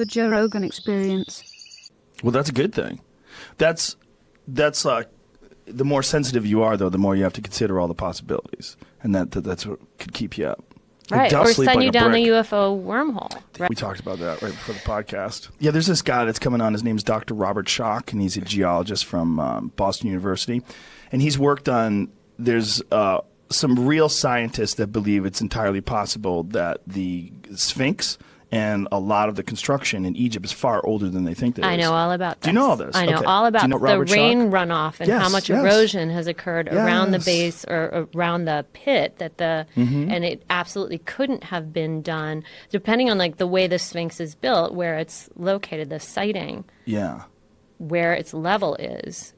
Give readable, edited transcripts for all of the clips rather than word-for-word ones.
The Joe Rogan Experience. Well, that's a good thing. That's the more sensitive you are, though, the more you have to consider all the possibilities, and that's what could keep you up. Right, or send you down the UFO wormhole. Right? We talked about that right before the podcast. Yeah, there's this guy that's coming on. His name's Dr. Robert Schoch, and he's a geologist from Boston University. And he's worked on, there's some real scientists that believe it's entirely possible that the Sphinx and a lot of the construction in Egypt is far older than they think it is. I know all about this. Do you know all this? I know all about the rain runoff and how much erosion has occurred around the base or around the pit and it absolutely couldn't have been done, depending on like the way the Sphinx is built, where it's located, the siting, where its level is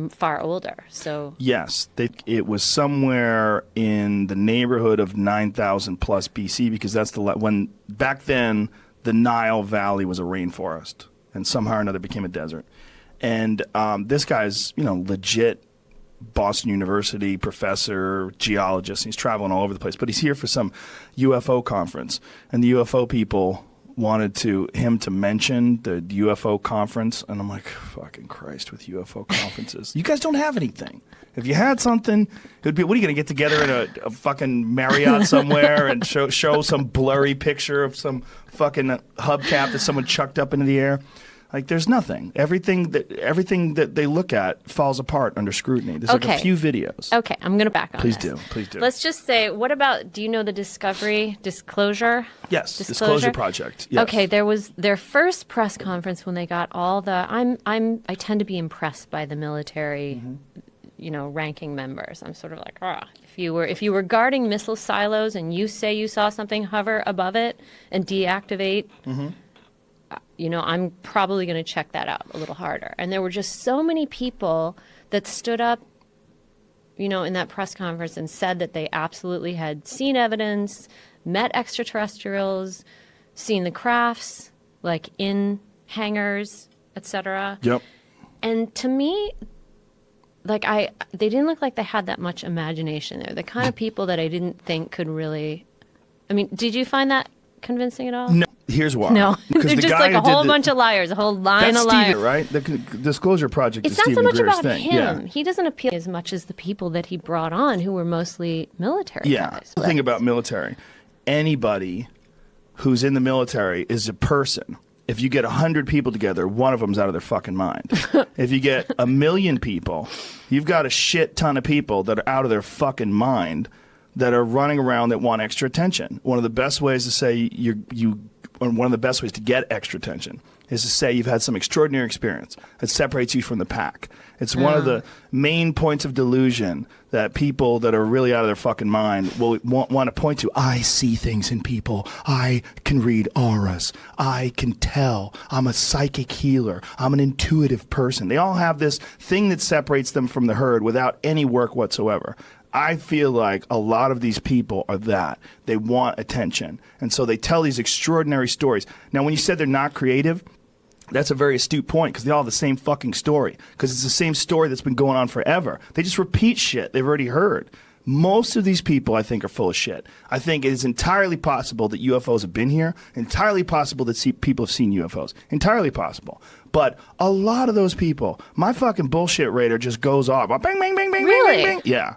far older. So yes, it was somewhere in the neighborhood of 9,000 plus BC, because that's when back then the Nile Valley was a rainforest and somehow or another became a desert. And this guy's legit Boston University professor, geologist. He's traveling all over the place, but he's here for some UFO conference, and the UFO people wanted him to mention the UFO conference, and I'm like, fucking Christ with UFO conferences. You guys don't have anything. If you had something, it would be, what are you going to get together in a fucking Marriott somewhere and show some blurry picture of some fucking hubcap that someone chucked up into the air? Like, there's nothing. Everything that they look at falls apart under scrutiny. There's like a few videos. Okay, I'm going to back on this. Please do. Let's just say, what about, do you know the Disclosure? Yes, Disclosure Project. Yes. Okay, there was their first press conference when they got all the, I tend to be impressed by the military, ranking members. I'm sort of like, if you were guarding missile silos and you say you saw something hover above it and deactivate, I'm probably going to check that out a little harder. And there were just so many people that stood up, in that press conference and said that they absolutely had seen evidence, met extraterrestrials, seen the crafts, like in hangars, etc. Yep. And to me, they didn't look like they had that much imagination. They're the kind of people that I didn't think could really. I mean, did you find that convincing at all? No. Here's why. No, they're just like a whole bunch of liars, a whole line of liars. That's right? The Disclosure Project is Stephen Greer's thing. It's not so much about him. Yeah. He doesn't appeal as much as the people that he brought on, who were mostly military guys. The thing about military, anybody who's in the military is a person. If you get 100 people together, one of them's out of their fucking mind. If you get 1 million people, you've got a shit ton of people that are out of their fucking mind that are running around that want extra attention. One of the best ways to say one of the best ways to get extra attention is to say you've had some extraordinary experience that separates you from the pack. It's one of the main points of delusion that people that are really out of their fucking mind will want to point to. I see things in people. I can read auras. I can tell. I'm a psychic healer. I'm an intuitive person. They all have this thing that separates them from the herd without any work whatsoever. I feel like a lot of these people are that. They want attention. And so they tell these extraordinary stories. Now, when you said they're not creative, that's a very astute point, because they all have the same fucking story. Because it's the same story that's been going on forever. They just repeat shit they've already heard. Most of these people, I think, are full of shit. I think it is entirely possible that UFOs have been here. Entirely possible that people have seen UFOs. Entirely possible. But a lot of those people, my fucking bullshit radar just goes off. Bang, bang, bang, bang, really? bang, bang, bang. Yeah.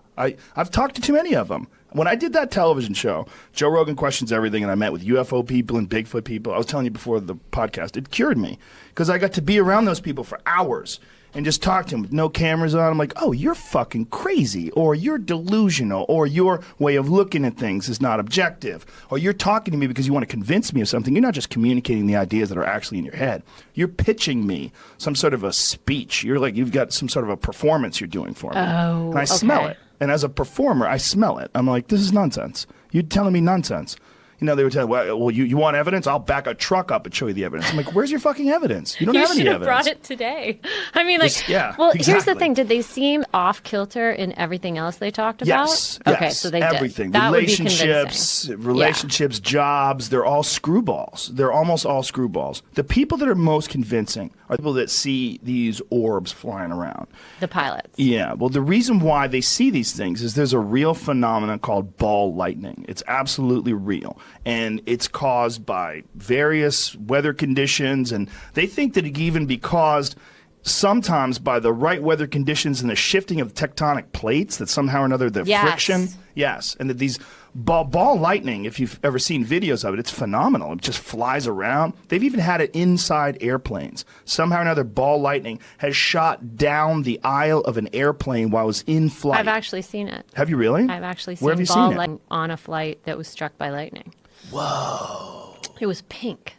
I've talked to too many of them. When I did that television show, Joe Rogan Questions Everything, and I met with UFO people and Bigfoot people, I was telling you before the podcast, it cured me. Because I got to be around those people for hours and just talk to them with no cameras on. I'm like, oh, you're fucking crazy, or you're delusional, or your way of looking at things is not objective, or you're talking to me because you want to convince me of something. You're not just communicating the ideas that are actually in your head. You're pitching me some sort of a speech. You're like, you've got some sort of a performance you're doing for me. Oh, and I smell it. And as a performer, I smell it. I'm like, this is nonsense. You're telling me nonsense. They would tell, well, you want evidence? I'll back a truck up and show you the evidence. I'm like, where's your fucking evidence? You don't have any evidence. You should have brought it today. I mean, exactly. Here's the thing. Did they seem off kilter in everything else they talked about? Yes. Okay, so they everything. did. That Relationships, jobs, they're all screwballs. They're almost all screwballs. The people that are most convincing are the people that see these orbs flying around. The pilots. Yeah. Well, the reason why they see these things is there's a real phenomenon called ball lightning. It's absolutely real. and it's caused by various weather conditions, and they think that it can even be caused sometimes by the right weather conditions and the shifting of tectonic plates, that somehow or another the friction. Yes, and that these ball lightning, if you've ever seen videos of it, it's phenomenal. It just flies around. They've even had it inside airplanes. Somehow or another, ball lightning has shot down the aisle of an airplane while it was in flight. I've actually seen it. Have you really? I've actually Where have seen you ball seen it? lightning on a flight that was struck by lightning. Whoa. It was pink.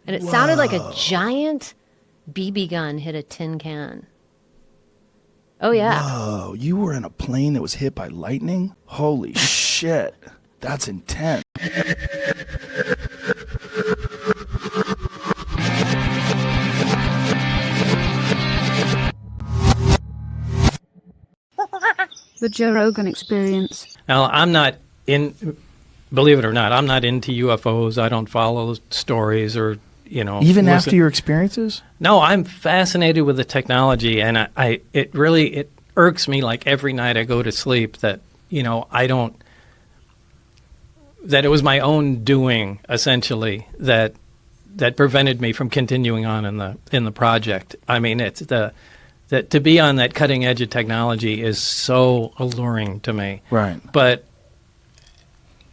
And it sounded like a giant BB gun hit a tin can. Oh, yeah. Whoa, you were in a plane that was hit by lightning? Holy shit. That's intense. The Joe Rogan Experience. Now, I'm not in, believe it or not, I'm not into UFOs. I don't follow stories or, you know. Even listen. after your experiences? No, I'm fascinated with the technology, and it really irks me like every night I go to sleep that, you know, that it was my own doing, essentially, that prevented me from continuing on in the project. I mean, it's that to be on that cutting edge of technology is so alluring to me. Right. But,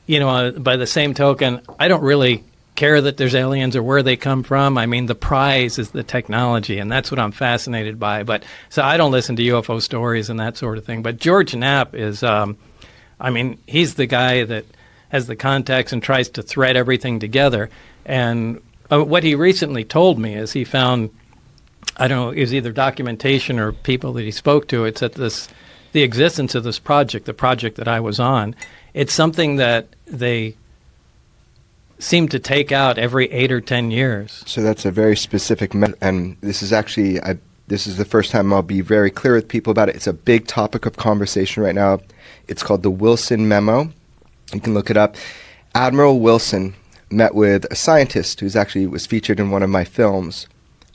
you know, by the same token, I don't really care that there's aliens or where they come from. I mean, the prize is the technology, and that's what I'm fascinated by. But so I don't listen to UFO stories and that sort of thing. But George Knapp is, I mean, he's the guy that has the contacts and tries to thread everything together. And what he recently told me is he found, I don't know, it was either documentation or people that he spoke to. It's that the existence of this project, the project that I was on, it's something that they seem to take out every 8 or 10 years. So that's a very specific, and this is actually, this is the first time I'll be very clear with people about it. It's a big topic of conversation right now. It's called the Wilson Memo. You can look it up. Admiral Wilson met with a scientist who's actually was featured in one of my films.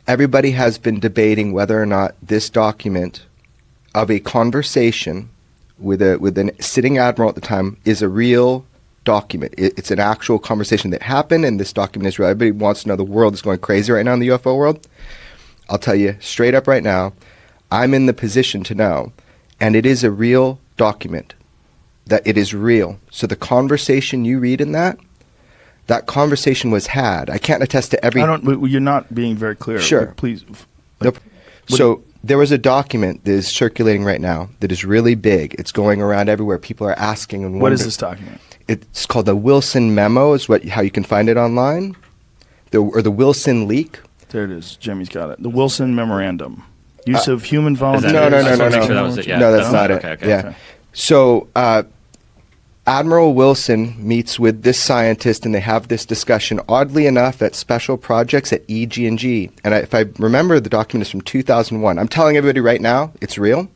Everybody has been debating whether or not this document of a conversation with a sitting admiral at the time is a real document. It's an actual conversation that happened, and this document is real. Everybody wants to know. The world is going crazy right now in the UFO world. I'll tell you straight up right now, I'm in the position to know, and it is a real document, that it is real. So the conversation you read in that conversation was had. I can't attest to every... You're not being very clear. Sure. Please. Nope. So there was a document that is circulating right now that is really big. It's going around everywhere. People are asking and wondering. What is this document? It's called the Wilson Memo, is how you can find it online, or the Wilson Leak. There it is. Jimmy's got it. The Wilson Memorandum. Use of human volunteers. No. I just wanna make sure that was it. Yeah. No, that's not it. Okay. Yeah. Okay. So Admiral Wilson meets with this scientist, and they have this discussion, oddly enough, at special projects at EG&G. And if I remember, the document is from 2001. I'm telling everybody right now, it's real.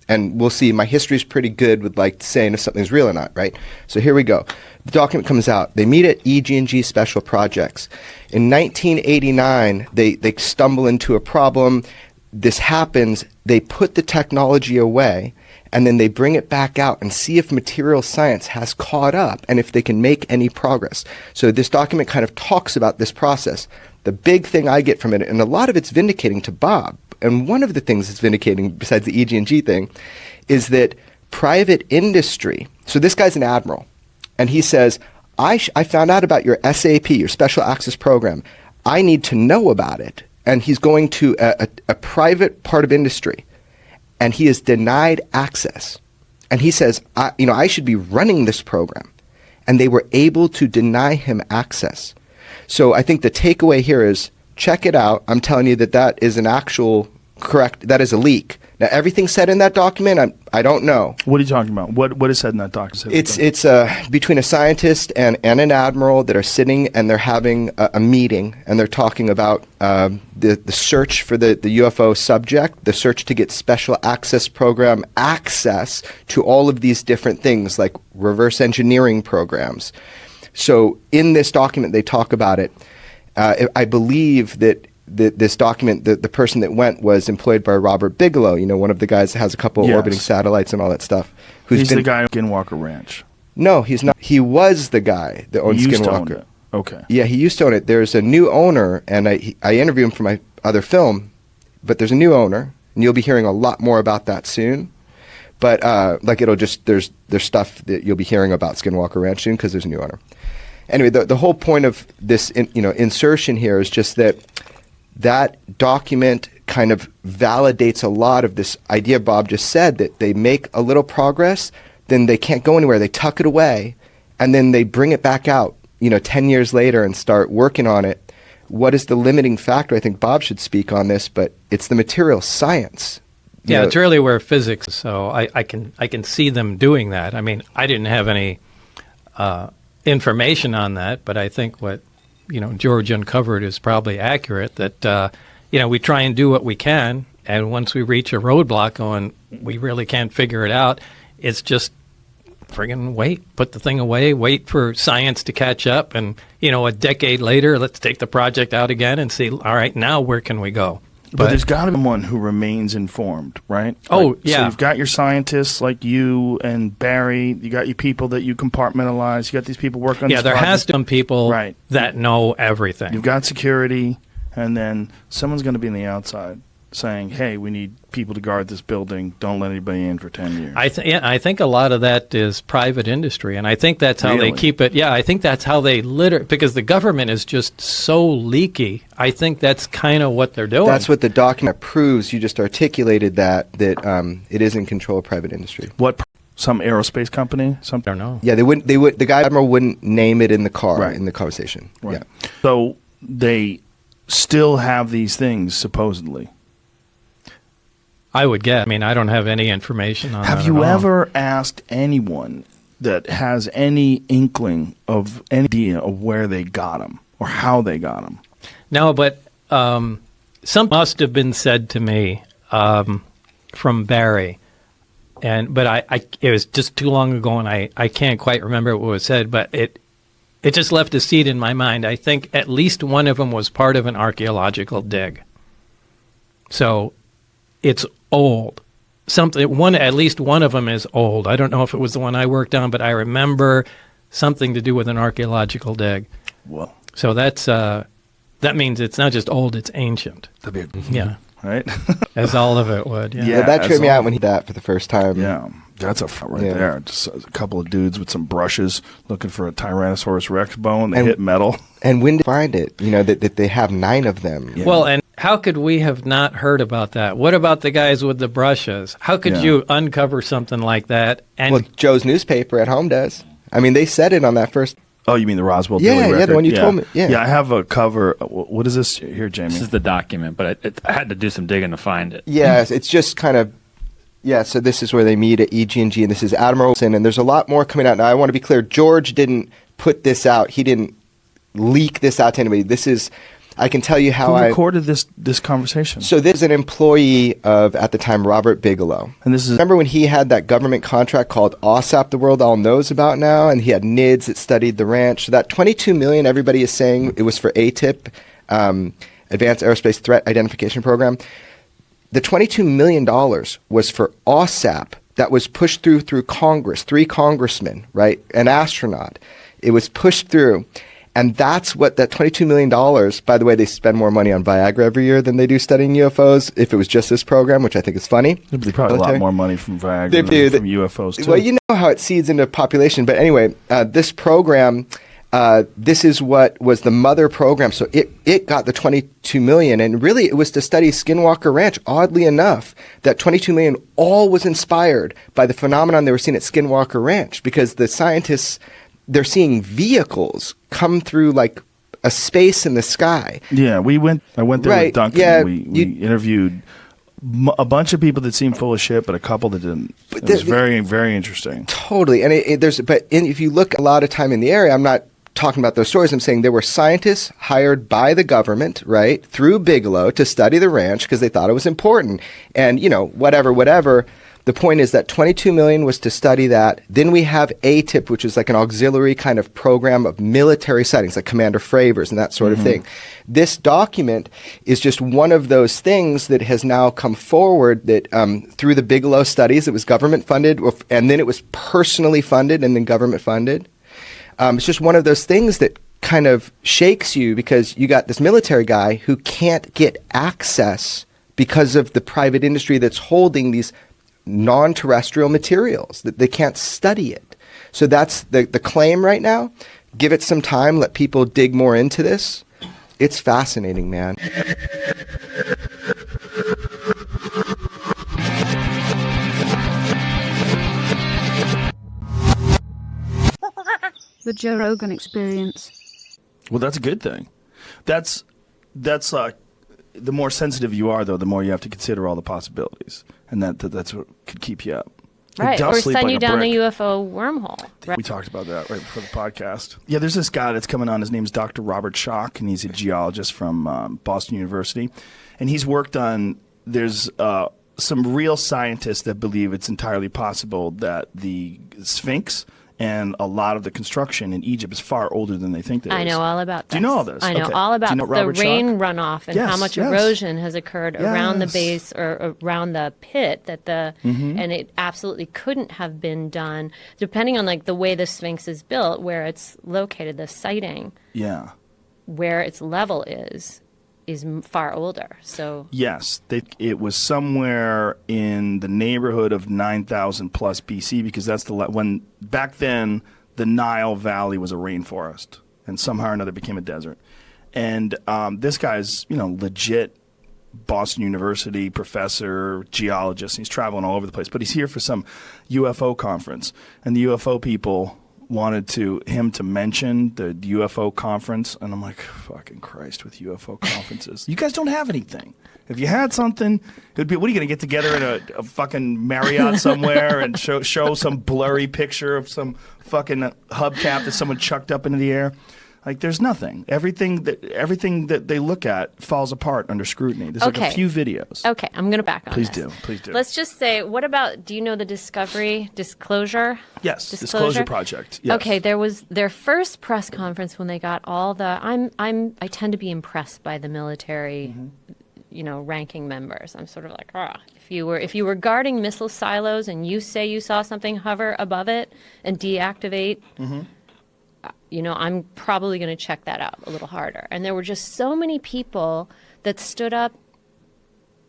And we'll see. My history is pretty good with like saying if something's real or not, right? So here we go. The document comes out. They meet at EG&G Special Projects. In 1989, they stumble into a problem. This happens. They put the technology away, and then they bring it back out and see if material science has caught up and if they can make any progress. So this document kind of talks about this process. The big thing I get from it, and a lot of it's vindicating to Bob, and one of the things that's vindicating, besides the EG&G thing, is that private industry, so this guy's an admiral, and he says, I found out about your SAP, your Special Access Program. I need to know about it. And he's going to a private part of industry, and he is denied access. And he says, I should be running this program. And they were able to deny him access. So I think the takeaway here is, check it out. I'm telling you that is an actual correct, that is a leak. Now, everything said in that document, I don't know. What are you talking about? What is said in that document? It's between a scientist and an admiral that are sitting, and they're having a meeting, and they're talking about the search for the UFO subject, the search to get special access program access to all of these different things like reverse engineering programs. So in this document, they talk about it. I believe that this document, the person that went was employed by Robert Bigelow, one of the guys that has a couple of orbiting satellites and all that stuff. He's the guy at Skinwalker Ranch. No, he's not. He was the guy that owned He used to own Skinwalker. it. Okay. Yeah, he used to own it. There's a new owner, and I interviewed him for my other film, but there's a new owner, and you'll be hearing a lot more about that soon. But like it'll just there's stuff that you'll be hearing about Skinwalker Ranch soon because there's a new owner. Anyway, the whole point of this insertion here is just that document kind of validates a lot of this idea Bob just said, that they make a little progress, then they can't go anywhere, they tuck it away, and then they bring it back out 10 years later and start working on it. What is the limiting factor? I think Bob should speak on this, but it's the material science. Yeah, it's really where physics. So I can see them doing that. I mean, I didn't have any information on that, but I think what George uncovered is probably accurate. That we try and do what we can, and once we reach a roadblock, going, we really can't figure it out. It's just friggin' wait, put the thing away, wait for science to catch up, and a decade later, let's take the project out again and see. All right, now where can we go? But there's got to be someone who remains informed, right? Oh, yeah. So you've got your scientists like you and Barry. You got your people that you compartmentalize. You got these people working on this there project. has to be people Right. that know everything. You've got security, and then someone's going to be on the outside saying, hey, we need people to guard this building. Don't let anybody in for 10 years. I think a lot of that is private industry, and I think that's how Really? they keep it. Yeah, I think that's how they because the government is just so leaky. I think that's kind of what they're doing. That's what the document proves. You just articulated that it is in control of private industry. What, some aerospace company? I don't know. Yeah, they would. The guy Admiral wouldn't name it in the car Right. in the conversation. Right. Yeah. So they still have these things, supposedly. I would guess. I mean, I don't have any information on that. Have you ever asked anyone that has any inkling of any idea of where they got them or how they got them? No, but something must have been said to me from Barry, but it was just too long ago, and I can't quite remember what was said, but it just left a seed in my mind. I think at least one of them was part of an archaeological dig. So it's old. At least one of them is old. I don't know if it was the one I worked on, but I remember something to do with an archaeological dig. Well, So that means it's not just old; it's ancient. that'd be Yeah, right? as all of it would. Yeah. Yeah. That that's tripped me all. out when he did that for the first time. Yeah, that's a front right Yeah. there. Just a couple of dudes with some brushes looking for a Tyrannosaurus Rex bone. They And- hit metal. And when did they find it? That they have 9 of them. Yeah. Well, and how could we have not heard about that? What about the guys with the brushes? How could Yeah. you uncover something like that? And Well, Joe's newspaper at home does. I mean, they said it on that first. Oh, you mean the Roswell Yeah, Daily yeah, the record? one you told me. Yeah. Yeah, I have a cover. What is this here, Jamie? This is the document, but I had to do some digging to find it. Yeah, it's just kind of. Yeah, so this is where they meet at EG&G, and this is Admiral Wilson, and there's a lot more coming out. Now, I want to be clear, George didn't put this out. He didn't leak this out to anybody. This is, I can tell you how Who I... recorded this conversation? So this is an employee of, at the time, Robert Bigelow. And this is Remember when he had that government contract called OSAP the world all knows about now, and he had NIDS that studied the ranch. So that $22 million, everybody is saying it was for ATIP, Advanced Aerospace Threat Identification Program. The $22 million was for OSAP that was pushed through Congress, 3 congressmen, right, an astronaut. It was pushed through. And that's what that $22 million, by the way, they spend more money on Viagra every year than they do studying UFOs, if it was just this program, which I think is funny. they probably a lot Military. more money from Viagra They than do. from UFOs, too. Well, you know how it seeds into population. But anyway, this program, this is what was the mother program. So it got the $22 million. And really, it was to study Skinwalker Ranch. Oddly enough, that $22 million all was inspired by the phenomenon they were seeing at Skinwalker Ranch, because the scientists, they're seeing vehicles come through like a space in the sky. Yeah, I went there with Right, Duncan. yeah, we interviewed a bunch of people that seemed full of shit, but a couple that didn't. It was very, very interesting. Totally. And if you look a lot of time in the area, I'm not talking about those stories. I'm saying there were scientists hired by the government, right, through Bigelow to study the ranch because they thought it was important. And, whatever. the point is that 22 million was to study that. Then we have ATIP, which is like an auxiliary kind of program of military sightings, like Commander Fravers and that sort of thing. This document is just one of those things that has now come forward that through the Bigelow studies, it was government funded, and then it was personally funded and then government funded. It's just one of those things that kind of shakes you, because you got this military guy who can't get access because of the private industry that's holding these non-terrestrial materials, that they can't study it. So that's the claim right now. Give it some time, let people dig more into this. It's fascinating, man. The Joe Rogan Experience. Well, that's a good thing. That's the more sensitive you are, though, the more you have to consider all the possibilities, and that's what could keep you up. Right, Don't or sleep send like you a down brick. the UFO wormhole. Right. We talked about that right before the podcast. Yeah, there's this guy that's coming on. His name's Dr. Robert Schock, and he's a geologist from Boston University. And he's worked on, there's some real scientists that believe it's entirely possible that the Sphinx and a lot of the construction in Egypt is far older than they think it is. I know all about this. Do you know all this? I know Okay. all Do about you know the Robert rain Schock? runoff and how Yes, much yes. erosion has occurred around the Yes. base or around the pit that Mm-hmm. and it absolutely couldn't have been done, depending on like the way the Sphinx is built, where it's located, the siting, Yeah. where its level is far older. So Yes, it was somewhere in the neighborhood of 9,000 plus BC, because that's when back then the Nile Valley was a rainforest and somehow or another became a desert. And this guy's, legit Boston University professor, geologist. He's traveling all over the place, but he's here for some UFO conference, and the UFO people wanted him to mention the UFO conference, and I'm like, fucking Christ with UFO conferences. You guys don't have anything. If you had something, it would be, what are you going to get together in a fucking Marriott somewhere and show some blurry picture of some fucking hubcap that someone chucked up into the air? Like, there's nothing. Everything that they look at falls apart under scrutiny. There's like a few videos. Okay, I'm going to back on Please this. do. Let's just say, what about, do you know the Disclosure? Yes, Disclosure Project. Yes. Okay, there was their first press conference when they got all the, I tend to be impressed by the military, ranking members. I'm sort of like, if you were guarding missile silos and you say you saw something hover above it and deactivate, I'm probably going to check that out a little harder. And there were just so many people that stood up,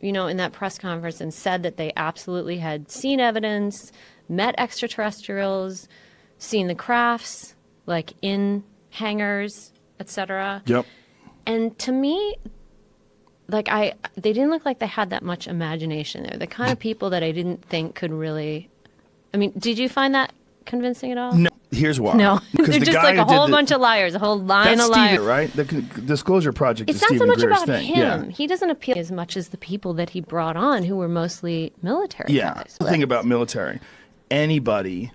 in that press conference and said that they absolutely had seen evidence, met extraterrestrials, seen the crafts, like in hangars, etc. Yep. And to me, they didn't look like they had that much imagination. They're the kind of people that I didn't think could really. I mean, did you find that convincing at all? No. Here's why. No, Because they're the just guy like a who did whole bunch of liars, a whole line That's of liars. Stephen, right? The Disclosure Project It's is not Stephen so much Greer's about thing. him. Yeah. He doesn't appeal as much as the people that he brought on, who were mostly military guys. The thing about military, anybody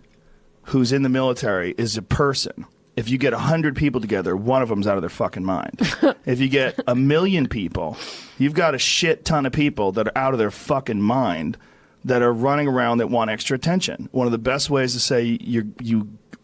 who's in the military is a person. If you get 100 people together, one of them's out of their fucking mind. If you get 1 million people, you've got a shit ton of people that are out of their fucking mind that are running around that want extra attention. One of the best ways to say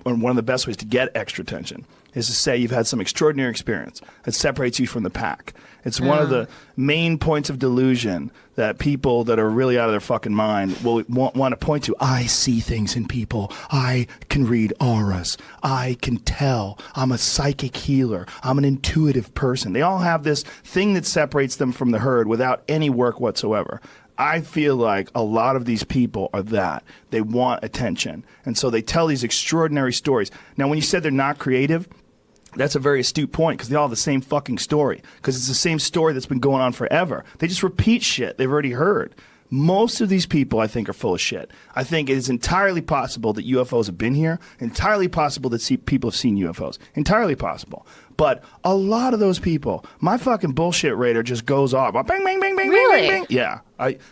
one of the best ways to get extra attention is to say you've had some extraordinary experience that separates you from the pack. It's one of the main points of delusion that people that are really out of their fucking mind will want to point to. I see things in people. I can read auras. I can tell. I'm a psychic healer. I'm an intuitive person. They all have this thing that separates them from the herd without any work whatsoever. I feel like a lot of these people are that. They want attention. And so they tell these extraordinary stories. Now, when you said they're not creative, that's a very astute point, because they all have the same fucking story. Because it's the same story that's been going on forever. They just repeat shit they've already heard. Most of these people, I think, are full of shit. I think it is entirely possible that UFOs have been here. Entirely possible that people have seen UFOs. Entirely possible. But a lot of those people, my fucking bullshit radar just goes off. Bang, bang, bang, bang, Really? bang, bang, bang. Yeah.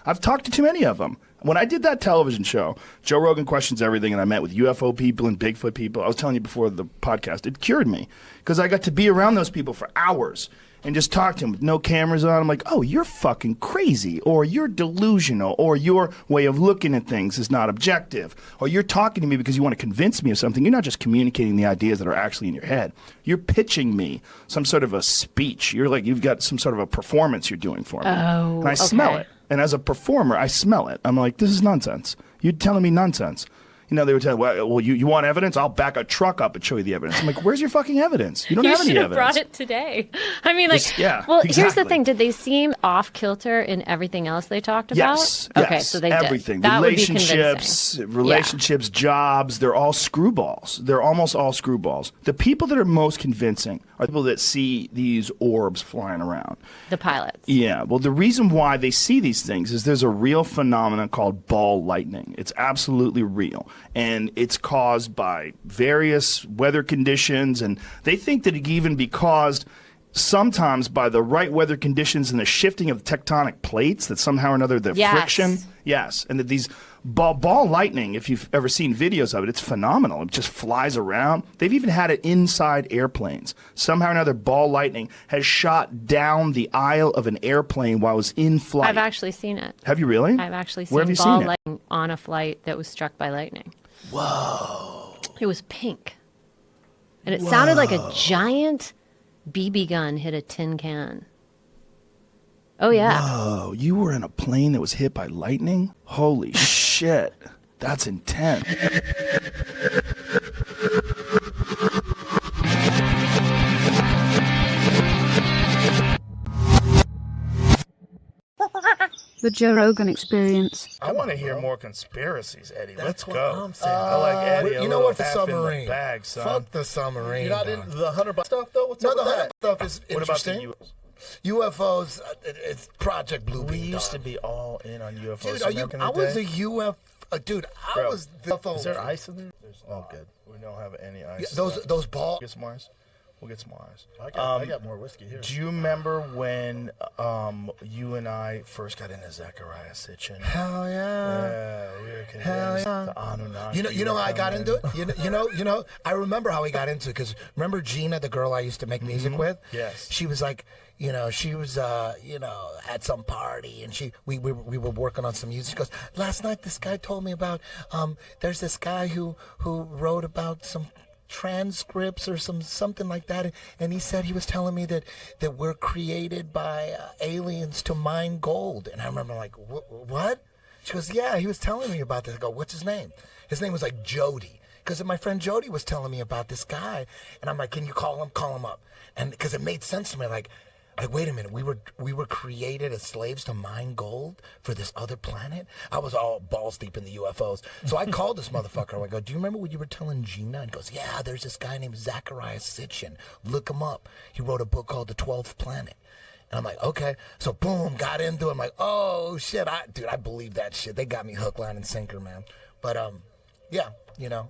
I've talked to too many of them. When I did that television show, Joe Rogan Questions Everything, and I met with UFO people and Bigfoot people, I was telling you before the podcast, it cured me. Because I got to be around those people for hours. and just talk to him with no cameras on. I'm like, oh, you're fucking crazy, or you're delusional, or your way of looking at things is not objective, or you're talking to me because you want to convince me of something. You're not just communicating the ideas that are actually in your head. You're pitching me some sort of a speech. You're like, you've got some sort of a performance you're doing for me. Oh, and I smell okay. it. And as a performer, I smell it. I'm like, this is nonsense. You're telling me nonsense. You know, they would tell, well, you want evidence? I'll back a truck up and show you the evidence. I'm like, where's your fucking evidence? You don't have any should have evidence. brought it today. I mean, like, Yeah, well, here's the exactly. thing. Did they seem off kilter in everything else they talked about? Yes. Okay, yes, so they everything. did. That would be Relationships, jobs, they're all screwballs. They're almost all screwballs. The people that are most convincing are the people that see these orbs flying around. The pilots. Yeah. Well, the reason why they see these things is there's a real phenomenon called ball lightning. It's absolutely real. And it's caused by various weather conditions. And they think that it can even be caused sometimes by the right weather conditions and the shifting of tectonic plates, that somehow or another the Yes. friction. Yes. And that these ball lightning, if you've ever seen videos of it, it's phenomenal. It just flies around. They've even had it inside airplanes. Somehow or another, ball lightning has shot down the aisle of an airplane while it was in flight. I've actually seen it. Have you really? I've actually Where have seen you ball seen it? lightning on a flight that was struck by lightning. Whoa. It was pink. And it sounded like a giant BB gun hit a tin can. Oh, yeah. Oh, you were in a plane that was hit by lightning? Holy shit. That's intense. The Joe Rogan Experience. I want to hear more conspiracies, Eddie. Let's what go. I'm saying. I like Eddie. You know what? The half in submarine. bag, son. Fuck the submarine. You're not dog. into the $100 stuff though? What's No, up the with Hunter that? stuff is What about the interesting. UFOs, it's Project Blue We Beam. used to dog. be all in on UFOs. Dude, are you? back in the I was day. a dude. I Bro, was the UFO. Is there ice in there? Oh, good. We don't have any ice. Yeah, those ball. Get some ice. We'll get some ice. I got more whiskey here. Do you remember when you and I first got into Zechariah Sitchin? Hell yeah. Yeah, we were convinced the Anunnaki. You know were how I got coming. into it. You know. I remember how he got into it because remember Gina, the girl I used to make music with. Yes. She was like, she was, at some party and we were working on some music. She goes, last night this guy told me about, there's this guy who wrote about some transcripts or something like that, and he said he was telling me that we're created by aliens to mine gold. And I remember like, what? She goes, yeah, he was telling me about this. I go, what's his name? His name was like Jody, because my friend Jody was telling me about this guy, and I'm like, can you call him up? And because it made sense to me, like wait a minute, we were created as slaves to mine gold for this other planet. I was all balls deep in the UFOs, so I called this motherfucker. I go, do you remember what you were telling Gina? And he goes, yeah, there's this guy named Zechariah Sitchin. Look him up. He wrote a book called The 12th Planet. And I'm like, okay. So boom, got into it. I'm like, oh shit, I believe that shit. They got me hook, line, and sinker, man. But yeah.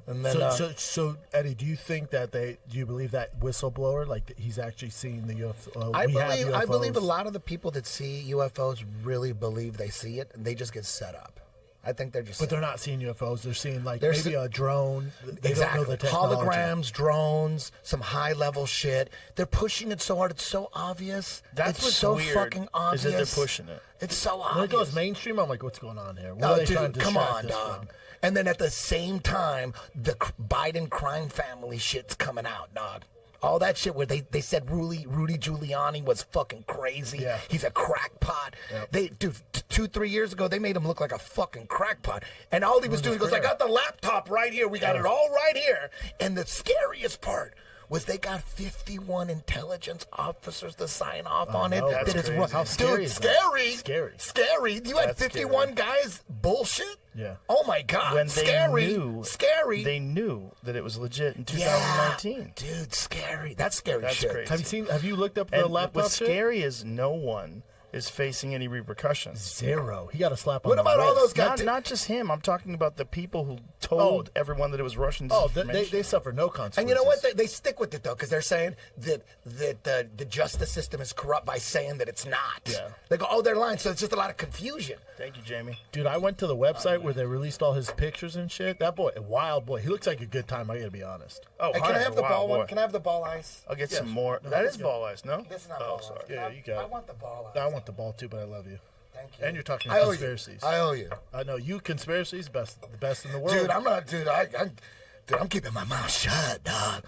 And then So Eddie, do you think that do you believe that whistleblower, like he's actually seeing the UFO? I believe a lot of the people that see UFOs really believe they see it, and they just get set up. I think they're just. But they're not seeing UFOs. They're seeing They're maybe a drone. They exactly. don't know the technology. Holograms, drones, some high level shit. They're pushing it so hard. It's so obvious. That's it's what's so weird, fucking obvious. is that they're pushing it. It's so obvious. When it goes mainstream, I'm like, what's going on here? What No, are they trying dude, to come distract on, us dog. from? And then at the same time, the Biden crime family shit's coming out, dog. All that shit where they said Rudy Giuliani was fucking crazy. Yeah. He's a crackpot. Yep. 2-3 years ago, they made him look like a fucking crackpot. And all he was doing, he goes, I got the laptop right here. We got it all right here. And the scariest part was they got 51 intelligence officers to sign off on it. no. That That's is crazy. How scary dude, is that? scary. Scary. You had That's 51 guys bullshit? Yeah. Oh my God. When scary. Scary. They knew that it was legit in Yeah, 2019. dude, scary. That's scary That's shit. crazy. Have you looked up the And laptop what's shit? scary is no one is facing any repercussions. Zero. He got a slap on What the about all wrist. those guys? Not just him. I'm talking about the people who told everyone that it was Russian disinformation. They suffer no consequences. And you know what? They stick with it though, because they're saying that the justice system is corrupt by saying that it's not. Yeah. They go, oh, they're lying. So it's just a lot of confusion. Thank you, Jamie. Dude, I went to the website where they released all his pictures and shit. That boy, a wild boy. He looks like a good time. I gotta be honest. Oh, Hey, can I Hunter's have a the wild ball boy. one? Can I have the ball ice? I'll get Yes. some more. No, That is yeah. ball ice, no? This is not Oh, ball sorry. ice. Yeah, you got I it. want the ball ice. I want the ball too, but I love you. Thank you. And you're talking I owe conspiracies. You. I owe you. I know you conspiracies, the best in the world. Dude, I'm not, dude, I'm keeping my mouth shut, dog.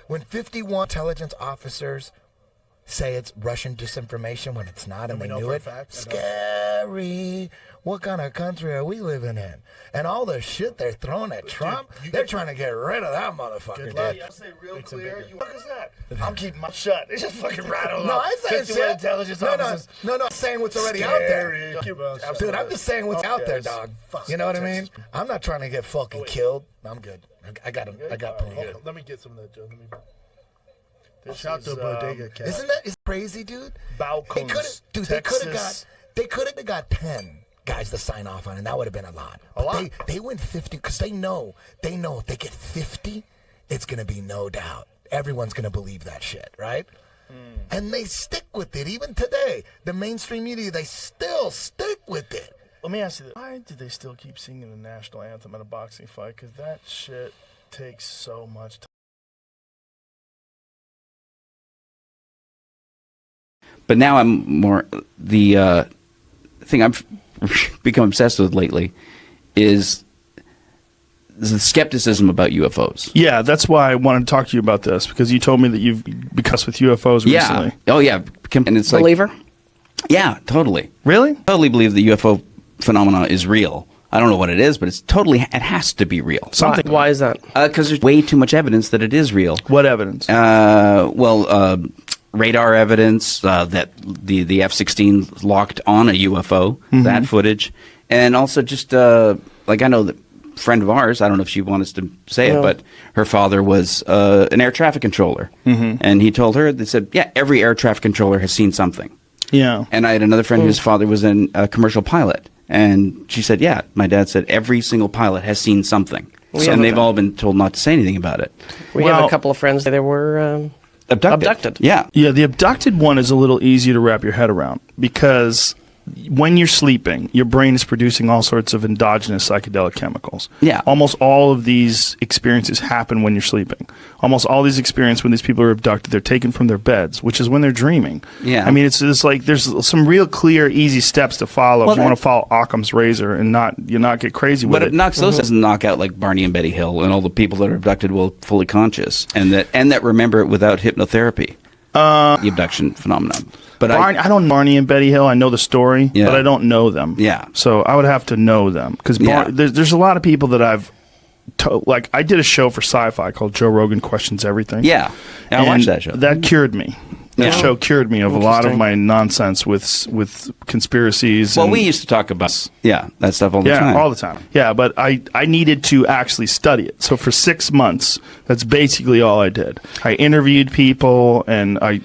When 51 intelligence officers say it's Russian disinformation when it's not and we they know knew for a it, fact, scary. What kind of country are we living in? And all the shit they're throwing at Trump, they're trying to get rid of that motherfucker, Good dude. luck. I'll say real Makes 'em clear. bigger. You what is that? I'm keeping my shut. It's just fucking rattled No, up. I ain't saying 51 shit. intelligence No, officers. I'm saying what's already out there. Keep on shut Dude, up. I'm just saying what's out there, Yes. dog. Fuck You know what I mean? Texas people. I'm not trying to get fucking killed. I'm good. I got him. I got plenty good. Let me get some of that, Joe. Let me. This Shout is, to Bodega Cat. Isn't that is crazy, dude? Balcones, They could have, dude. Texas. They could have got 10 guys to sign off on it, and that would have been a lot. But lot. They went 50 because they know if they get 50, it's gonna be no doubt. Everyone's gonna believe that shit, right? And they stick with it even today. The mainstream media, they still stick with it. Let me ask you this. Why do they still keep singing the national anthem at a boxing fight? Because that shit takes so much time. But now I'm more the thing I've become obsessed with lately is the skepticism about UFOs. Yeah, that's why I wanted to talk to you about this, because you told me that you've become with UFOs recently. Oh yeah. And it's Believer? like, yeah, totally. Really? Totally believe the UFO phenomena is real. I don't know what it is, but it has to be real. Something. Why is that? Because there's way too much evidence that it is real. What evidence? Radar evidence that the F-16 locked on a UFO, that footage, and also just like I know that a friend of ours, I don't know if she wants us to say it, but her father was an air traffic controller, and he told her, they said, yeah, every air traffic controller has seen something. Yeah. And I had another friend whose father was a commercial pilot, and she said, yeah, my dad said every single pilot has seen something, and they've all been told not to say anything about it. We have a couple of friends that were abducted. Yeah. Yeah, the abducted one is a little easier to wrap your head around, because when you're sleeping, your brain is producing all sorts of endogenous psychedelic chemicals. Yeah. Almost all of these experiences happen when you're sleeping. Almost all these experiences when these people are abducted, they're taken from their beds, which is when they're dreaming. Yeah. I mean, it's like there's some real clear, easy steps to follow if you want to follow Occam's razor and not get crazy with But it. it knocks those doesn't knock out like Barney and Betty Hill and all the people that are abducted while fully conscious and that remember it without hypnotherapy. The abduction phenomenon. But I don't know Barney and Betty Hill. I know the story, Yeah. but I don't know them. Yeah. So I would have to know them, because Yeah. there's a lot of people that I've like. I did a show for Sci-Fi called Joe Rogan Questions Everything. Yeah. I watched that show. That cured me. That Yeah. show cured me of a lot of my nonsense with conspiracies. Well, and, we used to talk about that stuff all the time. yeah, all the time. Yeah, but I needed to actually study it. So for 6 months, that's basically all I did. I interviewed people, and I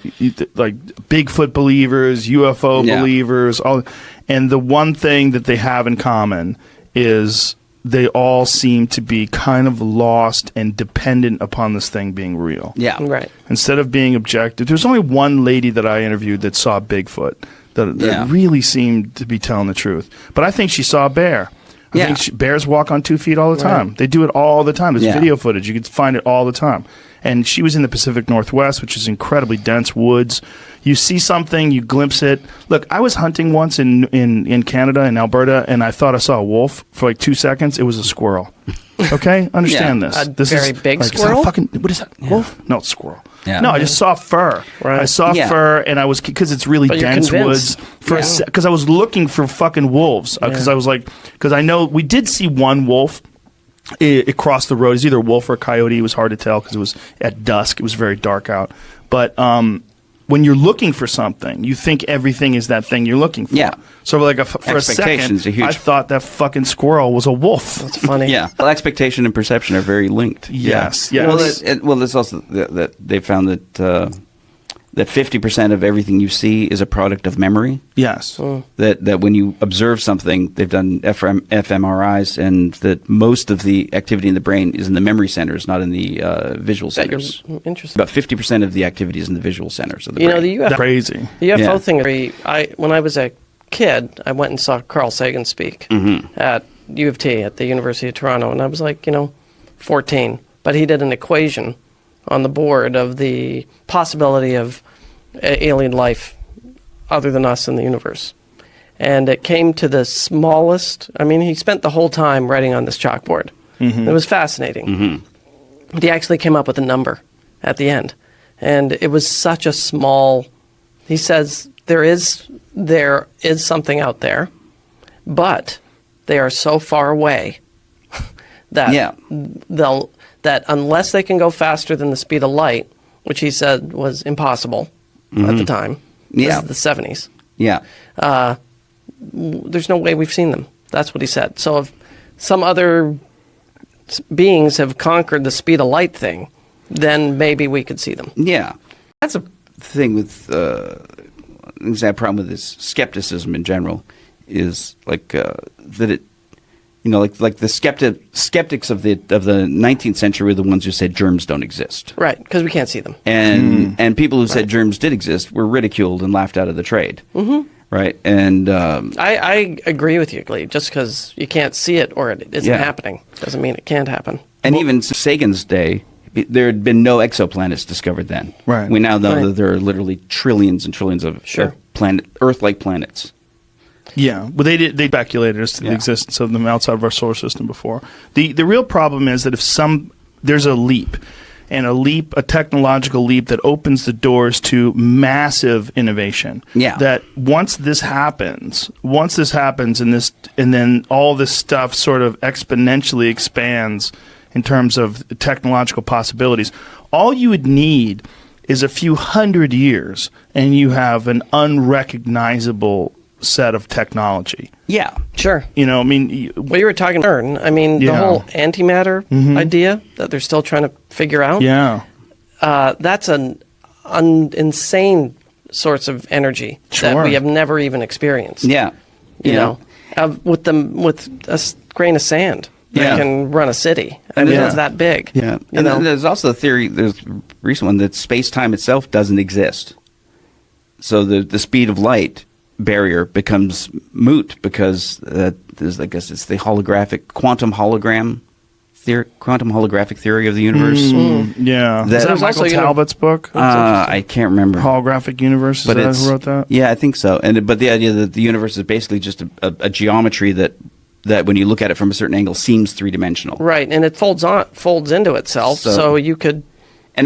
like Bigfoot believers, UFO believers, all. And the one thing that they have in common is they all seem to be kind of lost and dependent upon this thing being real. Yeah. Right. Instead of being objective. There's only one lady that I interviewed that saw Bigfoot that really seemed to be telling the truth. But I think she saw a bear. I think bears walk on 2 feet all the time. They do it all the time. There's video footage. You can find it all the time. And she was in the Pacific Northwest, which is incredibly dense woods. You see something, you glimpse it. Look, I was hunting once in Canada, in Alberta, and I thought I saw a wolf for like 2 seconds. It was a squirrel. Okay? Understand this. A This very is, big like, squirrel? What is that? Wolf? No, it's squirrel. Yeah. No, I just saw fur. Right. I saw fur, and I was, because it's really But you're dense convinced. woods, because I was looking for fucking wolves. Because I was like, because I know we did see one wolf. It crossed the road. It was either a wolf or a coyote. It was hard to tell because it was at dusk. It was very dark out. But when you're looking for something, you think everything is that thing you're looking for. Yeah. So like for a second, Expectation's a huge- I thought that fucking squirrel was a wolf. That's funny. Yeah. Well, expectation and perception are very linked. Yes. Yeah. Yes. Well, there's also that they found that that 50% of everything you see is a product of memory. Yes. That when you observe something, they've done fMRIs, and that most of the activity in the brain is in the memory centers, not in the visual centers. Interesting. About 50% of the activity is in the visual centers of the You brain. know, the That's crazy. The UFO Yeah. thing, when I was a kid, I went and saw Carl Sagan speak at U of T, at the University of Toronto, and I was like, 14. But he did an equation on the board of the possibility of alien life other than us in the universe. And it came to the smallest, he spent the whole time writing on this chalkboard. It was fascinating. But he actually came up with a number at the end. And it was such a small, he says, there is something out there, but they are so far away that that unless they can go faster than the speed of light, which he said was impossible at the time, this is the 70s. Yeah. There's no way we've seen them. That's what he said. So if some other beings have conquered the speed of light thing, then maybe we could see them. Yeah. That's a thing with the problem with this skepticism in general is that it, like the skeptics of the 19th century were the ones who said germs don't exist. Right, because we can't see them. And people who said germs did exist were ridiculed and laughed out of the trade. Right, and I agree with you, Glee. Just because you can't see it or it isn't happening doesn't mean it can't hapen. And even Sagan's day, there had been no exoplanets discovered then. Right. We now know that there are literally trillions and trillions of Earth-like planets. Yeah, well, they speculated as to the existence of them outside of our solar system before. The real problem is that there's a leap, a technological leap that opens the doors to massive innovation. Yeah. That once this happens, and then all this stuff sort of exponentially expands in terms of technological possibilities, all you would need is a few hundred years, and you have an unrecognizable set of technology. Yeah, sure. Well, you were talking CERN. The whole antimatter idea that they're still trying to figure out. Yeah. That's an insane source of energy that we have never even experienced. Yeah. With a grain of sand that can run a city. It's that big. Yeah. And then there's also a theory, there's a recent one, that space-time itself doesn't exist. So the speed of light barrier becomes moot because there's, I guess it's the quantum holographic theory of the universe. Yeah. Is that Michael Talbot's book? I can't remember. Holographic Universe? Is that who wrote that? Yeah, I think so. But the idea that the universe is basically just a geometry that when you look at it from a certain angle seems three-dimensional. Right, and it folds into itself, so you could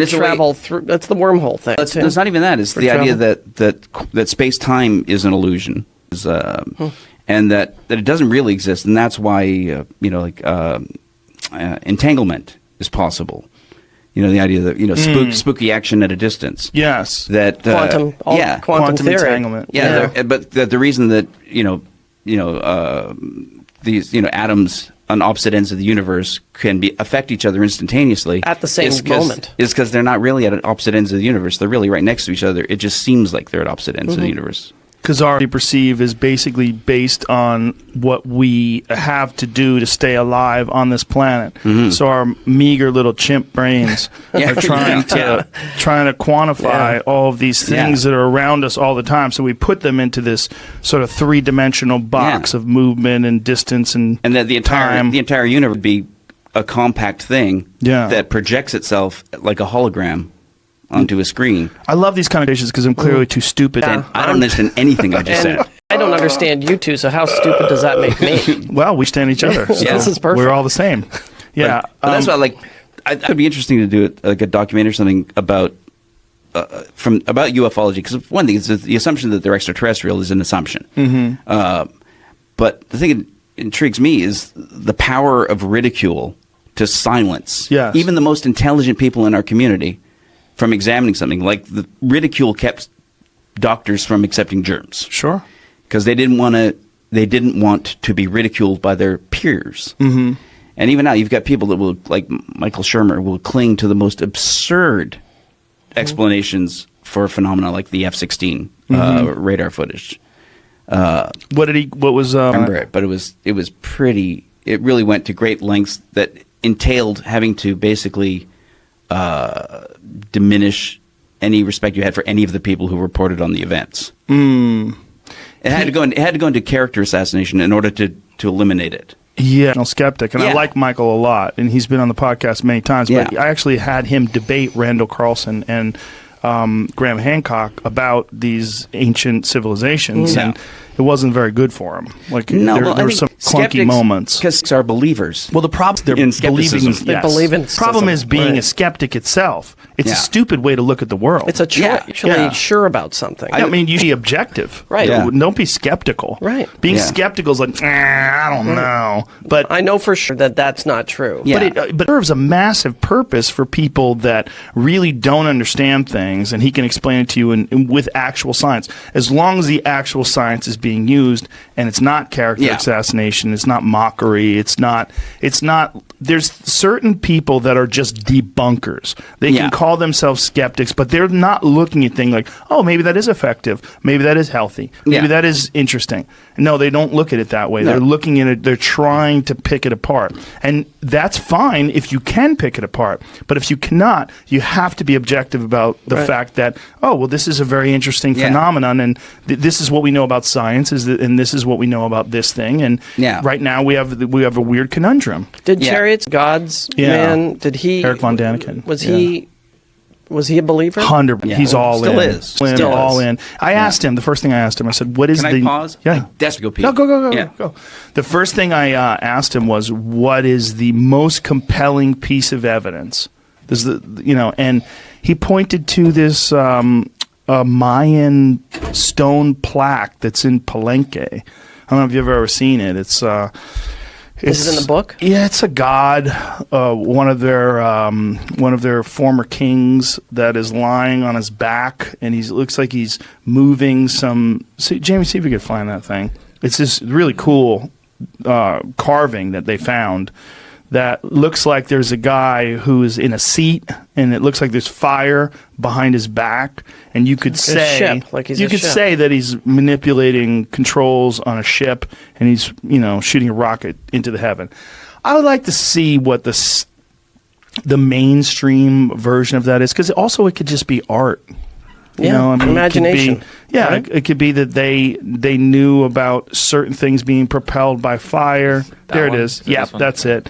travel through. That's the wormhole thing. It's not even that. It's the idea that space-time is an illusion, and that it doesn't really exist, and that's why entanglement is possible. The idea that spooky action at a distance. Yes. That quantum theory. Entanglement. Yeah. But the reason that these atoms on opposite ends of the universe can affect each other instantaneously at the same moment is because they're not really at opposite ends of the universe. They're really right next to each other. It just seems like they're at opposite ends of the universe. Because our perceive is basically based on what we have to do to stay alive on this planet. So our meager little chimp brains are trying to quantify all of these things that are around us all the time. So we put them into this sort of three-dimensional box of movement and distance and that the entire universe would be a compact thing that projects itself like a hologram onto a screen. I love these conversations because I'm clearly too stupid. And I don't understand anything I just said. I don't understand you two, so how stupid does that make me? Well, we stand each other. So this is perfect. We're all the same. Yeah. But that's why, it'd be interesting to do a documentary or something about ufology, because one thing is the assumption that they're extraterrestrial is an assumption. But the thing that intrigues me is the power of ridicule to silence even the most intelligent people in our community from examining something. Like the ridicule kept doctors from accepting germs. Sure. Because they didn't want to be ridiculed by their peers. And even now, you've got people that will, like Michael Shermer, will cling to the most absurd explanations for phenomena like the F-16 radar footage. What was? Remember it, but it was pretty. It really went to great lengths that entailed having to basically diminish any respect you had for any of the people who reported on the events. It had to go into character assassination in order to eliminate it. Yeah, I'm a skeptic, and I like Michael a lot, and he's been on the podcast many times. But I actually had him debate Randall Carlson and Graham Hancock about these ancient civilizations, and it wasn't very good for him. Like there were some clunky moments. Because are believers. Well, the problem they're in believing. skepticism. They believe in problem is being a skeptic itself. It's a stupid way to look at the world. It's a choice. Actually, sure about something. I mean, you should be objective. Right. Yeah. Don't be skeptical. Right. Being skeptical is like, I don't know. But I know for sure that that's not true. Yeah. But it serves a massive purpose for people that really don't understand things, and he can explain it to you with actual science. As long as the actual science is being used, and it's not character assassination, it's not mockery, it's not. There's certain people that are just debunkers. They can call themselves skeptics, but they're not looking at things like, oh, maybe that is effective, maybe that is healthy, maybe that is interesting. No, they don't look at it that way. No. They're looking at it, they're trying to pick it apart. And that's fine if you can pick it apart. But if you cannot, you have to be objective about the fact that, oh, well, this is a very interesting phenomenon, and this is what we know about science, and this is what we know about this thing. And right now we have a weird conundrum. Did Chariots God's man? Did he? Eric Von Daniken. Was he? Was he a believer? 100%. Yeah. He's all Still in. Is. Still all in. I asked him, the first thing I asked him, I said, what is Can I pause? Yeah. I desperately go pee. No, go. The first thing I asked him was, what is the most compelling piece of evidence? And he pointed to this a Mayan stone plaque that's in Palenque. I don't know if you've ever seen it. Is it in the book? Yeah, it's a god, one of their former kings that is lying on his back, and looks like he's moving some. Jamie, see if you could find that thing. It's this really cool carving that they found that looks like there's a guy who is in a seat, and it looks like there's fire behind his back, and you could say say that he's manipulating controls on a ship, and he's shooting a rocket into the heaven. I would like to see what the mainstream version of that is, because also it could just be art. Imagination. It could be that they knew about certain things being propelled by fire. There it is. Yeah, that's it.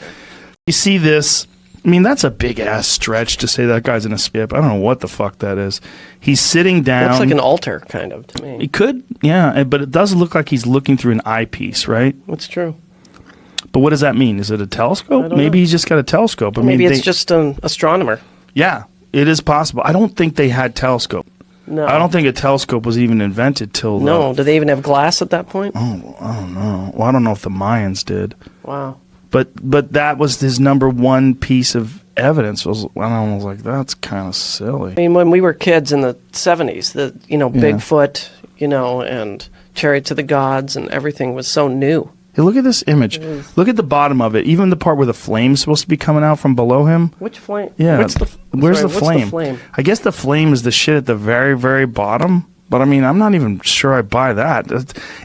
You see this? I mean, that's a big ass stretch to say that guy's in a skip. I don't know what the fuck that is. He's sitting down. Looks like an altar, kind of, to me. It could, but it does look like he's looking through an eyepiece, right? That's true. But what does that mean? Is it a telescope? Maybe he's just got a telescope. Maybe it's just an astronomer. Yeah, it is possible. I don't think they had telescope. No. I don't think a telescope was even invented till... No, did they even have glass at that point? Oh, I don't know. Well, I don't know if the Mayans did. Wow. But that was his number one piece of evidence. I was like, that's kind of silly. I mean, when we were kids in the 70s, Bigfoot, and Chariots of the Gods and everything was so new. Hey, look at this image. Look at the bottom of it. Even the part where the flame's supposed to be coming out from below him. Which flame? Yeah. Where's the flame? What's the flame? I guess the flame is the shit at the very, very bottom. But I mean, I'm not even sure I buy that.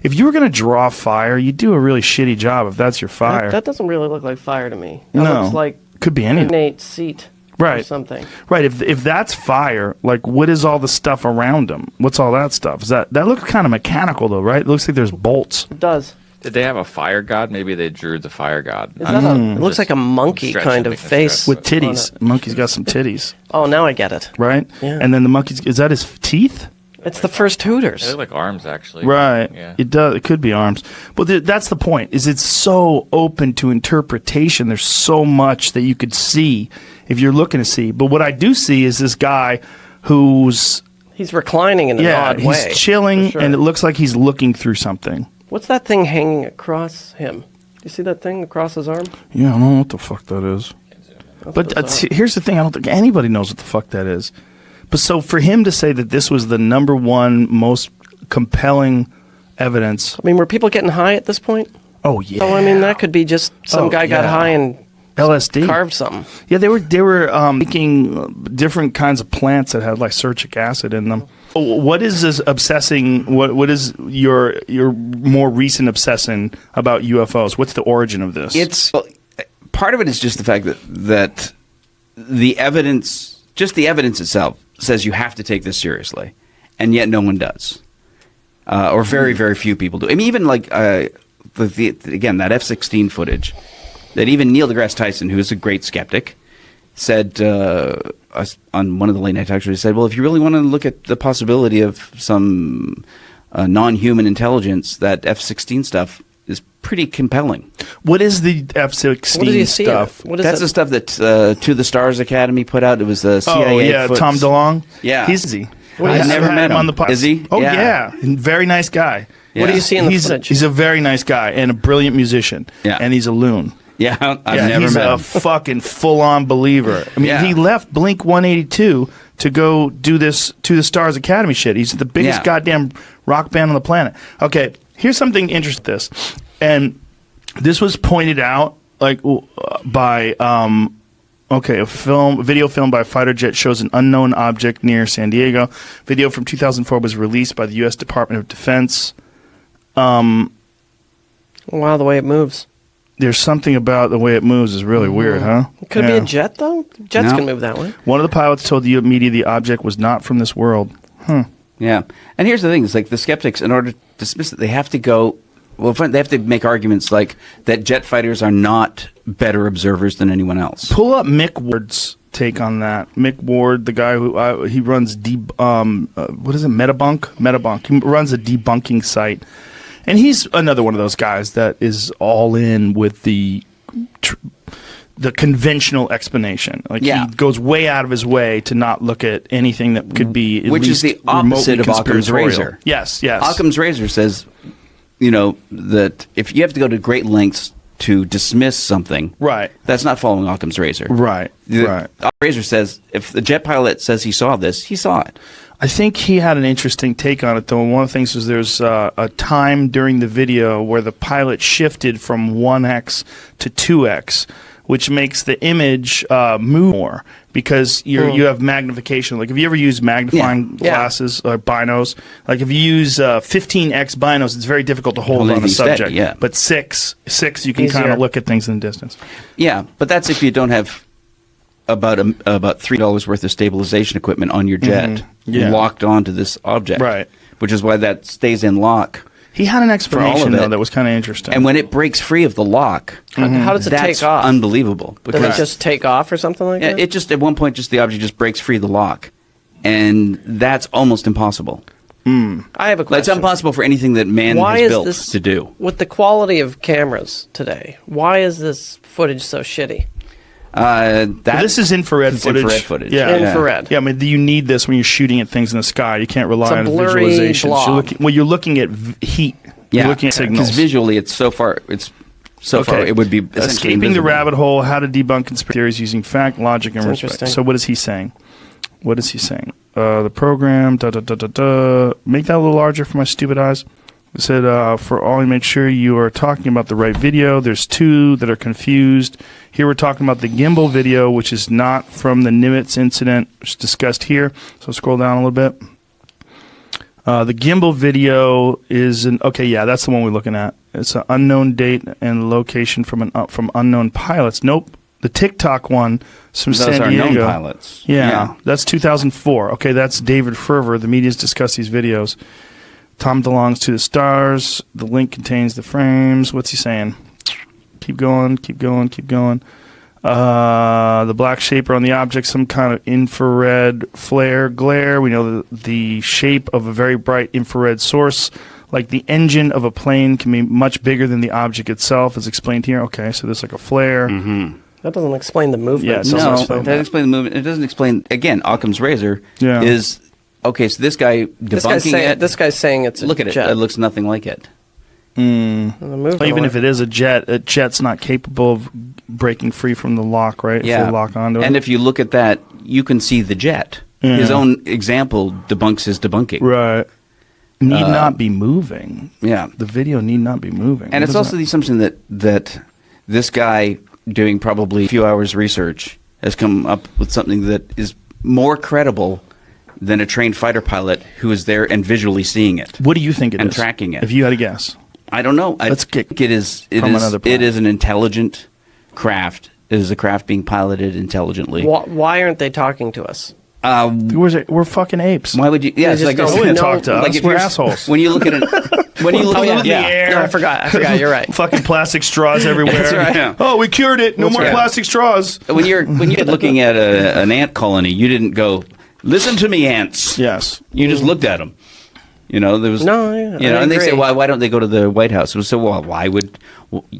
If you were going to draw fire, you'd do a really shitty job if that's your fire. That doesn't really look like fire to me. That looks like could be anything. Innate seat. Right. Or something. Right. If that's fire, like, what is all the stuff around them? What's all that stuff? That looks kind of mechanical, though, right? It looks like there's bolts. It does. Did they have a fire god? Maybe they drew the fire god. It looks like a monkey kind of face. With titties. Monkey's got some titties. Oh, now I get it. Right? Yeah. And then the monkey's, is that his teeth? It's the first Hooters. They look like arms, actually. Right. Yeah. It does. It could be arms. But that's the point, is it's so open to interpretation. There's so much that you could see if you're looking to see. But what I do see is this guy who's... He's reclining in an odd way. He's chilling, and it looks like he's looking through something. What's that thing hanging across him? You see that thing across his arm? Yeah, I don't know what the fuck that is. But here's the thing. I don't think anybody knows what the fuck that is. But so for him to say that this was the number one most compelling evidence... I mean, were people getting high at this point? Oh, yeah. Oh, I mean, that could be just some guy got high and LSD. carved something. Yeah, they were making different kinds of plants that had lysergic acid in them. What is this obsessing? What is your more recent obsessing about UFOs? What's the origin of this? It's part of it is just the fact that the evidence, just the evidence itself, says you have to take this seriously, and yet no one does, or very, very few people do. I mean, even like again, that F-16 footage that even Neil deGrasse Tyson, who is a great skeptic, said on one of the late night talk shows, he said, well, if you really want to look at the possibility of some non-human intelligence, that F-16 stuff is pretty compelling. What is the F-16 stuff? That's the stuff that To the Stars Academy put out. It was the CIA. Oh, yeah, Tom DeLonge? Yeah. He's easy. I've never met him. On the podcast. Is he? Oh, yeah. Very nice guy. Yeah. What do you see in the footage? He's a very nice guy and a brilliant musician. Yeah. And he's a loon. Yeah, I've never he's met a him. fucking full-on believer. I mean, he left Blink 182 to go do this To the Stars Academy shit. He's the biggest goddamn rock band on the planet. Okay, here's something interesting. This, and this was pointed out like by a video film by a fighter jet shows an unknown object near San Diego. Video from 2004 was released by the U.S. Department of Defense. Wow, the way it moves. There's something about the way it moves is really weird, huh? Could it be a jet, though? Jets can move that way. One of the pilots told the media the object was not from this world. Yeah. And here's the thing. It's like the skeptics, in order to dismiss it, they have to go... Well, they have to make arguments like that jet fighters are not better observers than anyone else. Pull up Mick Ward's take on that. Mick Ward, the guy who he runs what is it? Metabunk. He runs a debunking site, and he's another one of those guys that is all in with the conventional explanation. Like he goes way out of his way to not look at anything that could be at which least is the opposite of Occam's conspiratorial. razor. Yes. Occam's razor says, that if you have to go to great lengths to dismiss something, right, that's not following Occam's razor. Right. Occam's razor says if the jet pilot says he saw this, he saw it. I think he had an interesting take on it, though. And one of the things was there's a time during the video where the pilot shifted from 1x to 2x, which makes the image move more because you have magnification. Like, have you ever used magnifying glasses or binos? Like, if you use 15x binos, it's very difficult to hold on a subject. Steady, But 6 you can kind of look at things in the distance. Yeah, but that's if you don't have about $3 worth of stabilization equipment on your jet locked onto this object. Right. Which is why that stays in lock. He had an explanation, though, that was kind of interesting. And when it breaks free of the lock, how does it that's take off? Unbelievable. Does it just take off or something like that? It just, at one point, just the object just breaks free of the lock. And that's almost impossible. I have a question. It's impossible for anything that man has built to do. With the quality of cameras today, why is this footage so shitty? This is infrared footage. Yeah, infrared. Yeah, I mean, you need this when you're shooting at things in the sky. You can't rely on visualization. You're looking at heat. Yeah, you're looking at signals. Because visually, it's so far. It would be escaping the rabbit hole. How to debunk conspiracy theories using fact, logic, and respect. So, what is he saying? The program. Make that a little larger for my stupid eyes. It said, for all, make sure you are talking about the right video. There's two that are confused. Here we're talking about the gimbal video, which is not from the Nimitz incident, which is discussed here. So scroll down a little bit. The gimbal video is that's the one we're looking at. It's an unknown date and location from unknown pilots. Nope. The TikTok one is from San Diego. Those are known pilots. Yeah, that's 2004. Okay, that's David Ferver. The media's discussed these videos. Tom DeLonge's To the Stars. The link contains the frames. What's he saying? Keep going. The black shape on the object, some kind of infrared flare glare. We know the shape of a very bright infrared source, like the engine of a plane, can be much bigger than the object itself, as explained here. Okay, so there's like a flare. Mm-hmm. That doesn't explain the movement. Yeah, it doesn't explain the movement. It doesn't explain, again, Occam's razor is... Okay, so this guy debunking it. This guy's saying it's a jet. Look at it. It looks nothing like it. Even if it is a jet's not capable of breaking free from the lock, right? Yeah. If they lock onto it. And if you look at that, you can see the jet. Yeah. His own example debunks his debunking. Right. Need not be moving. Yeah. The video need not be moving. And it's also the assumption that this guy doing probably a few hours research, has come up with something that is more credible than a trained fighter pilot who is there and visually seeing it. What do you think it and is? tracking it. If you had to guess. I don't know. Let's get it is another planet. it is an intelligent craft. It is a craft being piloted intelligently. Why aren't they talking to us? We're fucking apes. Why would you? Yeah, it's just like don't Nobody know. talk to us. if We're you're- assholes. When you look at it, when you look Oh, at yeah. the air. No, I forgot. You're right. Fucking plastic straws everywhere. That's right. Yeah. Oh, we cured it. No That's more right. plastic straws. when you're looking at an ant colony, you didn't go, "Listen to me, ants." Yes. You just looked at them. You know, there was No, yeah, I and they say, agree. why don't they go to the White House? So, well, why would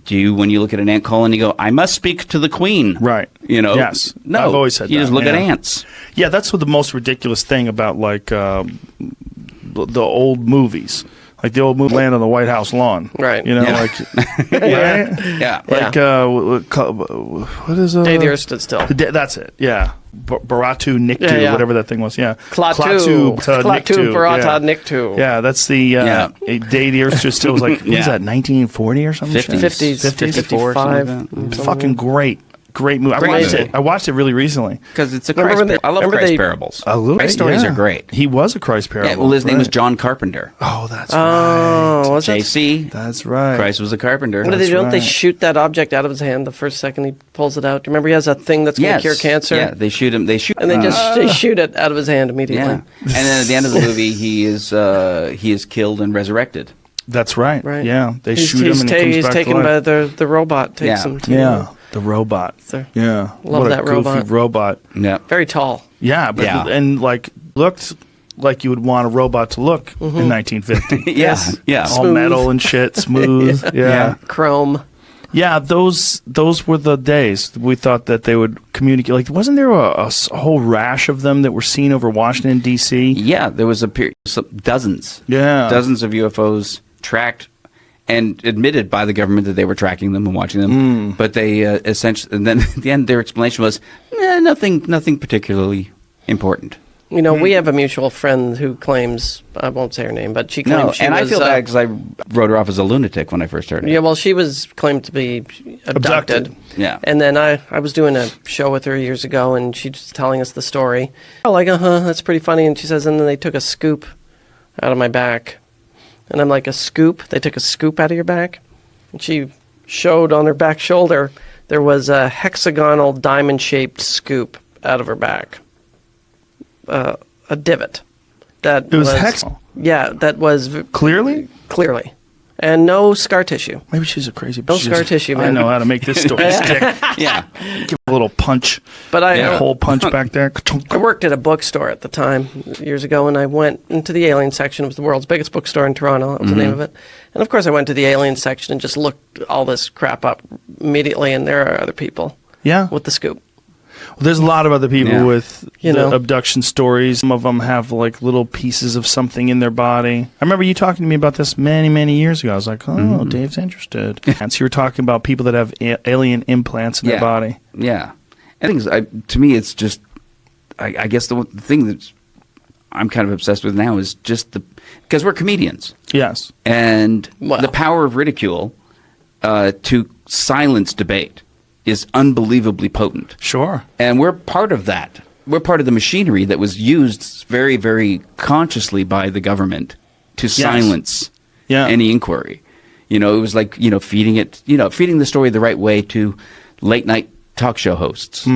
you, when you look at an ant colony, go, I must speak to the queen? Right. You know? Yes. No. I've always said you that, just look at yeah. ants. Yeah, that's what the most ridiculous thing about like the old movies. Like the old movie Land on the White House Lawn. Right. You know, Yeah. like right? Yeah. Like what is Day the Earth Stood Still. That's it. Yeah. Baratu Niktu, Yeah, yeah. whatever that thing was. Yeah. Klaatu, Niktu. Barata, Yeah. Niktu. Yeah, that's the Day the Earth Stood Still was like, what Yeah. was that, 1940 or something? 50s. 50s, 54, 55. something like that. Fucking great movie. I Great watched movie. it. I watched it really recently. Because it's a Remember Christ when they- I love remember Christ they- parables. A little Christ bit, stories yeah. are great. He was a Christ parable. Yeah, well, his name was right. John Carpenter. Oh, that's Oh, right. was it? JC. That's right. Christ was a carpenter. What do they That's do? Don't they right. shoot that object out of his hand the first second he pulls it out? Do you remember he has that thing that's going to Yes. cure cancer? Yeah, they shoot him. They shoot And they just they shoot it out of his hand immediately. Yeah. And then at the end of the movie, he is killed and resurrected. That's right. Right. Yeah, they He's, shoot him and he comes he's back taken to by life. the robot. Takes Yeah. him to Yeah, the robot. So- Yeah, Love what that a goofy robot. Yeah. very tall. Yeah, but Yeah. and like looked like you would want a robot to look in 1950. Yeah. Yes. Yeah. All Smooth. metal and shit, smooth. Yeah. Chrome. Yeah, those were the days. We thought that they would communicate. Like, wasn't there a whole rash of them that were seen over Washington D.C.? Yeah, there was a period, dozens of UFOs tracked and admitted by the government that they were tracking them and watching them. But they essentially, and then at the end, their explanation was nothing particularly important. You know, we have a mutual friend who claims, I won't say her name, but she claims No, she and was... I feel bad because I wrote her off as a lunatic when I first heard it. Yeah, well, she was claimed to be abducted. Yeah. And then I was doing a show with her years ago, and she was telling us the story. Oh, like, that's pretty funny. And she says, and then they took a scoop out of my back. And I'm like, a scoop? They took a scoop out of your back? And she showed on her back shoulder, there was a hexagonal diamond-shaped scoop out of her back. A divot. That It was hex. Yeah, that was Clearly? clearly. And no scar tissue. Maybe she's a crazy. No she's- scar tissue, I man. know how to make this story stick. Yeah. Give a little punch. But I, A hole punch back there. I worked at a bookstore at the time, years ago, and I went into the alien section. It was the world's biggest bookstore in Toronto. That was the name of it. And of course, I went to the alien section and just looked all this crap up immediately, and there are other people Yeah. with the scoop. Well, there's a lot of other people Yeah. with You the know. abduction stories. Some of them have like little pieces of something in their body. I remember you talking to me about this many, many years ago. I was like, oh, Dave's interested. And so you were talking about people that have alien implants in their body. Yeah. I think to me, it's just, I guess the thing that I'm kind of obsessed with now is just because we're comedians. Yes. And Well. the power of ridicule to silence debate is unbelievably potent. Sure. And we're part of that. We're part of the machinery that was used very, very consciously by the government to silence any inquiry. You know, it was like, feeding the story the right way to late night talk show hosts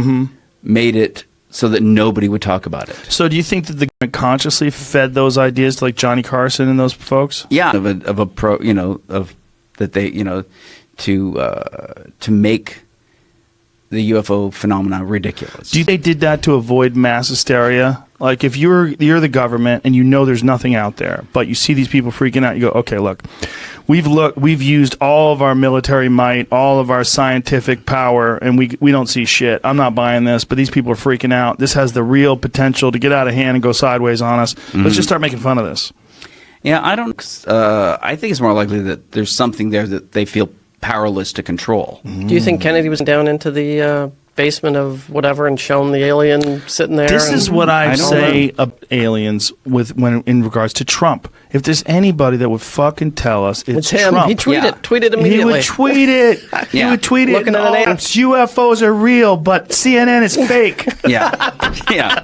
made it so that nobody would talk about it. So do you think that the government consciously fed those ideas to like Johnny Carson and those folks? Yeah, to make the UFO phenomena ridiculous. Do you think they did that to avoid mass hysteria? Like if you're the government and you know there's nothing out there, but you see these people freaking out, you go, okay, look, we've used all of our military might, all of our scientific power, and we don't see shit. I'm not buying this, but these people are freaking out. This has the real potential to get out of hand and go sideways on us. Let's just start making fun of this. Yeah, I think it's more likely that there's something there that they feel powerless to control. Do you think Kennedy was down into the basement of whatever and shown the alien sitting there. This is what I I don't say of aliens in regards to Trump. If there's anybody that would fucking tell us it's him. Trump. He tweeted He immediately. would tweet it. He Yeah. would tweet it. Looking and, at an alien. UFOs are real, but CNN is fake. Yeah. Yeah.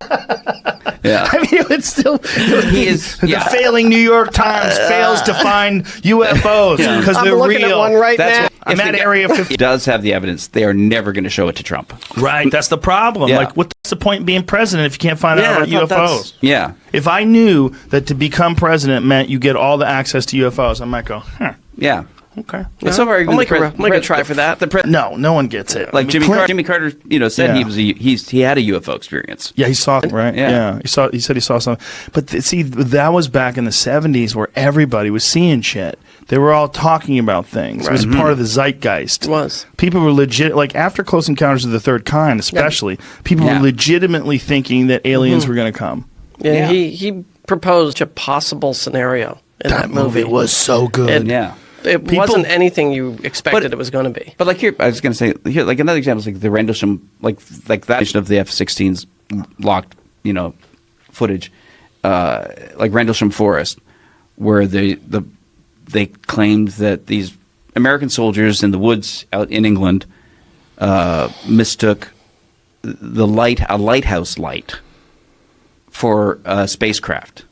Yeah. I mean, it's still the failing New York Times fails to find UFOs because I'm they're looking real. at one right That's now. what- I'm if at the guy- Area 50. He does have the evidence. They are never going to show it to Trump. Right, that's the problem. Yeah. Like, what's the point in being president if you can't find Yeah, out I about thought that's- UFOs? Yeah. If I knew that to become president meant you get all the access to UFOs, I might go, Yeah. okay. But so far, I'll make a try for that. No one gets it. Like I mean, Jimmy Carter, said Yeah. he had a UFO experience. Yeah, he saw it, right? Yeah. He said he saw something. But see, that was back in the 70s where everybody was seeing shit. They were all talking about things. It was part of the zeitgeist. It was. People were legit, like after Close Encounters of the Third Kind, especially, people Yeah. were legitimately thinking that aliens were going to come. Yeah, Yeah. he proposed a possible scenario in that movie. was so good. It- Yeah. It wasn't anything you expected it was going to be. But like here, I was going to say here, like another example is like the Rendlesham, like that of the F-16's locked, footage, like Rendlesham Forest, where they claimed that these American soldiers in the woods out in England mistook a lighthouse light for a spacecraft.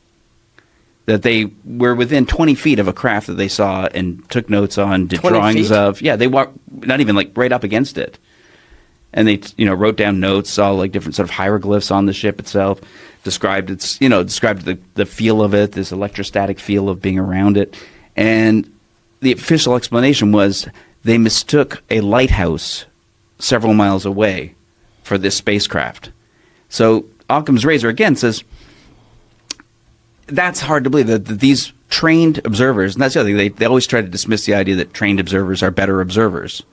That they were within 20 feet of a craft that they saw and took notes on, did 20 drawings feet? of. Yeah, they walked not even like right up against it, and they wrote down notes, saw like different sort of hieroglyphs on the ship itself, described the feel of it, this electrostatic feel of being around it, and the official explanation was they mistook a lighthouse several miles away for this spacecraft. So Occam's razor again says. That's hard to believe that these trained observers, and that's the other thing, they always try to dismiss the idea that trained observers are better observers.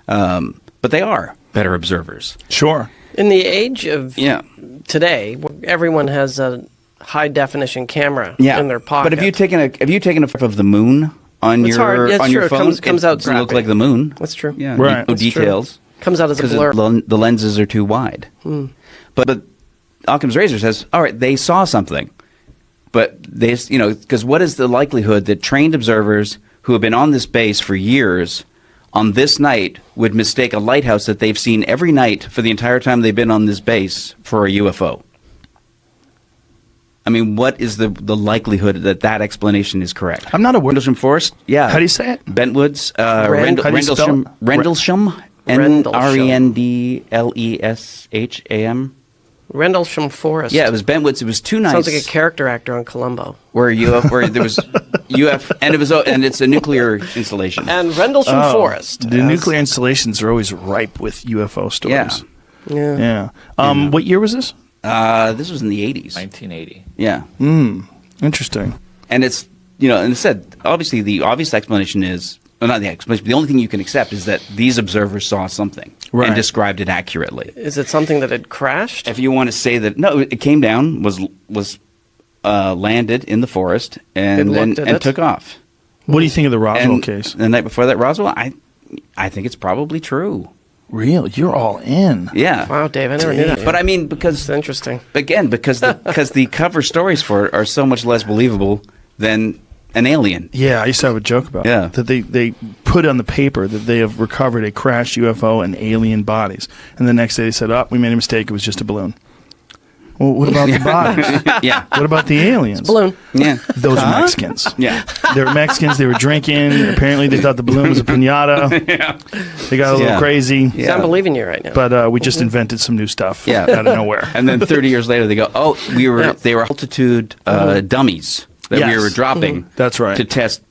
But they are better observers. Sure. In the age of Yeah. today, where everyone has a high definition camera Yeah. in their pocket. But have you taken a photo of the moon on It's your hard. Yeah, it's on true. your It phone? comes out it doesn't look crappy. like the moon. That's true. Yeah. Right. No That's true. details. Comes out as a Because blur. the lenses are too wide. But Occam's razor says, all right, they saw something. But they, because what is the likelihood that trained observers who have been on this base for years on this night would mistake a lighthouse that they've seen every night for the entire time they've been on this base for a UFO? I mean, what is the likelihood that explanation is correct? I'm not aware. Rendlesham Forest? Yeah. How do you say it? Bentwoods. How do you spell Rendlesham. it? Rendlesham. Rendlesham. Rendlesham Forest. Yeah, it was Bentwoods. It was 2 nights. Sounds like a character actor on Columbo. where there was and it's a nuclear installation. And Rendlesham Forest. The as- nuclear installations are always ripe with UFO stories. Yeah. Yeah. What year was this? This was in the 80s. 1980. Yeah. Interesting. And it's, and it said, obviously the obvious explanation is, well, not the explanation, the only thing you can accept is that these observers saw something Right. and described it accurately. Is it something that had crashed? If you want to say that, no, it came down, was landed in the forest, and They then looked at and it? took off. What do you think of the Roswell And case? the night before that, Roswell, I think it's probably true. Real? You're all in. Yeah. Wow, Dave, I never knew that. But I mean, because It's interesting. again, because the cover stories for it are so much less believable than an alien. Yeah, I used to have a joke about Yeah. that they put on the paper that they have recovered a crashed UFO and alien bodies. And the next day they said, we made a mistake. It was just a balloon. Well, what about the bodies? Yeah. What about the aliens? Balloon. Yeah. Those are Mexicans. Yeah. They were Mexicans. They were drinking. Apparently, they thought the balloon was a pinata. They got a little Yeah. crazy. See, I'm believing you right now. But we just invented some new stuff Yeah. out of nowhere. And then 30 years later, they go, Yeah. they were altitude dummies that we Yes. were dropping. That's right. To test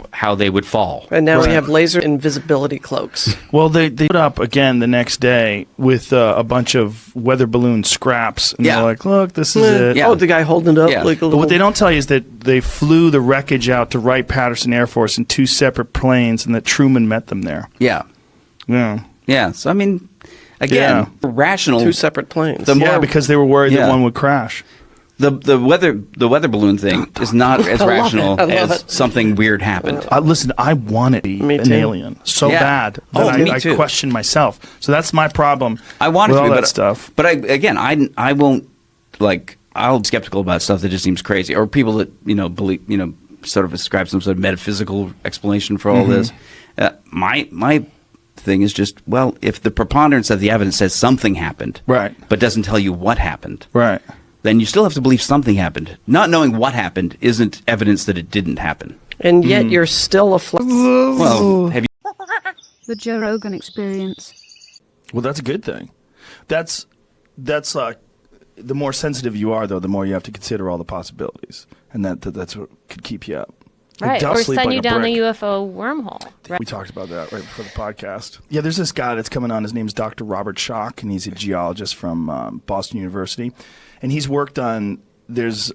how they would fall. And now we Right. have laser invisibility cloaks. Well, they put up again the next day with a bunch of weather balloon scraps. And Yeah. they're like, look, this is it. Yeah. Oh, the guy holding it up Yeah. like a But little... what they don't tell you is that they flew the wreckage out to Wright-Patterson Air Force in 2 separate planes and that Truman met them there. Yeah. Yeah. Yeah. So, I mean, again, rational. 2 separate planes. The more- Yeah, because they were worried Yeah. that one would crash. The weather balloon thing is not as rational I love as it. something weird happened. Listen, I want it to be Me an too. alien so Yeah. bad that Oh, me I too. question myself. So that's my problem. I want it with to all be, that but stuff. But I won't like. I'll be skeptical about stuff that just seems crazy, or people that believe sort of ascribe some sort of metaphysical explanation for all this. My thing is just, well, if the preponderance of the evidence says something happened, Right. but doesn't tell you what happened, Right. then you still have to believe something happened. Not knowing what happened isn't evidence that it didn't happen. And yet you're still afloat. Well, have you? The Joe Rogan Experience. Well, that's a good thing. That's the more sensitive you are, though, the more you have to consider all the possibilities, and that's what could keep you up. Like, Right, don't or sleep send like you a down brick. the UFO wormhole. Right? We talked about that right before the podcast. Yeah, there's this guy that's coming on. His name's Dr. Robert Schock, and he's a geologist from Boston University. And he's worked on, there's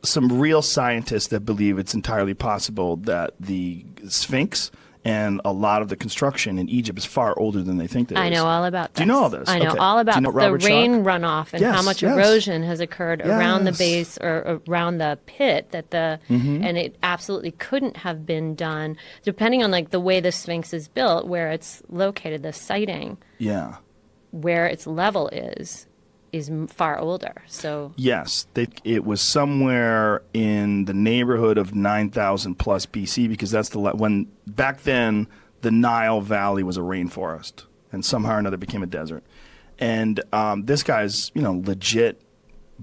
some real scientists that believe it's entirely possible that the Sphinx and a lot of the construction in Egypt is far older than they think it is. I know all about this. Do you know all this? I know Okay. all Do about you know the Robert rain Schock? runoff and how Yes, much yes. erosion has occurred around the Yes. base or around the pit Mm-hmm. and it absolutely couldn't have been done depending on like the way the Sphinx is built, where it's located, the siting, Yeah. where its level is far older. So Yes, it was somewhere in the neighborhood of 9,000 plus BC, because that's when back then the Nile Valley was a rainforest and somehow or another became a desert. And this guy's legit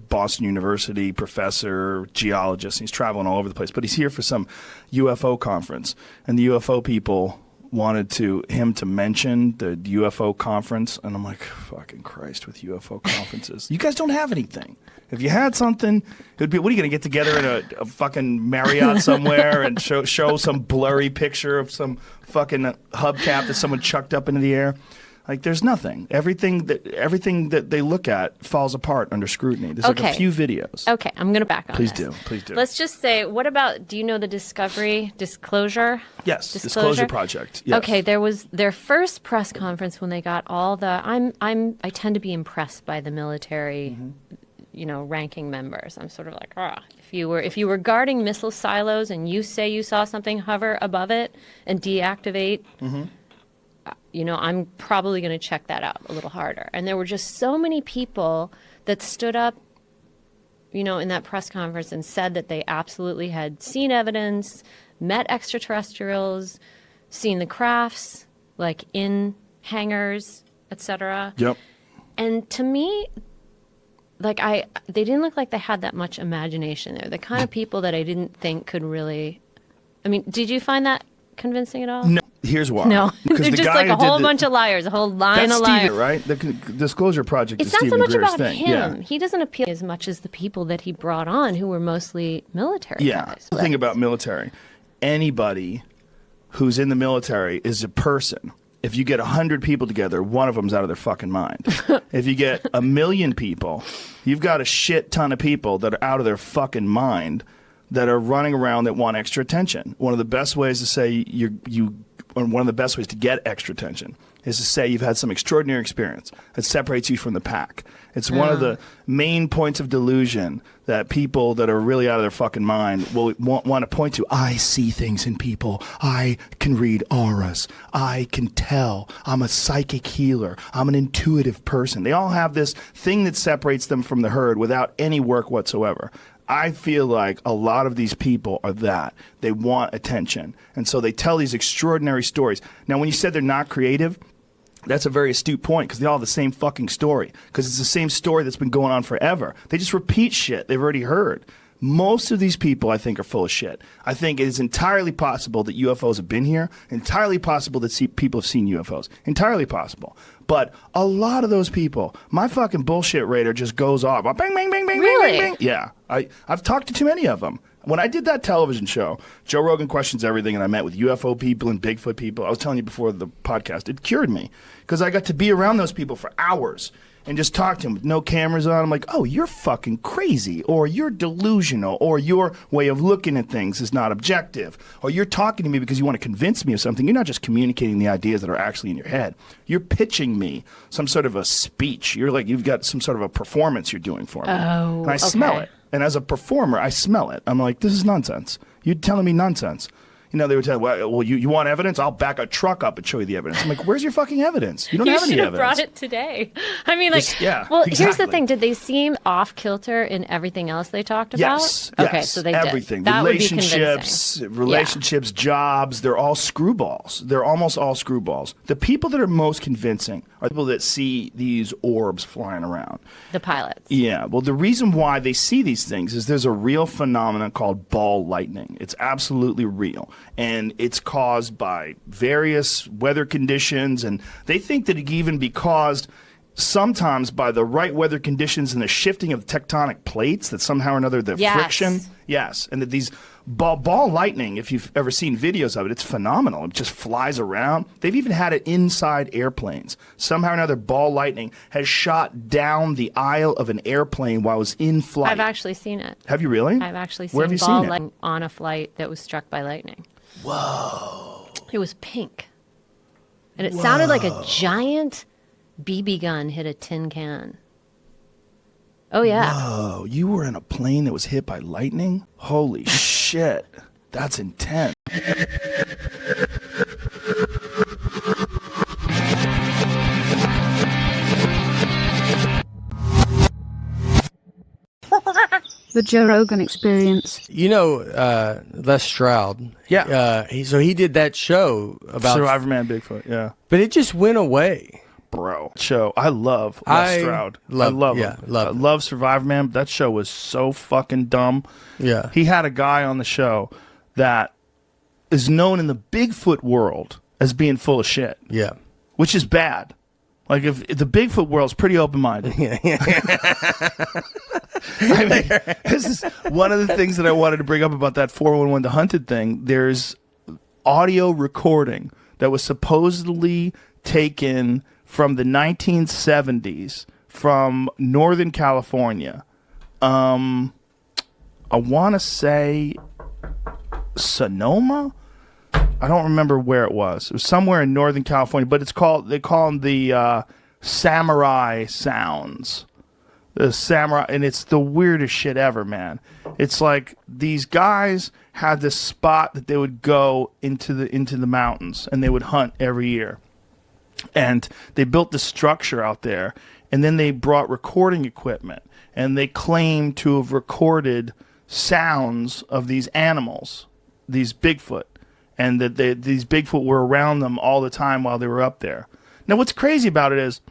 Boston University professor, geologist. He's traveling all over the place, but he's here for some UFO conference, and the UFO people wanted him to mention the UFO conference, and I'm like, fucking Christ with UFO conferences. You guys don't have anything. If you had something, it would be, what are you going to get together in a fucking Marriott somewhere and show some blurry picture of some fucking hubcap that someone chucked up into the air? Like, there's nothing. Everything that they look at falls apart under scrutiny. There's like a Okay. few videos. okay, I'm going to back on Please this. do. Please do. Let's just say, what about, do you know the Disclosure? Yes, Disclosure Project. Yes. Okay, there was their first press conference when they got all the. I tend to be impressed by the military, ranking members. I'm sort of like, if you were guarding missile silos and you say you saw something hover above it and deactivate. I'm probably going to check that out a little harder. And there were just so many people that stood up, in that press conference and said that they absolutely had seen evidence, met extraterrestrials, seen the crafts, like in hangars, etc. Yep. And to me, they didn't look like they had that much imagination. They're the kind of people that I didn't think could really. I mean, did you find that convincing at all? No. Here's why. No, Because they're the just guy like a who did whole the- bunch of liars, a whole line That's of liars. Stephen, right? The Disclosure Project It's is not so Stephen much Greer's about thing. him. Yeah. He doesn't appeal as much as the people that he brought on, who were mostly military Yeah. guys. The thing about military, anybody who's in the military is a person. If you get 100 people together, one of them's out of their fucking mind. If you get 1 million people, you've got a shit ton of people that are out of their fucking mind that are running around that want extra attention. One of the best ways to say one of the best ways to get extra attention is to say you've had some extraordinary experience that separates you from the pack. It's one of the main points of delusion that people that are really out of their fucking mind will want to point to. I see things in people. I can read auras. I can tell. I'm a psychic healer. I'm an intuitive person. They all have this thing that separates them from the herd without any work whatsoever. I feel like a lot of these people are that. They want attention. And so they tell these extraordinary stories. Now, when you said they're not creative, that's a very astute point, because they all have the same fucking story. Because it's the same story that's been going on forever. They just repeat shit they've already heard. Most of these people, I think, are full of shit. I think it is entirely possible that UFOs have been here. Entirely possible that people have seen UFOs. Entirely possible. But a lot of those people, my fucking bullshit radar just goes off. Bang, bang, bang, bang, Really? bang, bang, bang. Yeah. I've talked to too many of them. When I did that television show, Joe Rogan Questions Everything, and I met with UFO people and Bigfoot people, I was telling you before the podcast, it cured me. Because I got to be around those people for hours and just talk to them with no cameras on. I'm like, oh, you're fucking crazy, or you're delusional, or your way of looking at things is not objective, or you're talking to me because you want to convince me of something. You're not just communicating the ideas that are actually in your head. You're pitching me some sort of a speech. You've got some sort of a performance you're doing for me. Oh, and I smell okay. it. And as a performer, I smell it. I'm like, this is nonsense. You're telling me nonsense. You know, they would tell, well, you want evidence? I'll back a truck up and show you the evidence. I'm like, where's your fucking evidence? You don't have any should have evidence. brought it today. I mean, like, Yeah, well, here's the exactly. thing. Did they seem off kilter in everything else they talked about? Yes. Okay, yes, so they everything. did. That would be convincing. Relationships, jobs, they're all screwballs. They're almost all screwballs. The people that are most convincing are the people that see these orbs flying around. The pilots. Yeah, well, the reason why they see these things is there's a real phenomenon called ball lightning. It's absolutely real, and it's caused by various weather conditions, and they think that it can even be caused sometimes by the right weather conditions and the shifting of tectonic plates, that somehow or another the Yes. friction. Yes, and that these ball lightning, if you've ever seen videos of it, it's phenomenal. It just flies around. They've even had it inside airplanes. Somehow or another, ball lightning has shot down the aisle of an airplane while it was in flight. I've actually seen it. Have you really? I've actually Where have seen you ball seen it? lightning on a flight that was struck by lightning. Whoa. It was pink. And it sounded like a giant BB gun hit a tin can. Oh, yeah. Oh, you were in a plane that was hit by lightning? Holy shit. That's intense. The Joe Rogan Experience. You know, Les Stroud. Yeah. He did that show about Survivor Man Bigfoot, yeah. but it just went away. Bro, show. I love Les Stroud. I love him. I love Survivor Man. But that show was so fucking dumb. Yeah. He had a guy on the show that is known in the Bigfoot world as being full of shit. Yeah. Which is bad. Like, if the Bigfoot world's pretty open-minded. I mean, this is one of the things that I wanted to bring up about that 411 The Hunted thing. There's audio recording that was supposedly taken from the 1970s from Northern California. I want to say Sonoma? I don't remember where it was. It was somewhere in Northern California, but they call them the samurai sounds. The samurai, and it's the weirdest shit ever, man. It's like these guys had this spot that they would go into the mountains, and they would hunt every year. And they built this structure out there, and then they brought recording equipment, and they claimed to have recorded sounds of these animals, these Bigfoot, and that these Bigfoot were around them all the time while they were up there. Now, what's crazy about it is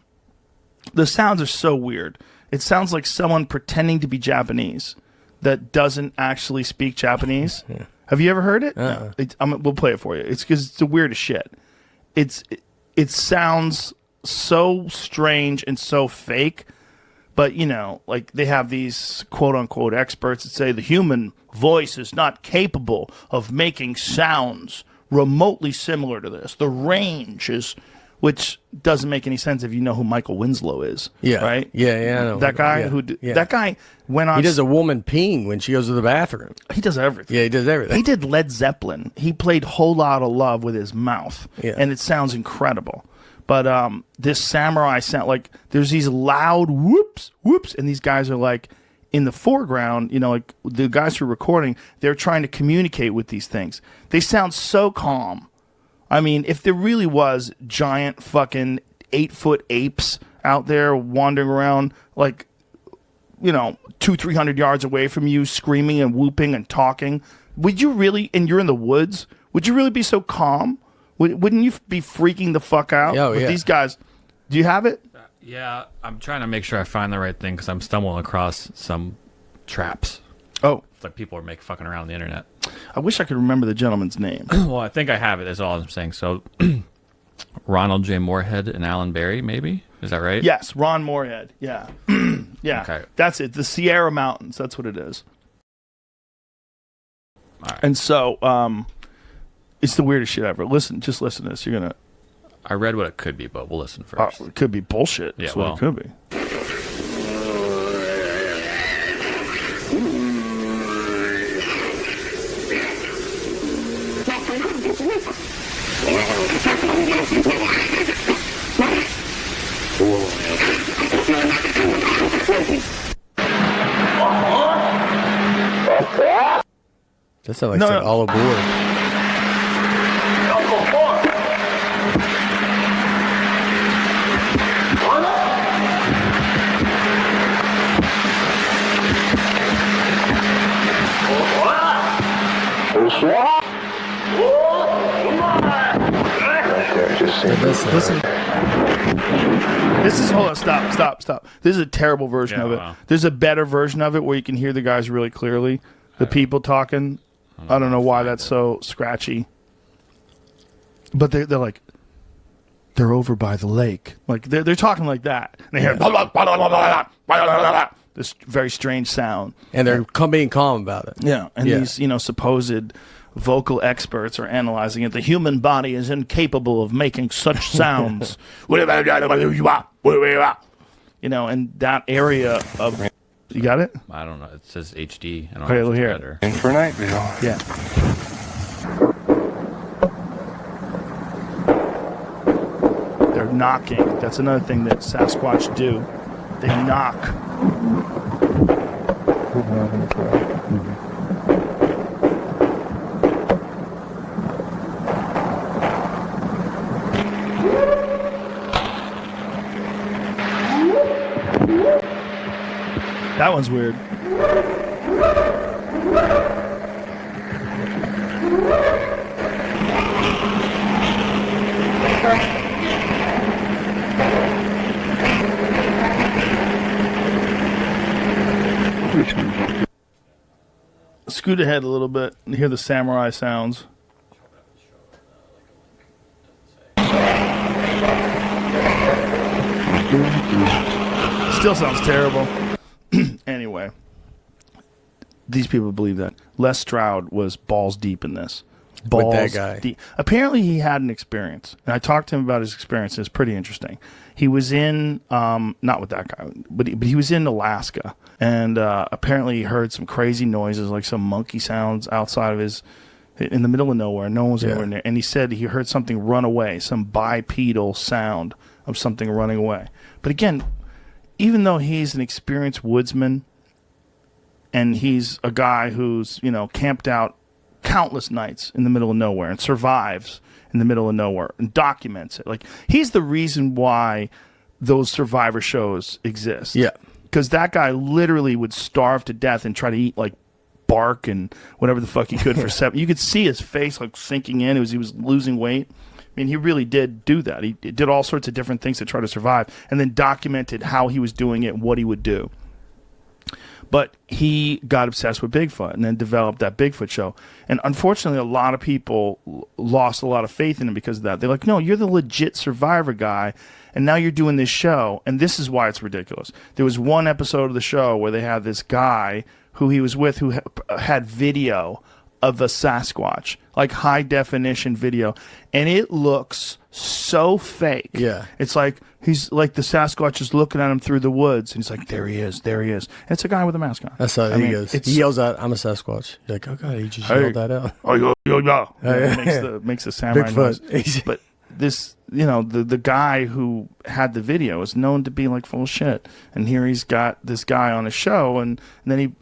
the sounds are so weird. It sounds like someone pretending to be Japanese that doesn't actually speak Japanese. Yeah. Have you ever heard it? No. We'll play it for you. It's because it's the weirdest shit. It sounds so strange and so fake, but, you know, like they have these quote-unquote experts that say the human voice is not capable of making sounds remotely similar to this. The range is... Which doesn't make any sense if you know who Michael Winslow is. Yeah. Right? Yeah, I know. That guy that guy went on. He does a woman peeing when she goes to the bathroom. He does everything. Yeah, he does everything. He did Led Zeppelin. He played Whole Lotta Love with his mouth. Yeah. And it sounds incredible. But this samurai sound, like there's these loud whoops, whoops, and these guys are like in the foreground, you know, like the guys who are recording, they're trying to communicate with these things. They sound so calm. I mean, if there really was giant fucking 8-foot apes out there wandering around, like, you know, 200-300 yards away from you, screaming and whooping and talking, would you really, and you're in the woods, would you really be so calm? Wouldn't you be freaking the fuck out? Oh, with yeah. These guys, do you have it? Yeah, I'm trying to make sure I find the right thing because I'm stumbling across some traps. Oh. It's like people are fucking around the internet. I wish I could remember the gentleman's name. Well, I think I have it. That's all I'm saying. So, Ronald J. Moorhead and Alan Berry, maybe? Is that right? Yes, Ron Moorhead. Yeah. Yeah. Okay. That's it. The Sierra Mountains. That's what it is. All right. And so, it's the weirdest shit ever. Just listen to this. You're going to... I read what it could be, but we'll listen first. It could be bullshit. Yeah, That's what well. it could be. That sounds like some all aboard. Listen. This is hold on. Stop. This is a terrible version of it. Wow. There's a better version of it where you can hear the guys really clearly. The people talking. I don't know why that's so scratchy. But they're like, they're over by the lake. Like they're talking like that. And they hear this very strange sound. And they're being calm about it. Yeah, and these supposed vocal experts are analyzing it. The human body is incapable of making such sounds. And that area of you got it? I don't know. It says HD. I don't Okay, know if look it's here. better. In for Nightville. Yeah. They're knocking. That's another thing that Sasquatch do. They knock. That one's weird. Scoot ahead a little bit and hear the samurai sounds. Still sounds terrible. Anyway, these people believe that Les Stroud was balls deep in this. With that guy. Deep. Apparently, he had an experience, and I talked to him about his experience. It's pretty interesting. He was in, not with that guy, but he was in Alaska, and apparently he heard some crazy noises, like some monkey sounds outside of his, in the middle of nowhere. No one was anywhere near, and he said he heard something run away, some bipedal sound of something running away. But again, even though he's an experienced woodsman, and he's a guy who's, camped out countless nights in the middle of nowhere and survives in the middle of nowhere and documents it. Like, he's the reason why those survivor shows exist. Yeah. Because that guy literally would starve to death and try to eat, like, bark and whatever the fuck he could for 7. You could see his face, like, sinking in. He was losing weight. I mean, he really did do that. He did all sorts of different things to try to survive and then documented how he was doing it and what he would do. But he got obsessed with Bigfoot and then developed that Bigfoot show. And unfortunately, a lot of people lost a lot of faith in him because of that. They're like, no, you're the legit survivor guy, and now you're doing this show, and this is why it's ridiculous. There was one episode of the show where they had this guy who he was with who had video of a Sasquatch, like high-definition video, and it looks so fake. Yeah. It's like he's like the Sasquatch is looking at him through the woods, and he's like, there he is. And it's a guy with a mask on. That's how he goes. He yells out, "I'm a Sasquatch." You're like, oh god, he just yelled that out. Makes the samurai noise. But this, the guy who had the video is known to be like full of shit, and here he's got this guy on a show, and then he,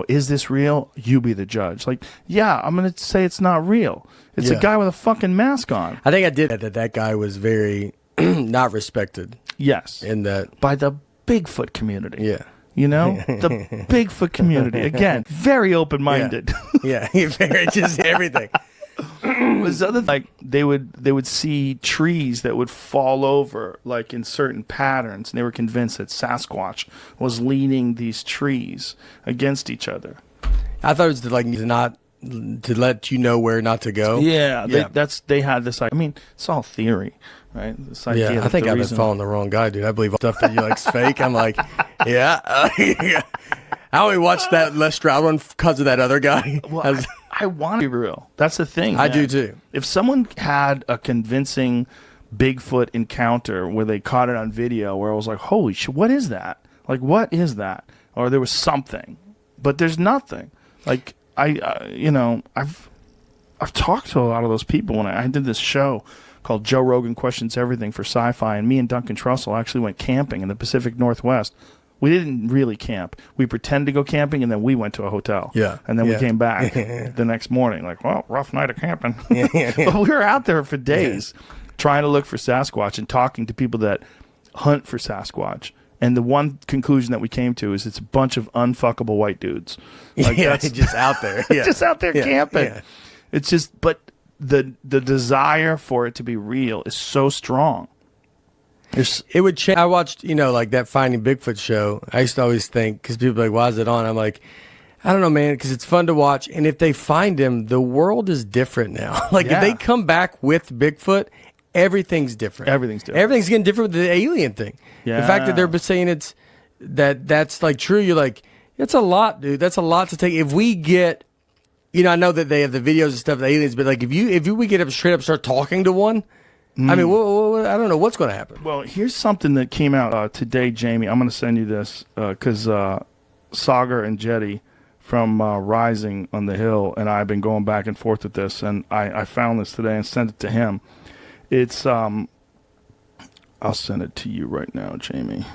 is this real? You be the judge. Like, yeah, I'm gonna say it's not real. It's a guy with a fucking mask on. I think I did that guy was very not respected. Yes. In that. By the Bigfoot community. Yeah. The Bigfoot community. Again, very open-minded. Yeah, very just everything. Was other like they would see trees that would fall over like in certain patterns, and they were convinced that Sasquatch was leaning these trees against each other. I thought it was not to let you know where not to go. Yeah. They had this. I mean, it's all theory, right? This idea. Yeah, I think I've been following the wrong guy, dude. I believe stuff that you like's fake. I'm like, yeah. I only watched that Les Stroud one because of that other guy. Well, I want to be real. That's the thing. I do too. If someone had a convincing Bigfoot encounter where they caught it on video, where I was like, "Holy shit, what is that? Like, what is that?" Or there was something, but there's nothing. Like I've talked to a lot of those people when I did this show called Joe Rogan Questions Everything for Sci-Fi, and me and Duncan Trussell actually went camping in the Pacific Northwest. We didn't really camp. We pretended to go camping, and then we went to a hotel. Yeah. And then we Yeah. came back the next morning, like, well, rough night of camping. But we were out there for days trying to look for Sasquatch and talking to people that hunt for Sasquatch. And the one conclusion that we came to is it's a bunch of unfuckable white dudes. Like, yeah, that's just out there. Yeah. just out there Yeah, camping. yeah. It's just, but the desire for it to be real is so strong. It would change. I watched, like that Finding Bigfoot show. I used to always think, because people are like, why is it on? I'm like, I don't know, man, because it's fun to watch. And if they find him, the world is different now. Like, if they come back with Bigfoot, everything's different. Everything's different. Everything's getting different with the alien thing. Yeah. The fact that they're saying that's like true, you're like, it's a lot, dude. That's a lot to take. If we get, I know that they have the videos and stuff of the aliens, but like if we get up straight up, start talking to one, I mean, I don't know what's going to happen. Well, here's something that came out today, Jamie. I'm going to send you this because Sagar and Jetty from Rising on the Hill and I have been going back and forth with this, and I found this today and sent it to him. It's I'll send it to you right now, Jamie.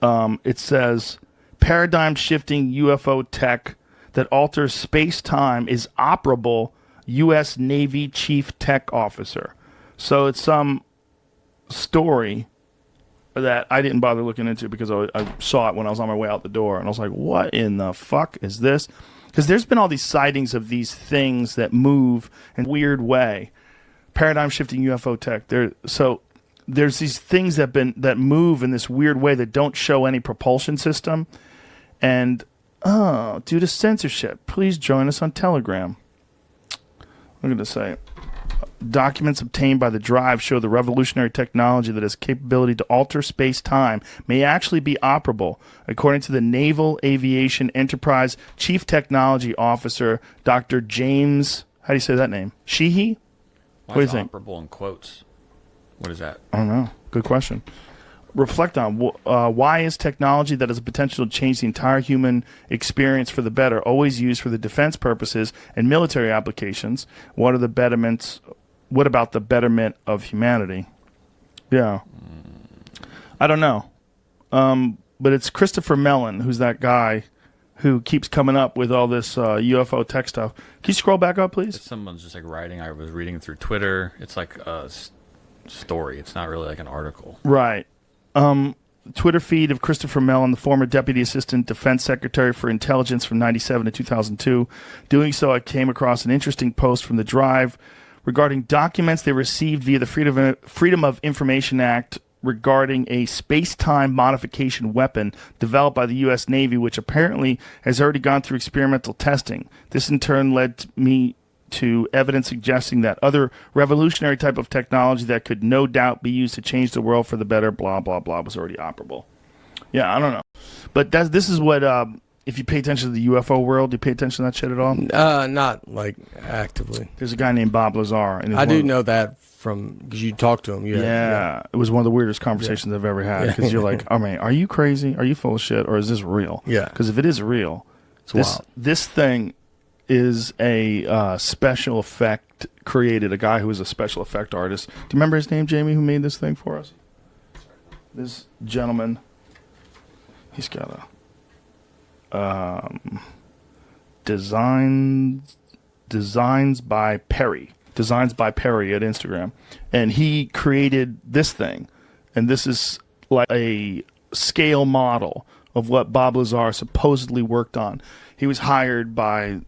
It says paradigm-shifting UFO tech that alters space-time is operable. U.S. Navy Chief Tech Officer. So it's some story that I didn't bother looking into because I saw it when I was on my way out the door, and I was like, what in the fuck is this? Because there's been all these sightings of these things that move in a weird way. Paradigm-shifting UFO tech. There's these things that move in this weird way that don't show any propulsion system. And, due to censorship, please join us on Telegram. Look at this say. Documents obtained by the Drive show the revolutionary technology that has capability to alter space-time may actually be operable, according to the Naval Aviation Enterprise Chief Technology Officer, Dr. James, how do you say that name? Sheehy? What do you think? Operable in quotes. What is that? I don't know. Good question. Reflect on why is technology that has the potential to change the entire human experience for the better always used for the defense purposes and military applications? What are the betterments? What about the betterment of humanity? Yeah, I don't know. But it's Christopher Mellon, who's that guy who keeps coming up with all this UFO tech stuff. Can you scroll back up, please? Someone's just like writing. I was reading through Twitter. It's like a story. It's not really like an article. Right. Twitter feed of Christopher Mellon, the former Deputy Assistant Defense Secretary for Intelligence from 1997 to 2002. Doing so, I came across an interesting post from the Drive regarding documents they received via the Freedom of Information Act regarding a space-time modification weapon developed by the U.S. Navy, which apparently has already gone through experimental testing. This, in turn, led me to evidence suggesting that other revolutionary type of technology that could no doubt be used to change the world for the better, blah, blah, blah, was already operable. Yeah, I don't know. But this is what, if you pay attention to the UFO world, do you pay attention to that shit at all? Not, like, actively. There's a guy named Bob Lazar. And I do know that from, because you talked to him. Yeah. It was one of the weirdest conversations I've ever had. Because you're like, I mean, are you crazy? Are you full of shit? Or is this real? Yeah. Because if it is real, wild. This thing is a special effect created, a guy who is a special effect artist. Do you remember his name, Jamie, who made this thing for us? This gentleman, he's got a designs by Perry at Instagram, and he created this thing, and this is like a scale model of what Bob Lazar supposedly worked on. He was hired by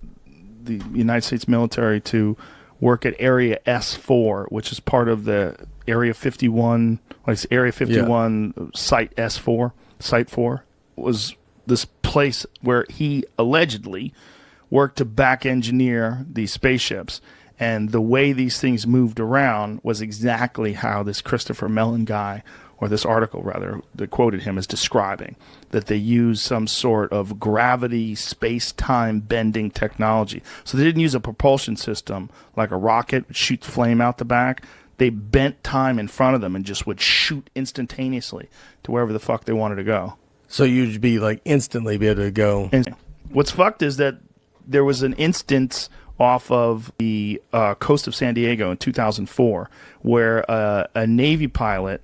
the United States military to work at Area S4, which is part of the Area 51, like it's Area 51 Site S4, Site 4, was this place where he allegedly worked to back engineer these spaceships. And the way these things moved around was exactly how this Christopher Mellon guy, or this article rather, that quoted him as describing, that they used some sort of gravity, space-time bending technology. So they didn't use a propulsion system like a rocket, which shoots flame out the back. They bent time in front of them and just would shoot instantaneously to wherever the fuck they wanted to go. So you'd be like instantly be able to go. And what's fucked is that there was an instance off of the coast of San Diego in 2004 where a Navy pilot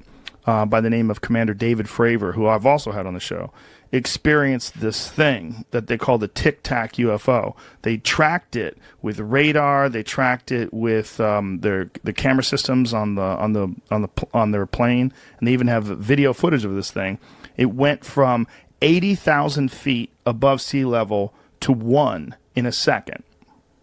by the name of Commander David Fravor, who I've also had on the show, experienced this thing that they call the Tic Tac UFO. They tracked it with radar. They tracked it with the camera systems on their plane, and they even have video footage of this thing. It went from 80,000 feet above sea level to 1 in a second.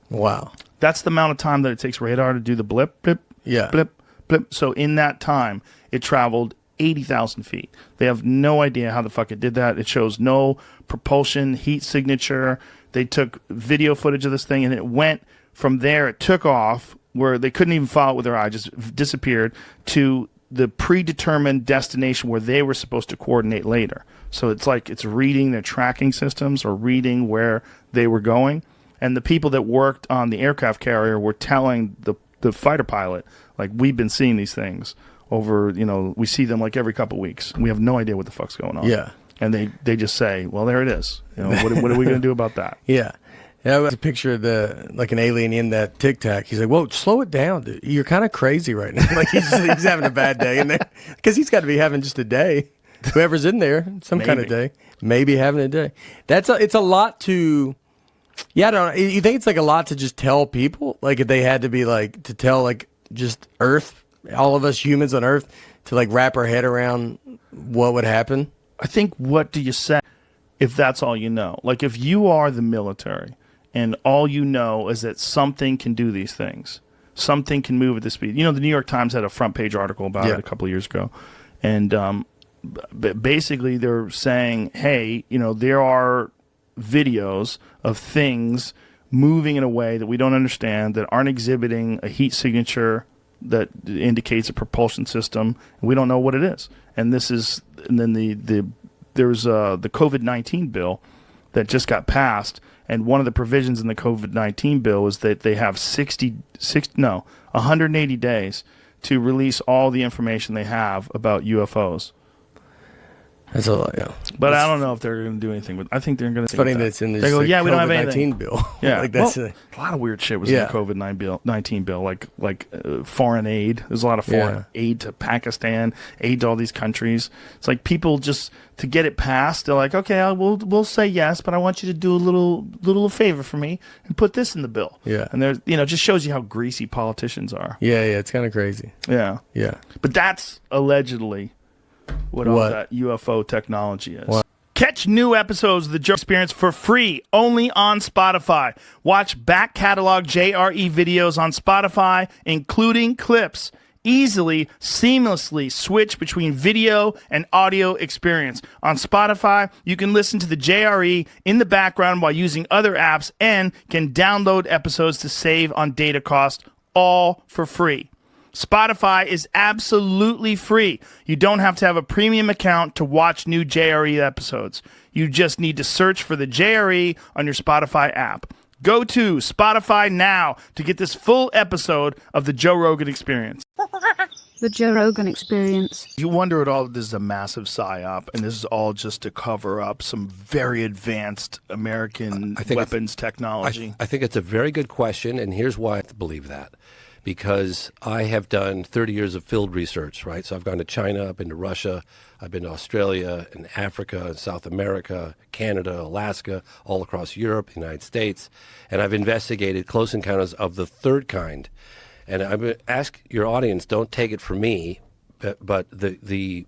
Wow. That's the amount of time that it takes radar to do the blip, blip, blip, blip. So in that time, it traveled 80,000 feet. They have no idea how the fuck it did that. It shows no propulsion, heat signature. They took video footage of this thing, and it went from there. It took off where they couldn't even follow it with their eye, just disappeared to the predetermined destination where they were supposed to coordinate later. So it's like it's reading their tracking systems or reading where they were going. And the people that worked on the aircraft carrier were telling the fighter pilot, like, we've been seeing these things over, we see them like every couple of weeks. We have no idea what the fuck's going on. Yeah. And they just say, well, there it is. What are we going to do about that? Yeah. Yeah, I was a picture of an alien in that Tic Tac. He's like, whoa, slow it down, dude. You're kind of crazy right now. Like he's having a bad day in there. Because he's got to be having just a day. Whoever's in there, some kind of day. Maybe having a day. It's a lot to... Yeah, I don't know. You think it's like a lot to just tell people? Like if they had to be like, to tell like just Earth, all of us humans on Earth, to like wrap our head around what would happen? I think, what do you say if that's all you know? Like if you are the military and all you know is that something can do these things, something can move at this speed. The New York Times had a front page article about it a couple of years ago. And basically they're saying, hey, there are videos of things moving in a way that we don't understand, that aren't exhibiting a heat signature that indicates a propulsion system. We don't know what it is. And then there's the COVID-19 bill that just got passed. And one of the provisions in the COVID-19 bill is that they have 180 days to release all the information they have about UFOs. That's a lot, yeah. But I don't know if they're going to do anything with. I think they're going to. It's funny that it's in this. They go, yeah, we don't have anything. COVID-19 bill. Yeah, like that's a lot of weird shit was in the COVID-19 bill, like foreign aid. There's a lot of foreign aid to Pakistan, aid to all these countries. It's like people just to get it passed. They're like, okay, we'll say yes, but I want you to do a little favor for me and put this in the bill. Yeah, and there's just shows you how greasy politicians are. Yeah, it's kind of crazy. Yeah, yeah. But that's allegedly what all that UFO technology is. What? Catch new episodes of The Joe Experience for free only on Spotify. Watch back catalog JRE videos on Spotify, including clips. Easily, seamlessly switch between video and audio experience. On Spotify, you can listen to the JRE in the background while using other apps and can download episodes to save on data cost, all for free. Spotify is absolutely free. You don't have to have a premium account to watch new JRE episodes. You just need to search for the JRE on your Spotify app. Go to Spotify now to get this full episode of The Joe Rogan Experience. The Joe Rogan Experience. You wonder at all, this is a massive psyop, and this is all just to cover up some very advanced American weapons technology? I think it's a very good question, and here's why I believe that. Because I have done 30 years of field research, right? So I've gone to China, I've been to Russia, I've been to Australia and Africa and South America, Canada, Alaska, all across Europe, the United States, and I've investigated close encounters of the third kind. And I would ask your audience, don't take it from me, but the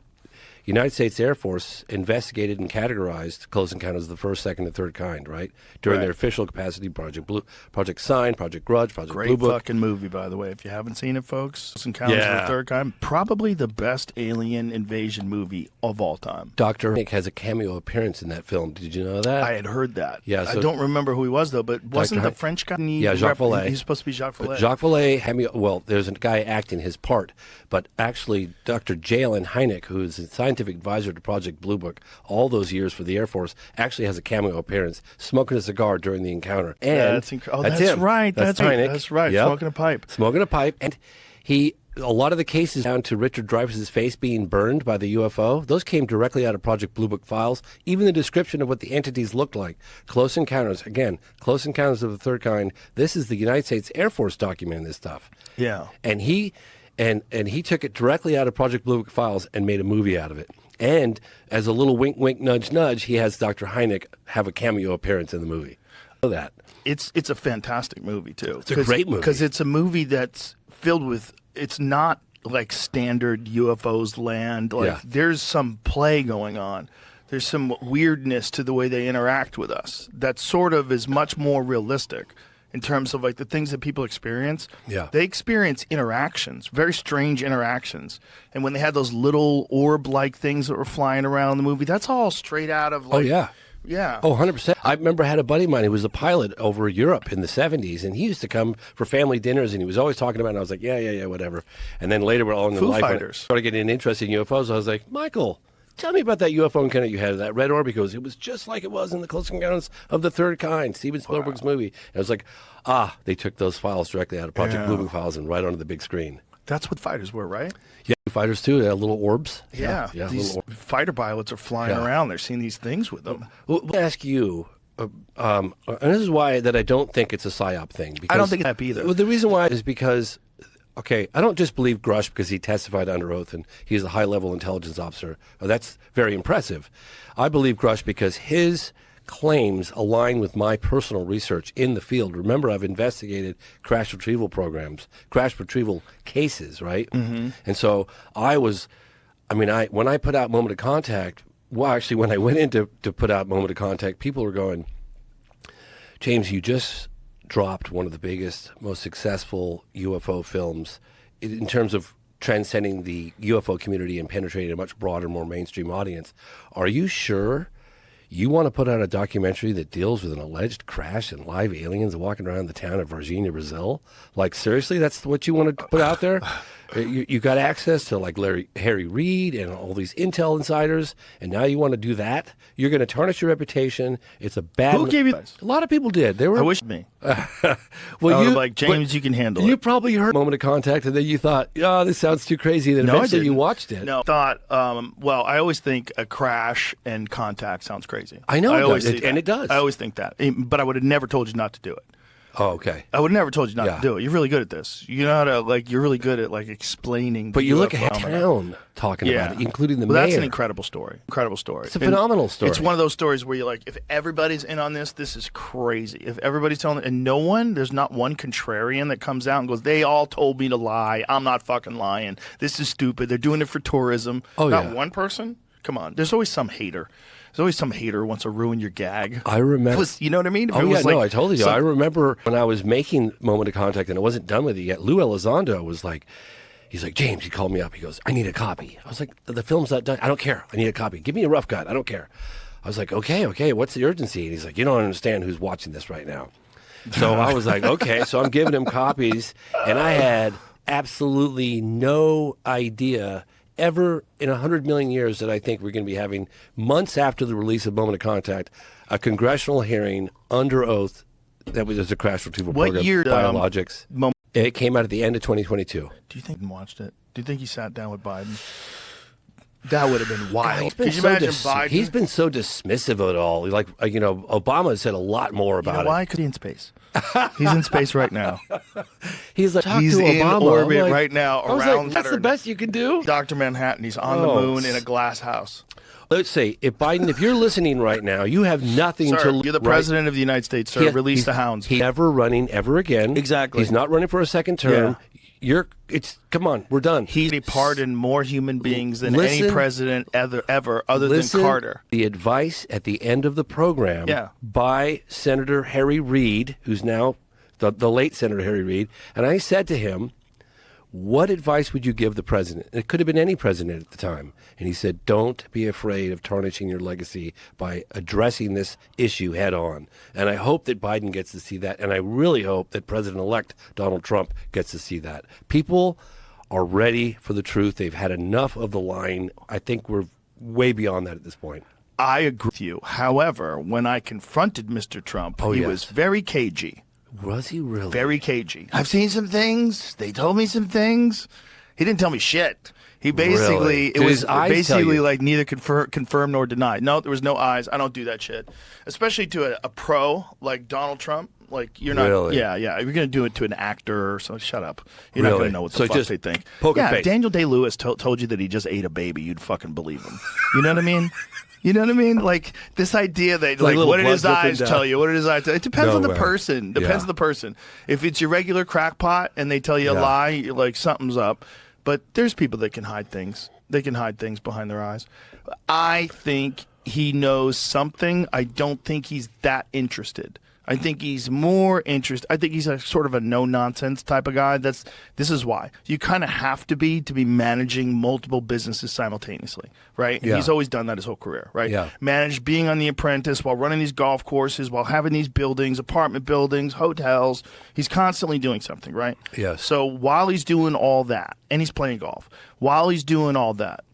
United States Air Force investigated and categorized close encounters of the first, second, and third kind, right? During their official capacity, Project Sign, Project Grudge, Project Blue Book. Great fucking movie, by the way. If you haven't seen it, folks, Close Encounters of the Third Kind, probably the best alien invasion movie of all time. Dr. Nick has a cameo appearance in that film. Did you know that? I had heard that. Yeah, I don't remember who he was, though, but wasn't the French guy? Yeah, Jacques Vallée. He's supposed to be Jacques Vallée. Jacques Vallée, well, there's a guy acting his part, but actually Dr. J. Allen Hynek, who is a scientific advisor to Project Blue Book all those years for the Air Force, actually has a cameo appearance, smoking a cigar during the encounter. And that's him. Right. That's Hynek. Hynek. That's right. Yep. Smoking a pipe. Smoking a pipe. And a lot of the cases down to Richard Dreyfuss's face being burned by the UFO, those came directly out of Project Blue Book files. Even the description of what the entities looked like. Close encounters, again, close encounters of the third kind. This is the United States Air Force documenting this stuff. Yeah. And And he took it directly out of Project Blue Book files and made a movie out of it. And as a little wink, wink, nudge, nudge, he has Dr. Hynek have a cameo appearance in the movie. Know that. It's a fantastic movie, too. It's a great movie. Because it's a movie that's filled with, it's not like standard UFOs land. Like, there's some play going on. There's some weirdness to the way they interact with us that sort of is much more realistic in terms of like the things that people experience. Yeah. They experience interactions, very strange interactions. And when they had those little orb-like things that were flying around in the movie, that's all straight out of like... Oh, yeah. Yeah. Oh, 100%. I remember I had a buddy of mine who was a pilot over Europe in the 70s, and he used to come for family dinners, and he was always talking about it, and I was like, yeah, whatever. And then later, we're all in the Foo life. Fighters. Started getting interested in UFOs. I was like, Michael, tell me about that UFO encounter you had, that red orb. He goes, it was just like it was in the Close Encounters of the Third Kind, Steven Spielberg's movie. And I was like, they took those files directly out of Project Blue Book files and right onto the big screen. That's what fighters were, right? Yeah, fighters too. They had little orbs. Yeah. These fighter pilots are flying around. They're seeing these things with them. Well, let me ask you, and this is why that I don't think it's a PSYOP thing. Because, I don't think it's either. Well, the reason why is because, okay, I don't just believe Grush because he testified under oath and he's a high-level intelligence officer. That's very impressive. I believe Grush because his claims align with my personal research in the field. Remember, I've investigated crash retrieval programs, crash retrieval cases, right? Mm-hmm. And so when I put out Moment of Contact, well, actually, when I went in to put out Moment of Contact, people were going, James, you just dropped one of the biggest, most successful UFO films in terms of transcending the UFO community and penetrating a much broader, more mainstream audience. Are you sure you want to put out a documentary that deals with an alleged crash and live aliens walking around the town of Varginha, Brazil? Like, seriously, that's what you want to put out there? You got access to like Harry Reid and all these intel insiders, and now you want to do that? You're going to tarnish your reputation. It's a bad... Who gave you that? A lot of people did. I wish me. Well, you like, James, you can handle it. You probably heard Moment of Contact, and then you thought, oh, this sounds too crazy. Then eventually you watched it. No, I thought, I always think a crash and contact sounds crazy. I know it does, and it does. I always think that. But I would have never told you not to do it. Oh, okay. I would have never told you not to do it. You're really good at this. You know how to, you're really good at, explaining. But you look at town talking about it, including the mayor. That's an incredible story. Incredible story. It's a phenomenal story. It's one of those stories where you're like, if everybody's in on this, this is crazy. If everybody's telling it, and there's not one contrarian that comes out and goes, they all told me to lie. I'm not fucking lying. This is stupid. They're doing it for tourism. Oh, not one person? Come on. There's always some hater. There's always some hater who wants to ruin your gag. I remember. You know what I mean? I told you. I remember when I was making Moment of Contact and I wasn't done with it yet. Lou Elizondo was like, he's like, James, he called me up. He goes, I need a copy. I was like, the film's not done. I don't care. I need a copy. Give me a rough cut. I don't care. I was like, okay, what's the urgency? And he's like, you don't understand who's watching this right now. So I was like, okay. So I'm giving him copies, and I had absolutely no idea ever in 100 million years that I think we're going to be having, months after the release of Moment of Contact, a congressional hearing under oath that was a crash retrieval program. What year? Biologics. It came out at the end of 2022. Do you think he watched it? Do you think he sat down with Biden? That would have been wild. Could you imagine Biden? He's been so dismissive of it all. Obama said a lot more about it. Why? Because he's in space. He's in space right now. He's like, he's to in Obama. orbit right now I was around like, that's the best you can do? Dr. Manhattan. He's on the moon in a glass house. Let's say, if Biden, if you're listening right now, you have nothing sir, to... You're the president of the United States, sir. Release the hounds. He's never running ever again. Exactly. He's not running for a second term. Yeah. Come on, we're done. He pardoned more human beings than any president ever other than Carter. The advice at the end of the program by Senator Harry Reid, who's now the late Senator Harry Reid, and I said to him, what advice would you give the president? It could have been any president at the time. And he said, don't be afraid of tarnishing your legacy by addressing this issue head on. And I hope that Biden gets to see that. And I really hope that President-elect Donald Trump gets to see that. People are ready for the truth. They've had enough of the lying. I think we're way beyond that at this point. I agree with you. However, when I confronted Mr. Trump, he was very cagey. Was he really? Very cagey. I've seen some things. They told me some things. He didn't tell me shit. He basically, Really? it Did was his eyes tell basically you? like neither confirm nor deny. No, there was no eyes. I don't do that shit. Especially to a pro like Donald Trump. Like, you're not, Really? yeah. If you're going to do it to an actor or something, shut up. You're not Really? going to know what the So fuck just they think. poker Yeah, face. if Daniel Day-Lewis told you that he just ate a baby, you'd fucking believe him. You know what I mean? You know what I mean? Like, this idea that, like little what did his blood dripping eyes down. tell you? What did his eyes tell you? It depends No on the way. person. Depends Yeah. on the person. If it's your regular crackpot and they tell you a Yeah. lie, you're like, something's up. But there's people that can hide things. They can hide things behind their eyes. I think he knows something. I don't think he's that interested. I think he's more interested. I think he's a sort of a no-nonsense type of guy. This is why. You kind of have to be managing multiple businesses simultaneously, right? Yeah. He's always done that his whole career, right? Yeah. Managed being on The Apprentice while running these golf courses, while having these buildings, apartment buildings, hotels. He's constantly doing something, right? Yes. So while he's doing all that, and he's playing golf, while he's doing all that,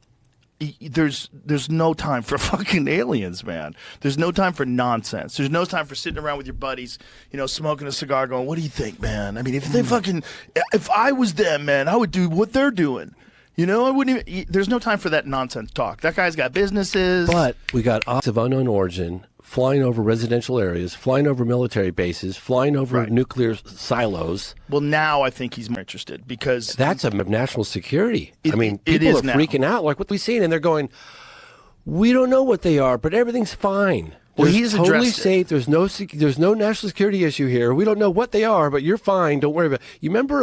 there's no time for fucking aliens, man. There's no time for nonsense. There's no time for sitting around with your buddies, smoking a cigar going, what do you think, man? I mean, if I was them, man, I would do what they're doing. I wouldn't even, there's no time for that nonsense talk. That guy's got businesses. But we got objects of unknown origin flying over residential areas, flying over military bases, flying over nuclear silos. Well, now I think he's more interested because That's a national security. It people is are now. freaking out. Like what we seen, and they're going, "We don't know what they are, but everything's fine. Well, There's he's totally addressed it. safe. There's no national security issue here. We don't know what they are, but you're fine. Don't worry about it." You remember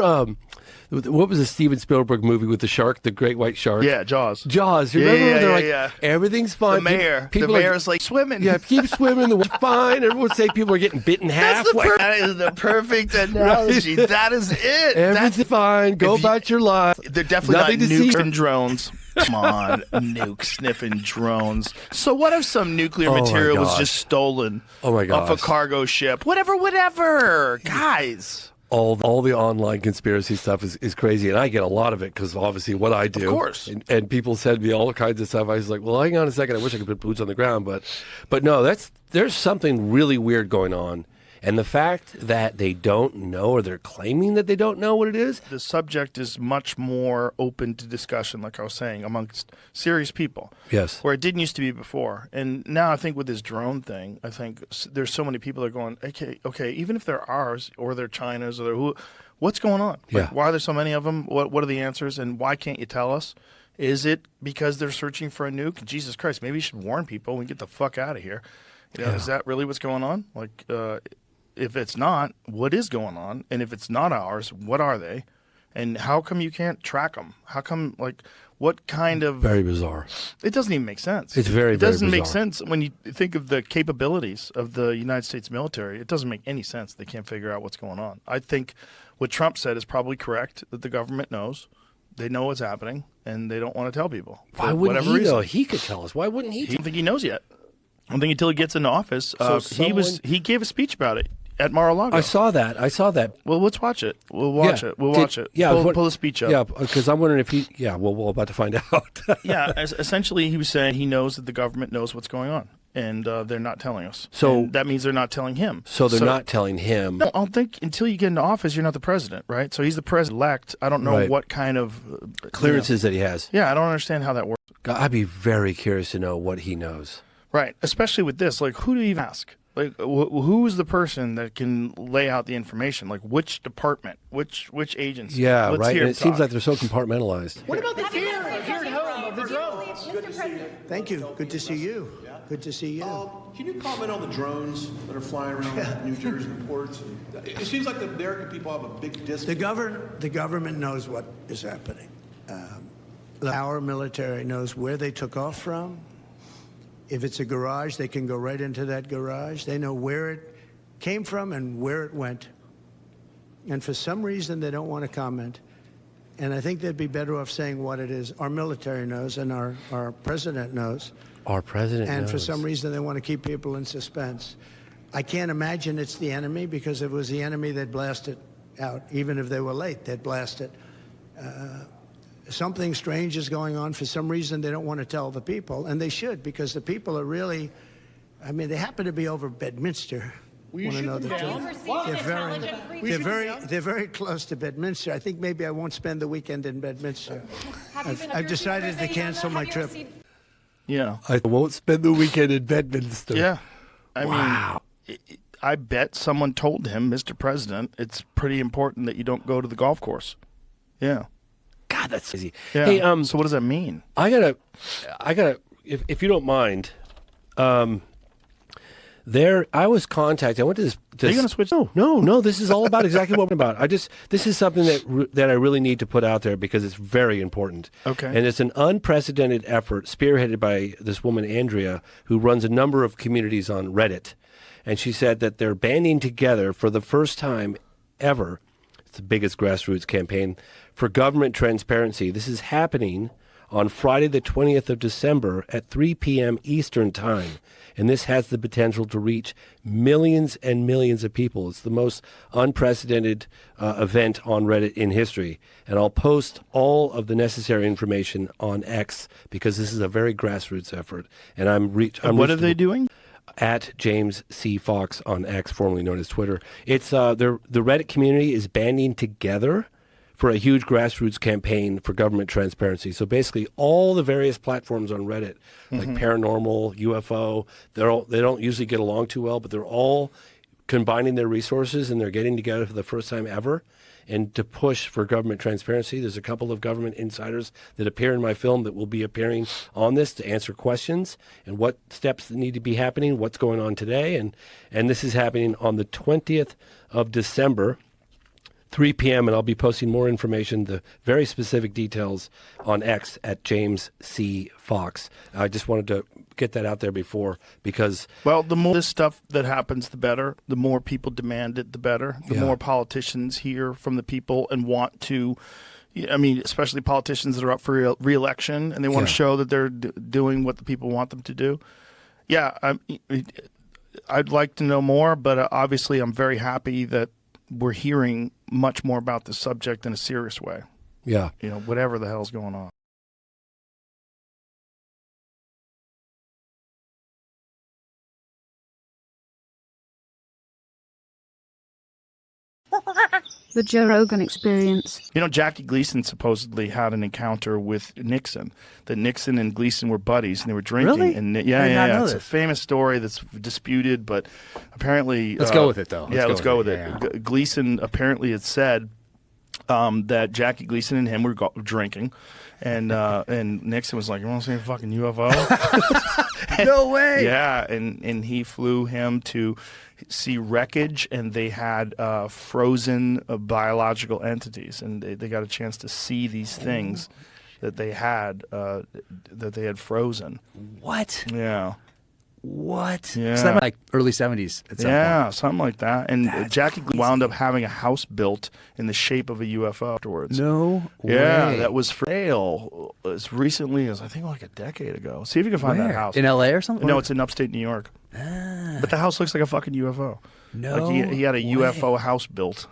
what was the Steven Spielberg movie with the shark, the great white shark? Yeah, Jaws. Jaws. You remember? They're like, yeah. everything's fine. The mayor. People the are- mayor's like swimming. Yeah, keep swimming. The water's fine. Everyone would say people are getting bitten halfway. That is the perfect analogy. Right. That is it. Everything's fine. Go about your life. They're definitely Nothing not to see nukes here. and drones. Come on, nuke sniffing drones. So what if some nuclear Oh my material was gosh. just stolen Oh my off a gosh. cargo ship? Whatever. Guys. All the online conspiracy stuff is crazy, and I get a lot of it because obviously what I do. Of course. And people send me all kinds of stuff. I was like, well, hang on a second. I wish I could put boots on the ground, but no, there's something really weird going on. And the fact that they don't know, or they're claiming that they don't know what it is. The subject is much more open to discussion, like I was saying, amongst serious people. Yes. Where it didn't used to be before. And now I think with this drone thing, I think there's so many people that are going, okay, even if they're ours or they're China's or they're who, what's going on? Yeah. Why are there so many of them? What are the answers? And why can't you tell us? Is it because they're searching for a nuke? Jesus Christ, maybe you should warn people and get the fuck out of here. Is that really what's going on? Like, if it's not, what is going on? And if it's not ours, what are they? And how come you can't track them? How come, what kind of... Very bizarre. It doesn't even make sense. It's very, It doesn't very make bizarre. sense when you think of the capabilities of the United States military. It doesn't make any sense. They can't figure out what's going on. I think what Trump said is probably correct, that the government knows. They know what's happening, and they don't want to tell people. Why for wouldn't whatever he, reason. though? He could tell us. Why wouldn't he? I don't think he knows yet. I don't think until he gets into office. So He gave a speech about it at Mar-a-Lago. I saw that. Well, let's watch it. We'll watch it. We'll watch it. Yeah, Pull the speech up. Yeah, because I'm wondering if he. Yeah, well, we're about to find out. Yeah, essentially, he was saying he knows that the government knows what's going on, and they're not telling us. So- And that means they're not telling him. So they're not telling him. No, I don't think until you get into office, you're not the president, right? So he's the president-elect. I don't know Right. what kind of Clearances that he has. Yeah, I don't understand how that works. God, I'd be very curious to know what he knows. Right, especially with this. Like, who do you even ask? Like, who is the person that can lay out the information? Like, which department? Which agency? Yeah, Let's right. hear And him it seems talk. like they're so compartmentalized. What about the fear here at home of the drones? Good to see you. Thank you. Good to see you. Good to see you. Can you comment on the drones that are flying around New Jersey ports? It seems like the American people have a big disconnect. The government knows what is happening. Our military knows where they took off from. If it's a garage, they can go right into that garage. They know where it came from and where it went. And for some reason, they don't want to comment. And I think they'd be better off saying what it is. Our military knows and our president knows. Our president And knows. for some reason, they want to keep people in suspense. I can't imagine it's the enemy, because if it was the enemy, they'd blast it out. Even if they were late, they'd blast it. Something strange is going on. For some reason, they don't want to tell the people, and they should, because the people are really, I mean, they happen to be over Bedminster, Will you Want to shoot know them the down? truth? What? They're very close to Bedminster. I think maybe I won't spend the weekend in Bedminster. I've decided to cancel my trip. Yeah. I won't spend the weekend in Bedminster. Yeah. I Wow. mean, I bet someone told him, Mr. President, it's pretty important that you don't go to the golf course. Yeah. God, that's crazy. Yeah. Hey, so what does that mean? I gotta, if you don't mind, I was contacted. I went to this. Are you going to switch? No. This is all about exactly what I'm about. This is something that I really need to put out there because it's very important. Okay. And it's an unprecedented effort spearheaded by this woman Andrea, who runs a number of communities on Reddit, and she said that they're banding together for the first time ever. It's the biggest grassroots campaign for government transparency. This is happening on Friday, the 20th of December at 3 p.m. Eastern Time. And this has the potential to reach millions and millions of people. It's the most unprecedented event on Reddit in history. And I'll post all of the necessary information on X because this is a very grassroots effort. And what are they doing? At James C. Fox on X, formerly known as Twitter. It's the Reddit community is banding together for a huge grassroots campaign for government transparency. So basically all the various platforms on Reddit, like paranormal, UFO, they don't usually get along too well, but they're all combining their resources and they're getting together for the first time ever and to push for government transparency. There's a couple of government insiders that appear in my film that will be appearing on this to answer questions and what steps need to be happening, what's going on today. And this is happening on the 20th of December, 3 p.m., and I'll be posting more information, the very specific details on X at James C. Fox. I just wanted to get that out there before because... Well, the more this stuff that happens, the better. The more people demand it, the better. The more politicians hear from the people and want to... I mean, especially politicians that are up for re-election and they want to show that they're doing what the people want them to do. Yeah, I'd like to know more, but obviously I'm very happy that we're hearing much more about the subject in a serious way. Yeah. You know, whatever the hell's going on. The Joe Rogan Experience. You know, Jackie Gleason supposedly had an encounter with Nixon. That Nixon and Gleason were buddies, and they were drinking. Really? And I did not know It's a this. famous story that's disputed, but apparently... Let's go with it, though. Let's go with it. Gleason apparently had said that Jackie Gleason and him were drinking, and Nixon was like, "You want to see a fucking UFO?" No way. Yeah, and he flew him to see wreckage, and they had frozen biological entities, and they got a chance to see these things that they had frozen. What? Yeah. What? Yeah. So that was like early 70s at some point. Something like that. And Jackie wound up having a house built in the shape of a UFO afterwards. No Yeah, way. that was for sale as recently as I think like a decade ago. See if you can find that Where? house. In LA or something? No, it's in upstate New York. But the house looks like a fucking UFO. No Like he had a UFO house built.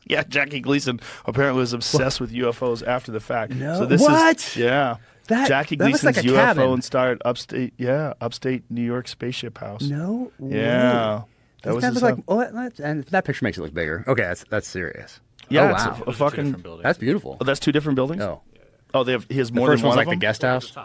Yeah, Jackie Gleason apparently was obsessed with UFOs after the fact. No. So this What? Yeah. Jackie that looks Gleason's like a UFO cabin. inspired upstate New York spaceship house. No Yeah. That was look his like, house. and that picture makes it look bigger. Okay, that's serious. Yeah, oh, it's wow. a fucking. That's beautiful. Oh, that's two different buildings. Oh, Oh, he has the more first than one's one like of the them? guest house.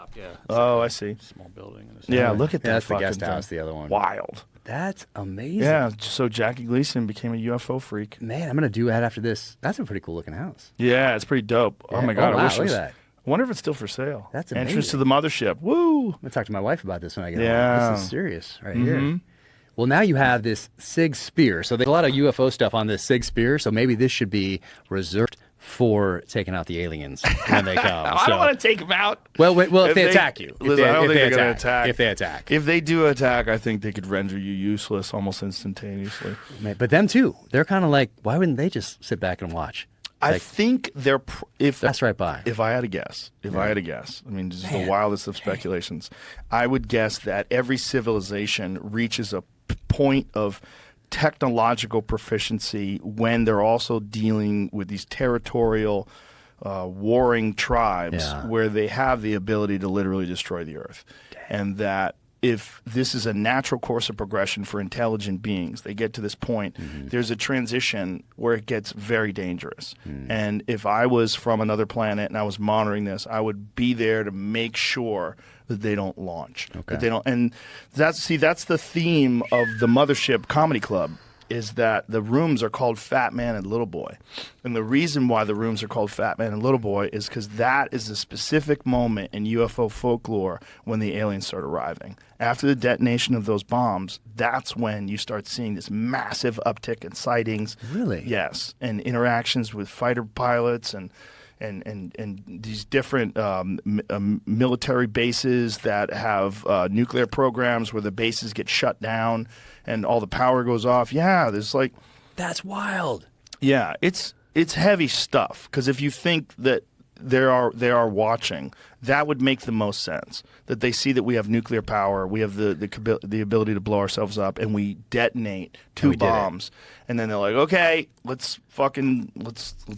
Oh, I see. Small building. Yeah, look at that. That's the fucking guest house. thing. The other one. Wild. That's amazing. Yeah. So Jackie Gleason became a UFO freak. Man, I'm gonna do that after this. That's a pretty cool looking house. Yeah, it's pretty dope. Oh Yeah. my god, Oh, I wow, wish it look was. at that. I wonder if it's still for sale. That's Entrance to amazing. the mothership. Woo! I'm gonna talk to my wife about this when I get Yeah. home. This is serious right here. Well, now you have this SIG Spear. So there's a lot of UFO stuff on this SIG Spear. So maybe this should be reserved for taking out the aliens when they come. I don't want to take them out. Well, if they attack you. Listen, I don't think they're going to attack. attack. If they attack. If they do attack, I think they could render you useless almost instantaneously. But them too. They're kind of like, why wouldn't they just sit back and watch? I think they're if that's right by. If I had a guess, I mean, this is the wildest of speculations. I would guess that every civilization reaches a point of technological proficiency when they're also dealing with these territorial, warring tribes where they have the ability to literally destroy the earth, and that if this is a natural course of progression for intelligent beings, they get to this point, there's a transition where it gets very dangerous. And if I was from another planet and I was monitoring this, I would be there to make sure that they don't launch. That they don't, and that's the theme of the Mothership Comedy Club, is that the rooms are called Fat Man and Little Boy. And the reason why the rooms are called Fat Man and Little Boy is because that is a specific moment in UFO folklore when the aliens start arriving. After the detonation of those bombs, that's when you start seeing this massive uptick in sightings. Really? Yes. And interactions with fighter pilots and these different military bases that have nuclear programs where the bases get shut down and all the power goes off. Yeah, there's like... That's wild. Yeah, it's heavy stuff, because if you think that they are watching, that would make the most sense. That they see that we have nuclear power, we have the ability to blow ourselves up, and we detonate two bombs, and then they're like, okay, let's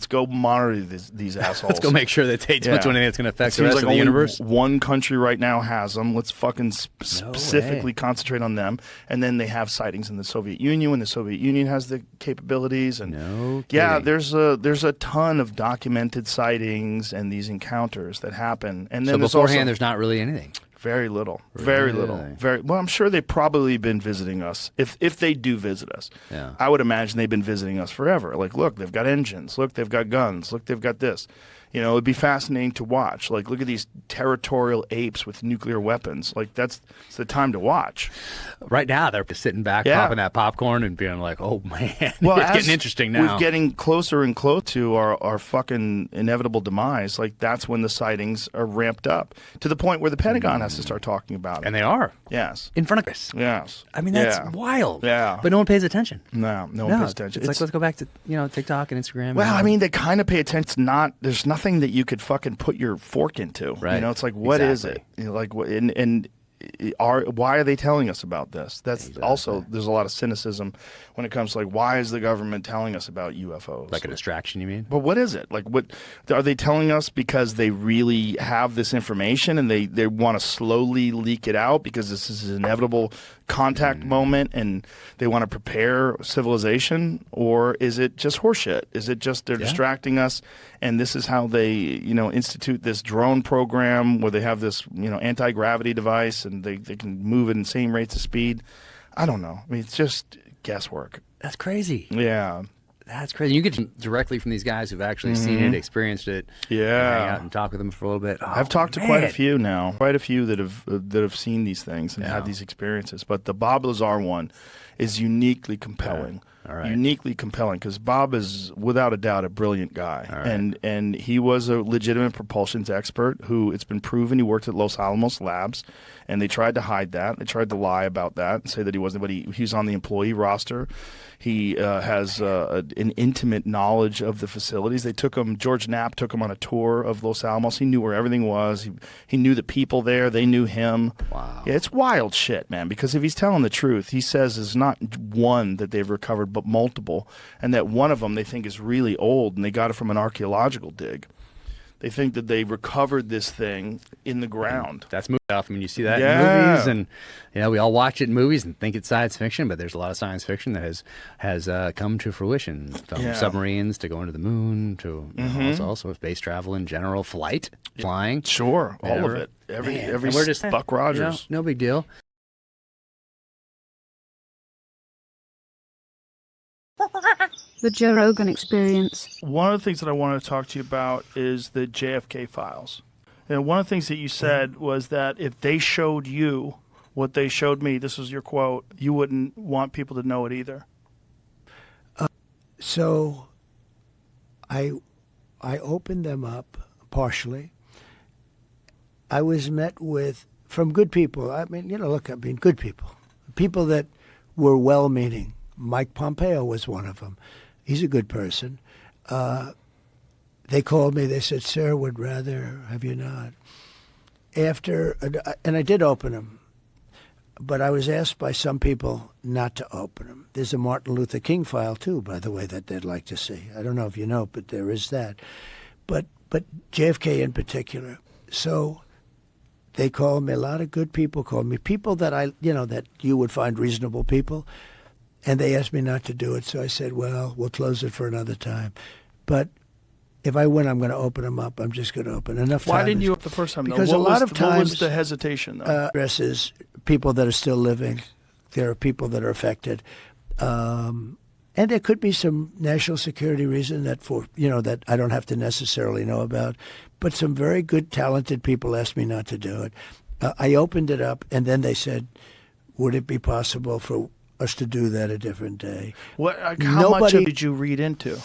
go monitor these assholes. Let's go make sure that they don't do anything that's going to affect the rest of the universe. One country right now has them. Let's fucking specifically concentrate on them. And then they have sightings in the Soviet Union when the Soviet Union has the capabilities. And yeah, there's a ton of documented sightings and these encounters that happen. And then so beforehand, there's not really anything. Very little. Very little. Very well. I'm sure they've probably been visiting us. If they do visit us, I would imagine they've been visiting us forever. Like, look, they've got engines. Look, they've got guns. Look, they've got this. You know, it'd be fascinating to watch. Like, look at these territorial apes with nuclear weapons. Like, it's the time to watch. Right now, they're just sitting back, popping that popcorn and being like, oh, man, well, it's getting interesting now. We're getting closer and closer to our fucking inevitable demise. Like, that's when the sightings are ramped up to the point where the Pentagon has to start talking about it. And they are. Yes. In front of us. Yes. I mean, that's wild. Yeah. But no one pays attention. No one pays attention. It's like, let's go back to, TikTok and Instagram. Well, I mean, they kind of pay attention. There's nothing that you could fucking put your fork into. Right. You know, it's like, what is it? You know, like, why are they telling us about this? That's also, there's a lot of cynicism when it comes to, like, why is the government telling us about UFOs? Like a distraction, you mean? But what is it? Like, what are they telling us because they really have this information and they want to slowly leak it out because this is an inevitable contact moment and they want to prepare civilization? Or is it just horseshit? Is it just they're distracting us and this is how they, institute this drone program where they have this, anti-gravity device and they can move at insane rates of speed? I don't know. I mean, it's just guesswork. That's crazy. Yeah. That's crazy. You get directly from these guys who've actually seen it, experienced it. Yeah. Hang out and talk with them for a little bit. Oh, I've talked to quite a few now. Quite a few that have seen these things and had these experiences. But the Bob Lazar one is uniquely compelling. All right. Uniquely compelling because Bob is without a doubt a brilliant guy. All right. And he was a legitimate propulsions expert who it's been proven he worked at Los Alamos Labs, and they tried to hide that. They tried to lie about that and say that he wasn't, but he was on the employee roster. He has an intimate knowledge of the facilities. They took him, George Knapp took him on a tour of Los Alamos. He knew where everything was. He knew the people there. They knew him. Wow. Yeah, it's wild shit, man, because if he's telling the truth, he says there's not one that they've recovered, but multiple, and that one of them they think is really old, and they got it from an archaeological dig. They think that they recovered this thing in the ground. That's movie stuff. I mean, you see that in movies, and we all watch it in movies and think it's science fiction, but there's a lot of science fiction that has come to fruition, from submarines to going to the moon to also space travel in general, flying. Sure, all of it. Every we're just Buck Rogers. No big deal. The Joe Rogan Experience. One of the things that I wanted to talk to you about is the JFK files. And one of the things that you said was that if they showed you what they showed me, this was your quote, you wouldn't want people to know it either. So I opened them up partially. I was met from good people. I mean, good people. People that were well-meaning. Mike Pompeo was one of them. He's a good person. They called me. They said, "Sir, would rather have you not." And I did open them, but I was asked by some people not to open them. There's a Martin Luther King file too, by the way, that they'd like to see. I don't know if you know, but there is that. But JFK in particular. So they called me. A lot of good people called me. People that that you would find reasonable people. And they asked me not to do it. So I said, well, we'll close it for another time. But if I win, I'm going to open them up. I'm just going to open enough time. Why didn't you up the first time? Because though? a lot of times, what was the hesitation though? Addresses people that are still living. There are people that are affected, and there could be some national security reason that that I don't have to necessarily know about. But some very good, talented people asked me not to do it. I opened it up, and then they said, "Would it be possible for us to do that a different day?" How much did you read into?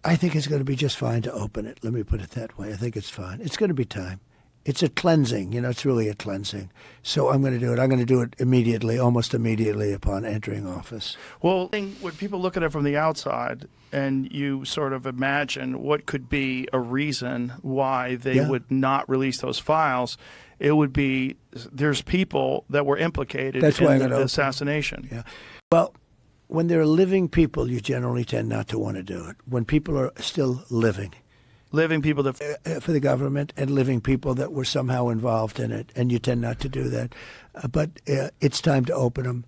I think it's going to be just fine to open it. Let me put it that way. I think it's fine. It's going to be time. It's a cleansing. It's really a cleansing. So I'm going to do it. I'm going to do it immediately, almost immediately upon entering office. Well, when people look at it from the outside and you sort of imagine what could be a reason why they would not release those files, it would be there's people that were implicated in the assassination. Yeah. Well, when there are living people, you generally tend not to want to do it. When people are still living. Living people that for the government and living people that were somehow involved in it, and you tend not to do that. But it's time to open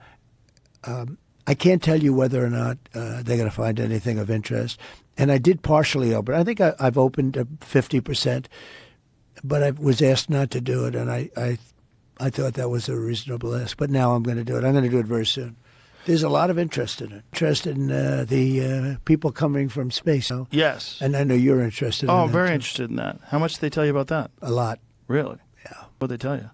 them. I can't tell you whether or not they're going to find anything of interest. And I did partially open. I think I've opened 50%, but I was asked not to do it, and I thought that was a reasonable ask. But now I'm going to do it. I'm going to do it very soon. There's a lot of interest in it. Interest in the people coming from space. Yes. And I know you're interested in that. Oh, I'm very interested in that. How much did they tell you about that? A lot. Really? Yeah. What did they tell you?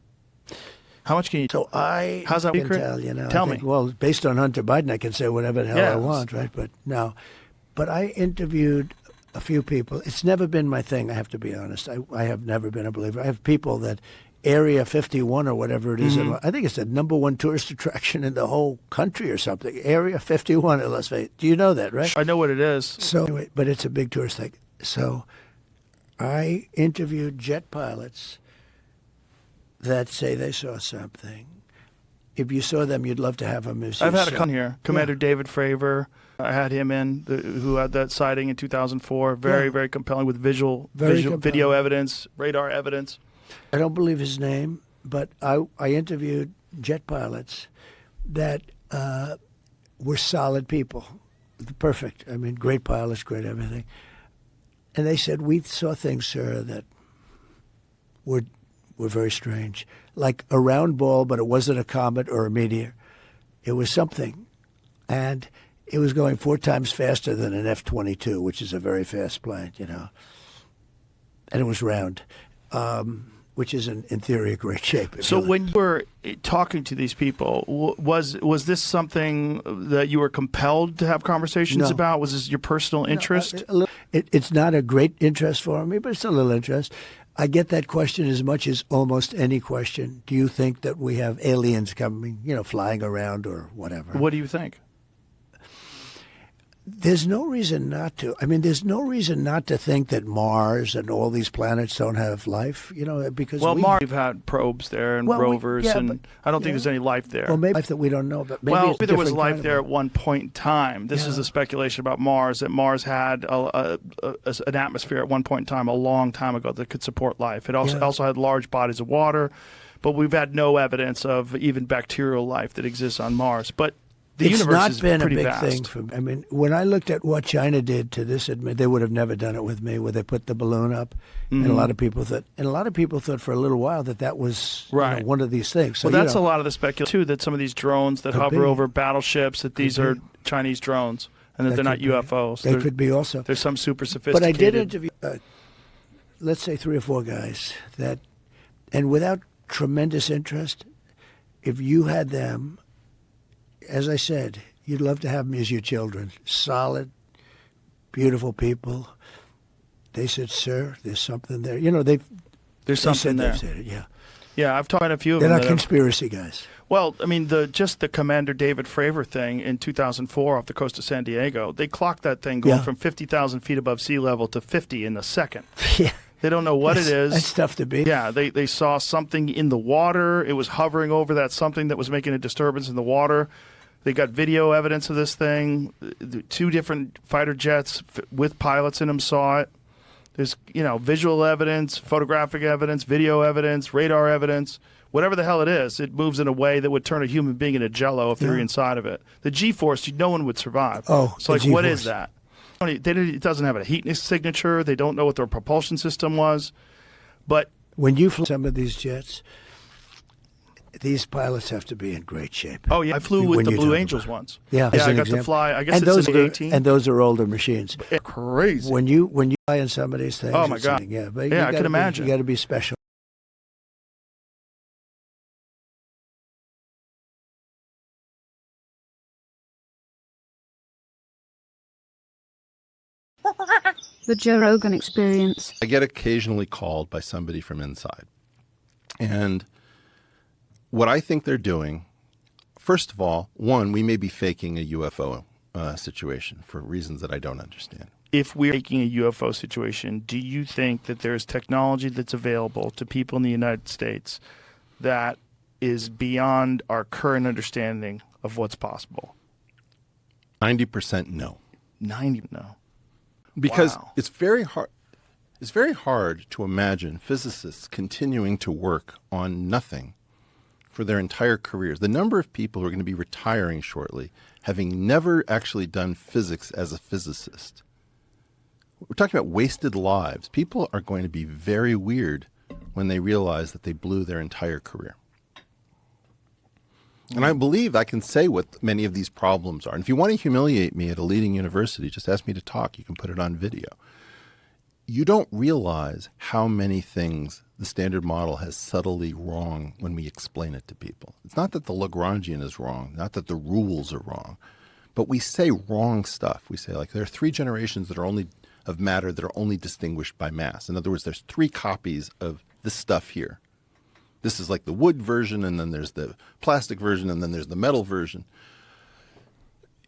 How much can you So how's that can secret? tell, Tell me. me. Well, based on Hunter Biden, I can say whatever the hell I want, right? But I interviewed a few people. It's never been my thing, I have to be honest. I have never been a believer. I have people that Area 51 or whatever it is. I think it's the #1 tourist attraction in the whole country or something. Area 51 in Las Vegas. Do you know that, right? I know what it is. So, anyway, but it's a big tourist thing. So I interviewed jet pilots that say they saw something. If you saw them, you'd love to have them as I've had a come here. Commander David Fravor. I had him in, who had that sighting in 2004. Very compelling with video evidence, radar evidence. I don't believe his name, but I interviewed jet pilots that were solid people. Perfect. I mean, great pilots, great everything. And they said, we saw things, sir, that were very strange. Like a round ball, but it wasn't a comet or a meteor. It was something. And it was going 4 times faster than an F-22, which is a very fast plane, And it was round. Which is, in theory, a great shape. So when you were talking to these people, was this something that you were compelled to have conversations about? Was this your personal interest? It's not a great interest for me, but it's a little interest. I get that question as much as almost any question. Do you think that we have aliens coming, flying around or whatever? What do you think? There's no reason not to. I mean, there's no reason not to think that Mars and all these planets don't have life, because Mars, we've had probes there and rovers, and I don't think there's any life there. Well, maybe life that we don't know about. Maybe there was life there at one point in time. This is the speculation about Mars, that Mars had an atmosphere at one point in time, a long time ago, that could support life. It also had large bodies of water, but we've had no evidence of even bacterial life that exists on Mars. But the universe is pretty vast. It's not been a big thing for me. I mean, when I looked at what China did to this, they would have never done it with me, where they put the balloon up, and a lot of people thought for a little while that was one of these things. So, well, that's a lot of the speculation too, that some of these drones that hover over battleships, that these are Chinese drones, and that they're not UFOs. They could be also. There's some super sophisticated. But I did interview, let's say 3 or 4 guys and without tremendous interest, if you had them. As I said, you'd love to have them as your children. Solid, beautiful people. They said, sir, there's something there. There's something there. Said it, Yeah, I've talked to a few of them. They're not conspiracy guys. Well, I mean, just the Commander David Fravor thing in 2004 off the coast of San Diego, they clocked that thing going from 50,000 feet above sea level to 50 in a second. Yeah. They don't know what it is. That's tough to be. Yeah, they saw something in the water. It was hovering over that something that was making a disturbance in the water. They got video evidence of this thing. 2 different fighter jets with pilots in them saw it. There's, visual evidence, photographic evidence, video evidence, radar evidence, whatever the hell it is. It moves in a way that would turn a human being into jello if they're inside of it. The G-force, no one would survive. Oh, so the what G-force. is that? It doesn't have a heat signature. They don't know what their propulsion system was. But when you fly some of these jets, these pilots have to be in great shape. Oh, yeah. I flew with the Blue Angels once. Yeah, I got to fly. I guess it's in the 18. And those are older machines. Crazy. When you fly in some of these things. Oh, my God. Yeah, but I can imagine. You got to be special. The Joe Rogan Experience. I get occasionally called by somebody from inside. And what I think they're doing, first of all, one, we may be faking a UFO situation for reasons that I don't understand. If we're making a UFO situation, do you think that there's technology that's available to people in the United States that is beyond our current understanding of what's possible? 90% no. 90 no. Because Wow. it's very hard. It's very hard to imagine physicists continuing to work on nothing for their entire careers. The number of people who are going to be retiring shortly, having never actually done physics as a physicist. We're talking about wasted lives. People are going to be very weird when they realize that they blew their entire career. And I believe I can say what many of these problems are. And if you want to humiliate me at a leading university, just ask me to talk. You can put it on video. You don't realize how many things the standard model has subtly wrong when we explain it to people. It's not that the Lagrangian is wrong, not that the rules are wrong, but we say wrong stuff. We say, like, there are 3 generations that are only of matter that are only distinguished by mass. In other words, there's 3 copies of this stuff here. This is like the wood version, and then there's the plastic version, and then there's the metal version.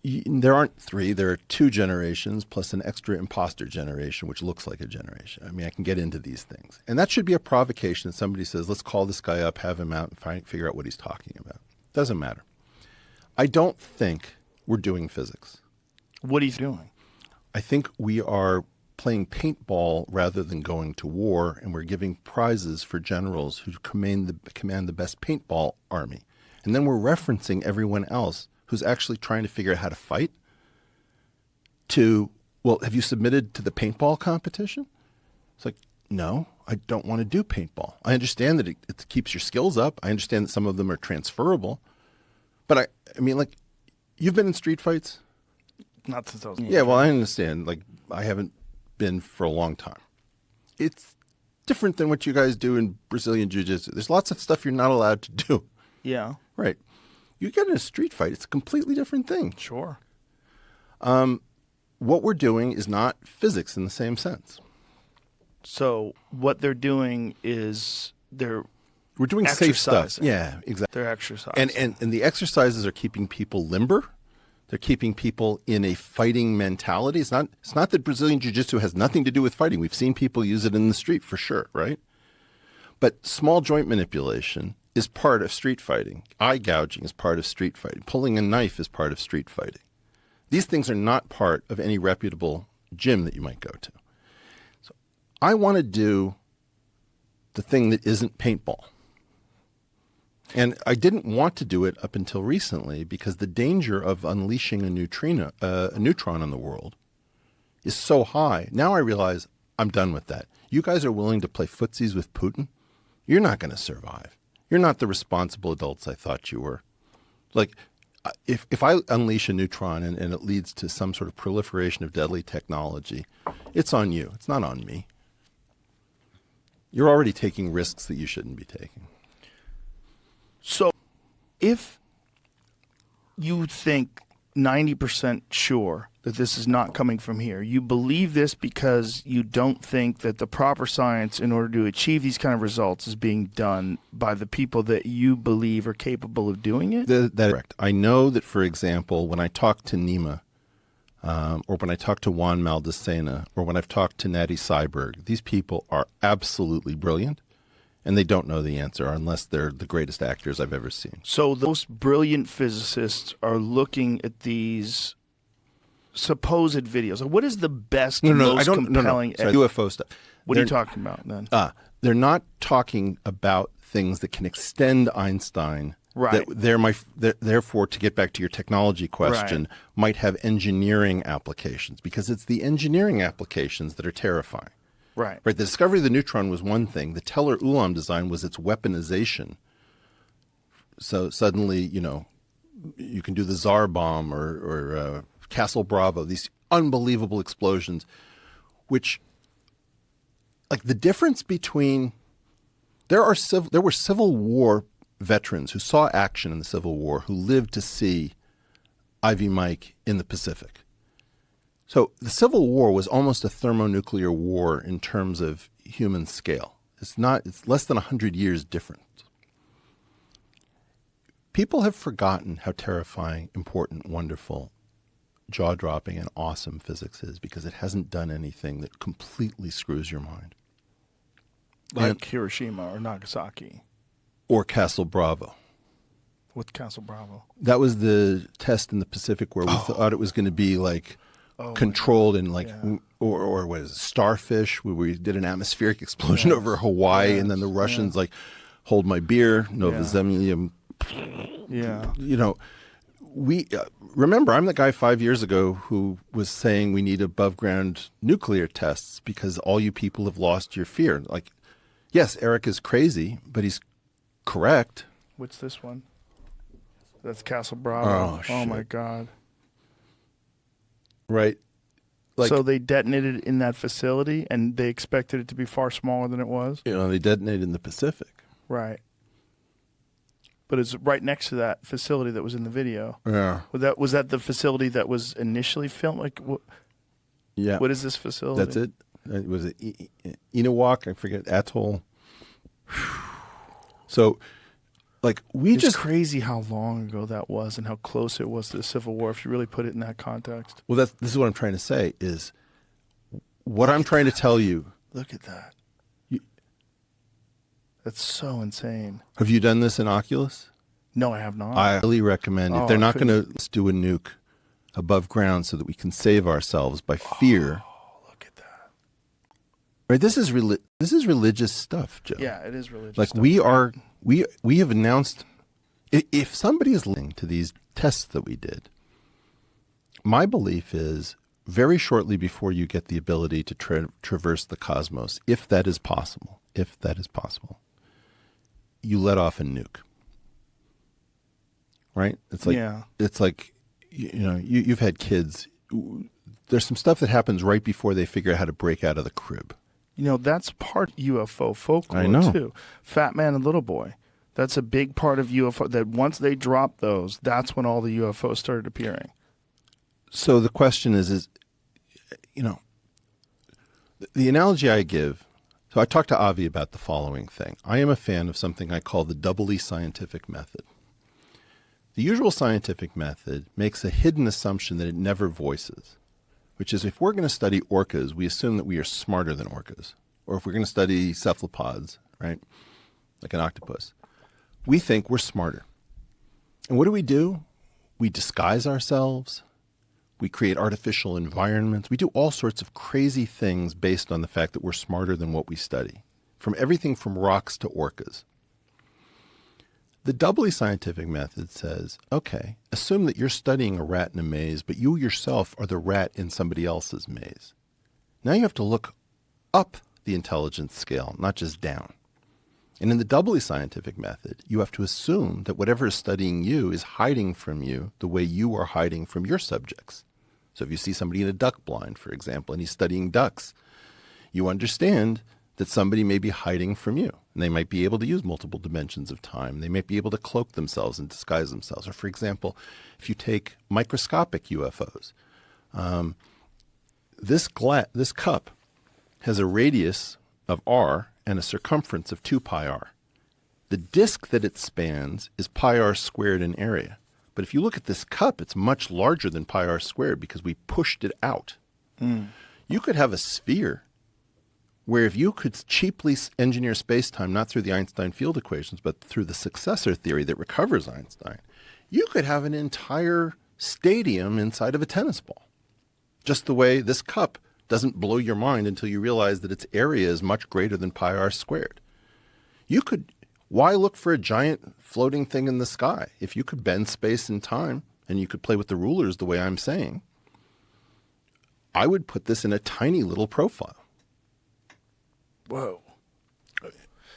There aren't 3, there are 2 generations plus an extra imposter generation, which looks like a generation. I mean, I can get into these things. And that should be a provocation that somebody says, let's call this guy up, have him out, and figure out what he's talking about. Doesn't matter. I don't think we're doing physics. What are you doing? I think we are playing paintball rather than going to war, and we're giving prizes for generals who command the best paintball army. And then we're referencing everyone else who's actually trying to figure out how to fight to, well, have you submitted to the paintball competition? It's like, no, I don't want to do paintball. I understand that it keeps your skills up. I understand that some of them are transferable. But I mean, like, you've been in street fights? Not since I was... Yeah, well, I understand. Like, I haven't been for a long time. It's different than what you guys do in Brazilian Jiu-Jitsu. There's lots of stuff you're not allowed to do. Yeah. Right. You get in a street fight, it's a completely different thing. Sure. What we're doing is not physics in the same sense. So what they're doing is we're doing safe stuff. Yeah, exactly. They're exercising. And the exercises are keeping people limber. They're keeping people in a fighting mentality. It's not that Brazilian Jiu-Jitsu has nothing to do with fighting. We've seen people use it in the street for sure, right? But small joint manipulation is part of street fighting. Eye gouging is part of street fighting. Pulling a knife is part of street fighting. These things are not part of any reputable gym that you might go to. So I want to do the thing that isn't paintball. And I didn't want to do it up until recently because the danger of unleashing a neutron on the world is so high. Now I realize I'm done with that. You guys are willing to play footsies with Putin? You're not going to survive. You're not the responsible adults I thought you were. Like, if I unleash a neutron and it leads to some sort of proliferation of deadly technology, it's on you. It's not on me. You're already taking risks that you shouldn't be taking. So if you think 90% sure that this is not coming from here, you believe this because you don't think that the proper science in order to achieve these kind of results is being done by the people that you believe are capable of doing it? That's correct. I know that, for example, when I talk to Nima, or when I talk to Juan Maldacena, or when I've talked to Natty Seiberg, these people are absolutely brilliant. And they don't know the answer unless they're the greatest actors I've ever seen. So those brilliant physicists are looking at these supposed videos? What is the best, I most don't. compelling? Sorry, UFO stuff. What are you talking about then? They're not talking about things that can extend Einstein. Right. Therefore, to get back to your technology question, might have engineering applications, because it's the engineering applications that are terrifying. Right. Right. The discovery of the neutron was one thing. The Teller-Ulam design was its weaponization. So suddenly, you can do the Tsar bomb or Castle Bravo, these unbelievable explosions, which, like, the difference between there were Civil War veterans who saw action in the Civil War who lived to see Ivy Mike in the Pacific. So the Civil War was almost a thermonuclear war in terms of human scale. It's less than 100 years different. People have forgotten how terrifying, important, wonderful, jaw-dropping, and awesome physics is, because it hasn't done anything that completely screws your mind. Like Hiroshima or Nagasaki. Or Castle Bravo. With Castle Bravo. That was the test in the Pacific where we thought it was going to be like controlled and like, or what is it, Starfish, where we did an atmospheric explosion over Hawaii, and then the Russians like, hold my beer, Nova Zemlya. Yeah. We remember, I'm the guy 5 years ago who was saying we need above ground nuclear tests because all you people have lost your fear. Like, yes, Eric is crazy, but he's correct. What's this one? That's Castle Bravo. Oh my God. Right. Like, so they detonated in that facility, and they expected it to be far smaller than it was? They detonated in the Pacific. Right. But it's right next to that facility that was in the video. Yeah. Was that the facility that was initially filmed? Like, yeah. What is this facility? That's it. It was Inawak, I forget, Atoll. So, like, it's crazy how long ago that was and how close it was to the Civil War, if you really put it in that context. Well, this is what I'm trying to say is what I'm trying to tell you. Look at that. That's so insane. Have you done this in Oculus? No, I have not. I highly recommend, if they're not going to do a nuke above ground so that we can save ourselves by fear. Look at that. Right, this is religious stuff, Joe. Yeah, it is religious like stuff. We have announced, if somebody is listening to these tests that we did, my belief is very shortly before you get the ability to traverse the cosmos, if that is possible, you let off a nuke. Right? It's like you've had kids. There's some stuff that happens right before they figure out how to break out of the crib. That's part UFO folklore, I know. too. Fat Man and Little Boy. That's a big part of UFO. That once they dropped those, that's when all the UFOs started appearing. So the question is the analogy I give. So I talked to Avi about the following thing. I am a fan of something I call the doubly scientific method. The usual scientific method makes a hidden assumption that it never voices, which is if we're going to study orcas, we assume that we are smarter than orcas. Or if we're going to study cephalopods, right, like an octopus, we think we're smarter. And what do? We disguise ourselves. We create artificial environments. We do all sorts of crazy things based on the fact that we're smarter than what we study, from everything from rocks to orcas. The doubly scientific method says, okay, assume that you're studying a rat in a maze, but you yourself are the rat in somebody else's maze. Now you have to look up the intelligence scale, not just down. And in the doubly scientific method, you have to assume that whatever is studying you is hiding from you the way you are hiding from your subjects. So if you see somebody in a duck blind, for example, and he's studying ducks, you understand that somebody may be hiding from you. And they might be able to use multiple dimensions of time. They might be able to cloak themselves and disguise themselves. Or for example, if you take microscopic UFOs, this cup has a radius of r and a circumference of 2 pi r. The disk that it spans is pi r squared in area. But if you look at this cup, it's much larger than pi r squared because we pushed it out. You could have a sphere where if you could cheaply engineer space-time, not through the Einstein field equations, but through the successor theory that recovers Einstein, you could have an entire stadium inside of a tennis ball. Just the way this cup doesn't blow your mind until you realize that its area is much greater than pi r squared. Why look for a giant floating thing in the sky? If you could bend space and time and you could play with the rulers the way I'm saying, I would put this in a tiny little profile. Whoa.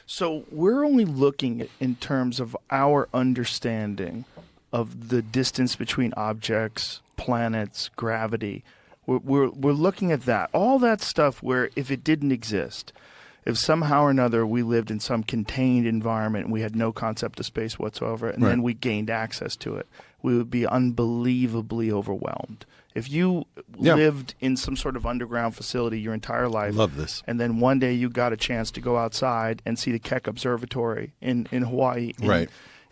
So we're only looking at, in terms of our understanding of the distance between objects, planets, gravity. We're looking at that. All that stuff where if it didn't exist, if somehow or another we lived in some contained environment and we had no concept of space whatsoever, and then we gained access to it, we would be unbelievably overwhelmed. If you lived in some sort of underground facility your entire life, love this, and then one day you got a chance to go outside and see the Keck Observatory in Hawaii,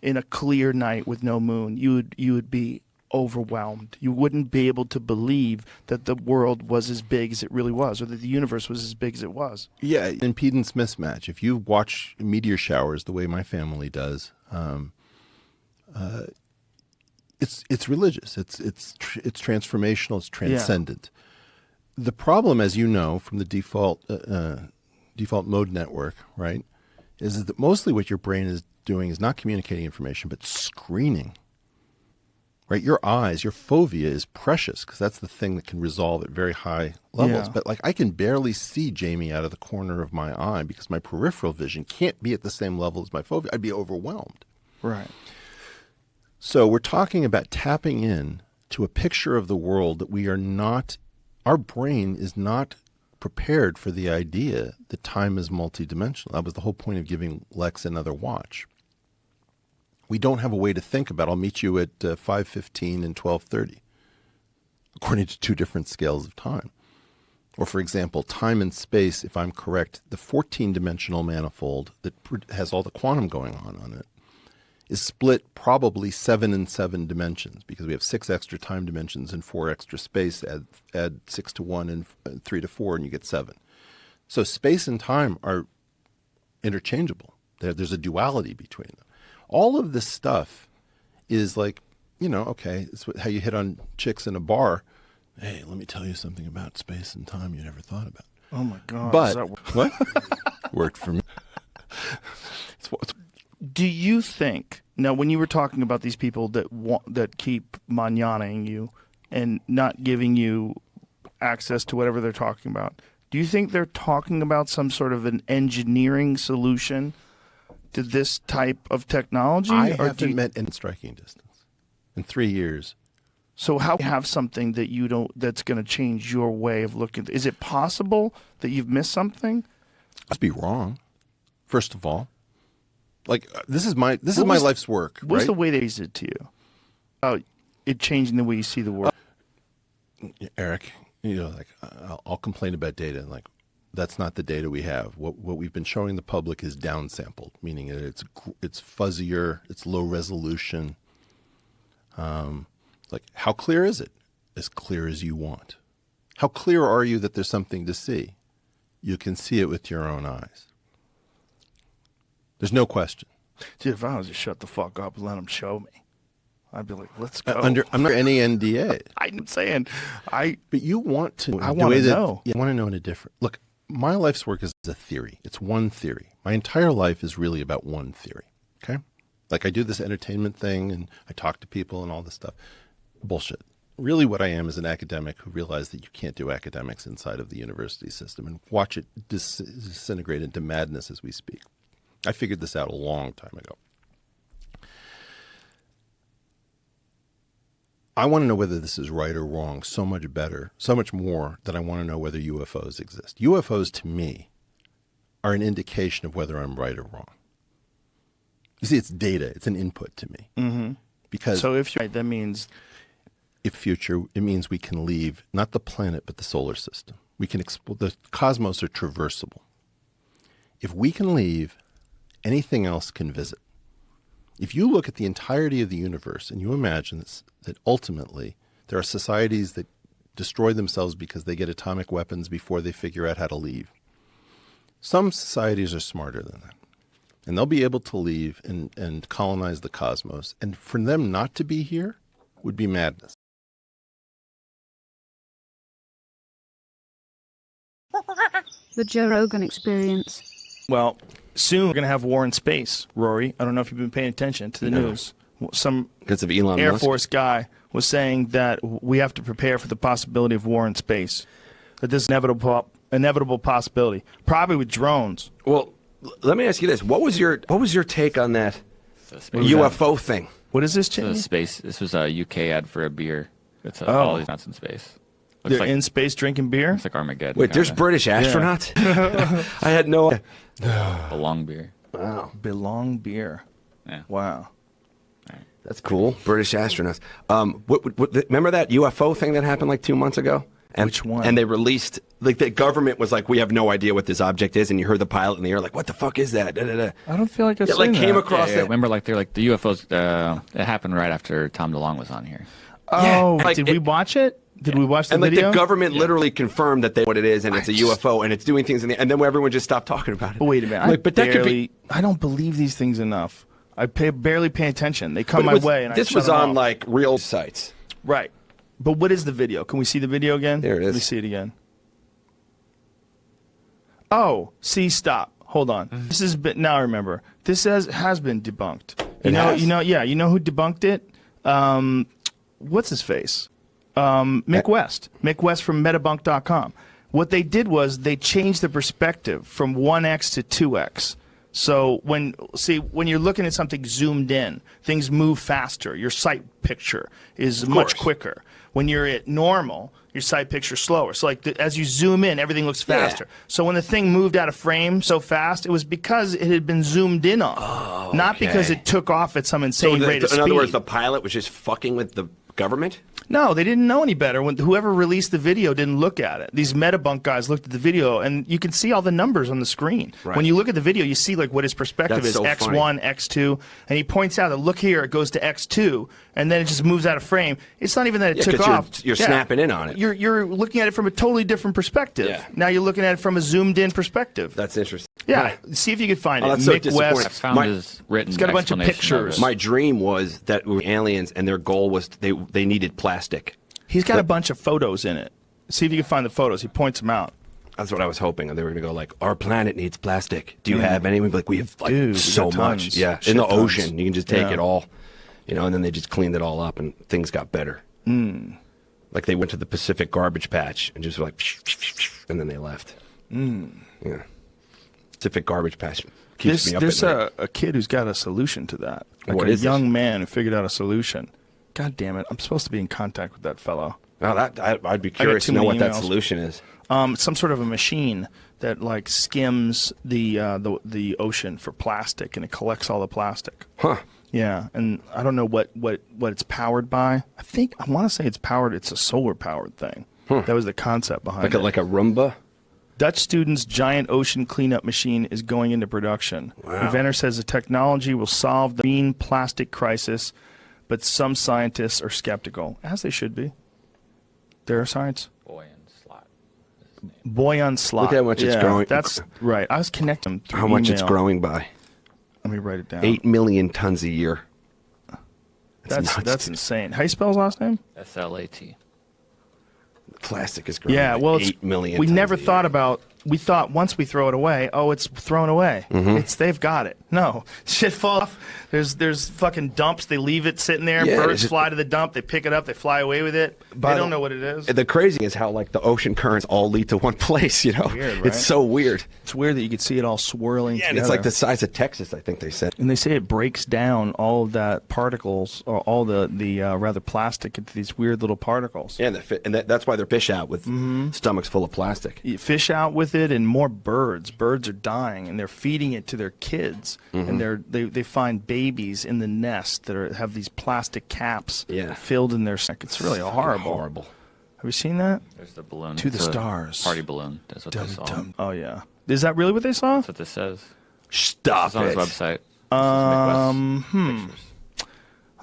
in a clear night with no moon, you would be overwhelmed. You wouldn't be able to believe that the world was as big as it really was, or that the universe was as big as it was. Yeah, impedance mismatch. If you watch meteor showers the way my family does, it's religious. It's transformational. It's transcendent. Yeah. The problem, as you know, from the default mode network, right, is that mostly what your brain is doing is not communicating information, but screening. Right, your eyes, your fovea is precious because that's the thing that can resolve at very high levels. Yeah. But like, I can barely see Jamie out of the corner of my eye because my peripheral vision can't be at the same level as my fovea. I'd be overwhelmed. Right. So we're talking about tapping in to a picture of the world that we are not. Our brain is not prepared for the idea that time is multidimensional. That was the whole point of giving Lex another watch. We don't have a way to think about, I'll meet you at 5:15 and 12:30, according to two different scales of time. Or, for example, time and space, if I'm correct, the 14-dimensional manifold that has all the quantum going on it is split probably 7 in 7 dimensions because we have 6 extra time dimensions and 4 extra space. Add 6 to 1 and 3 to 4 and you get 7. So space and time are interchangeable. There's a duality between them. All of this stuff is like, okay, it's how you hit on chicks in a bar. Hey, let me tell you something about space and time you never thought about. Oh, my God. But, what? Worked for me. Do you think, now when you were talking about these people that keep mananaing you and not giving you access to whatever they're talking about, do you think they're talking about some sort of an engineering solution to this type of technology? I haven't met in striking distance in 3 years. So how do you have something that you don't, that's going to change your way of looking? Is it possible that you've missed something? Must be wrong. First of all, like this is my life's work. What's right? the way they raised it to you? About it changing the way you see the world. Eric, I'll complain about data and like, that's not the data we have. What we've been showing the public is downsampled, meaning it's fuzzier, it's low resolution. Like, how clear is it? As clear as you want. How clear are you that there's something to see? You can see it with your own eyes. There's no question. Dude, if I was just shut the fuck up and let them show me, I'd be like, let's go. I'm not any NDA. I'm saying, But you want to. I want to know. You want to know in a different. Look, my life's work is a theory. It's one theory. My entire life is really about one theory. Okay? Like I do this entertainment thing and I talk to people and all this stuff. Bullshit. Really what I am is an academic who realized that you can't do academics inside of the university system and watch it disintegrate into madness as we speak. I figured this out a long time ago. I want to know whether this is right or wrong so much better, so much more than I want to know whether UFOs exist. UFOs, to me, are an indication of whether I'm right or wrong. You see, it's data. It's an input to me. Mm-hmm. Because so if you're right, that means... If future, it means we can leave, not the planet, but the solar system. We can explore. The cosmos are traversable. If we can leave, anything else can visit. If you look at the entirety of the universe and you imagine that ultimately there are societies that destroy themselves because they get atomic weapons before they figure out how to leave. Some societies are smarter than that. And they'll be able to leave and colonize the cosmos. And for them not to be here would be madness. The Joe Rogan Experience. Well, soon we're going to have war in space, Rory. I don't know if you've been paying attention to the news. Some because of Elon Air Musk? Force guy was saying that we have to prepare for the possibility of war in space. That this is inevitable possibility, probably with drones. Well, let me ask you this: what was your take on that UFO thing? What is this, This was space. This was a UK ad for a beer. It's Oh. all these nuts in space. Looks They're like, in space drinking beer? It's like Armageddon. Wait, there's kinda. British astronauts? I had no. Belong beer. Wow. Belong beer. Yeah. Wow. That's cool. British astronauts. Remember that UFO thing that happened like 2 months ago? And, Which one? And they released, like, the government was like, we have no idea what this object is, and you heard the pilot in the air, like, what the fuck is that? Da, da, da. I don't feel like I've Yeah, like seen came that. across Yeah, that. remember, like they're like the UFOs. It happened right after Tom DeLonge was on here. Oh, like did we watch it? Did we watch the And like video? the government literally confirmed that they what it is, and it's a UFO, and it's doing things in the, and then everyone just stopped talking about it. But wait a minute. Like, but that could be. I don't believe these things enough. I barely pay attention. They come But my it was- way, and this I was shut 'em on off. like real sites. Right. But what is the video? Can we see the video again? There it is. Let me see it again. Oh, see, stop. Hold on. This is now I remember. This has been debunked. It has? You know who debunked it? What's his face? Mick West. Mick West from metabunk.com. What they did was they changed the perspective from 1x to 2x. So when you're looking at something zoomed in, things move faster. Your sight picture is much quicker. When you're at normal, your sight picture is slower. So like as you zoom in, everything looks faster. So when the thing moved out of frame so fast, it was because it had been zoomed in on, not because it took off at some insane rate of speed. In other words, the pilot was just fucking with the government? No, they didn't know any better. When whoever released the video didn't look at it. These Metabunk guys looked at the video, and you can see all the numbers on the screen. Right. When you look at the video, you see like what his perspective That's is: so X1, funny. X2, and he points out that look here, it goes to X2, and then it just moves out of frame. It's not even that it Yeah, took 'cause you're- off. you're snapping in on it. You're looking at it from a totally different perspective. Yeah. Now you're looking at it from a zoomed-in perspective. That's interesting. Yeah, see if you can find Oh, it. that's so Mick disappointing. West. I found his written It's got a bunch of explanation of pictures. it. My dream was that we were aliens, and their goal was they needed plastic. He's got a bunch of photos in it. See if you can find the photos. He points them out. That's what I was hoping. They were going to go like, our planet needs plastic. Do you have any? We'd be like, we have like Dude, we so got much. tons. Yeah, Shit in the tons. ocean, you can just take Yeah. it all. And then they just cleaned it all up, and things got better. Like they went to the Pacific garbage patch and just were like, and then they left. Yeah, Pacific garbage patch keeps me up There's at night. a kid who's got a solution to that. Like What a is it? young man who figured out a solution. God damn it! I'm supposed to be in contact with that fellow. Now I'd be got curious too to know many what that emails. solution is. Some sort of a machine that like skims the ocean for plastic, and it collects all the plastic. Huh. Yeah, and I don't know what it's powered by. I want to say it's a solar powered thing. That was the concept behind it. Like a Roomba. Dutch students' giant ocean cleanup machine is going into production. Wow. Inventor says the technology will solve the marine plastic crisis, but some scientists are skeptical, as they should be. There are science. Boy on slot. Look at how much it's Yeah, growing. That's right. I was connecting them through How much it's email. growing by? Let me write it down. 8 million tons a year. That's insane. How you spell his last name? SLAT. Plastic is growing. Yeah, by well, 8 million. we tons never a year. thought about. We thought once we throw it away, oh, it's thrown away. Mhm. They've got it. No, shit falls off. There's fucking dumps. They leave it sitting there. Yeah, Birds it's just- fly to the dump. They pick it up. They fly away with it. They don't know what it is. The crazy is how like the ocean currents all lead to one place. Weird, right? It's so weird. It's weird that you could see it all swirling. Yeah, and together. it's like the size of Texas. I think they said. And they say it breaks down all of that particles, or all the rather plastic, into these weird little particles. Yeah, and that's why they're fish out with stomachs full of plastic. You fish out with it, and more birds. Birds are dying, and they're feeding it to their kids, and they find babies in the nest that have these plastic caps filled in their sack. It's really horrible. Horrible. Have you seen that? There's the balloon. To the It's a stars. Party balloon. That's what they saw. Oh yeah. Is that really what they saw? That's what this says. Stop It's on his it. website.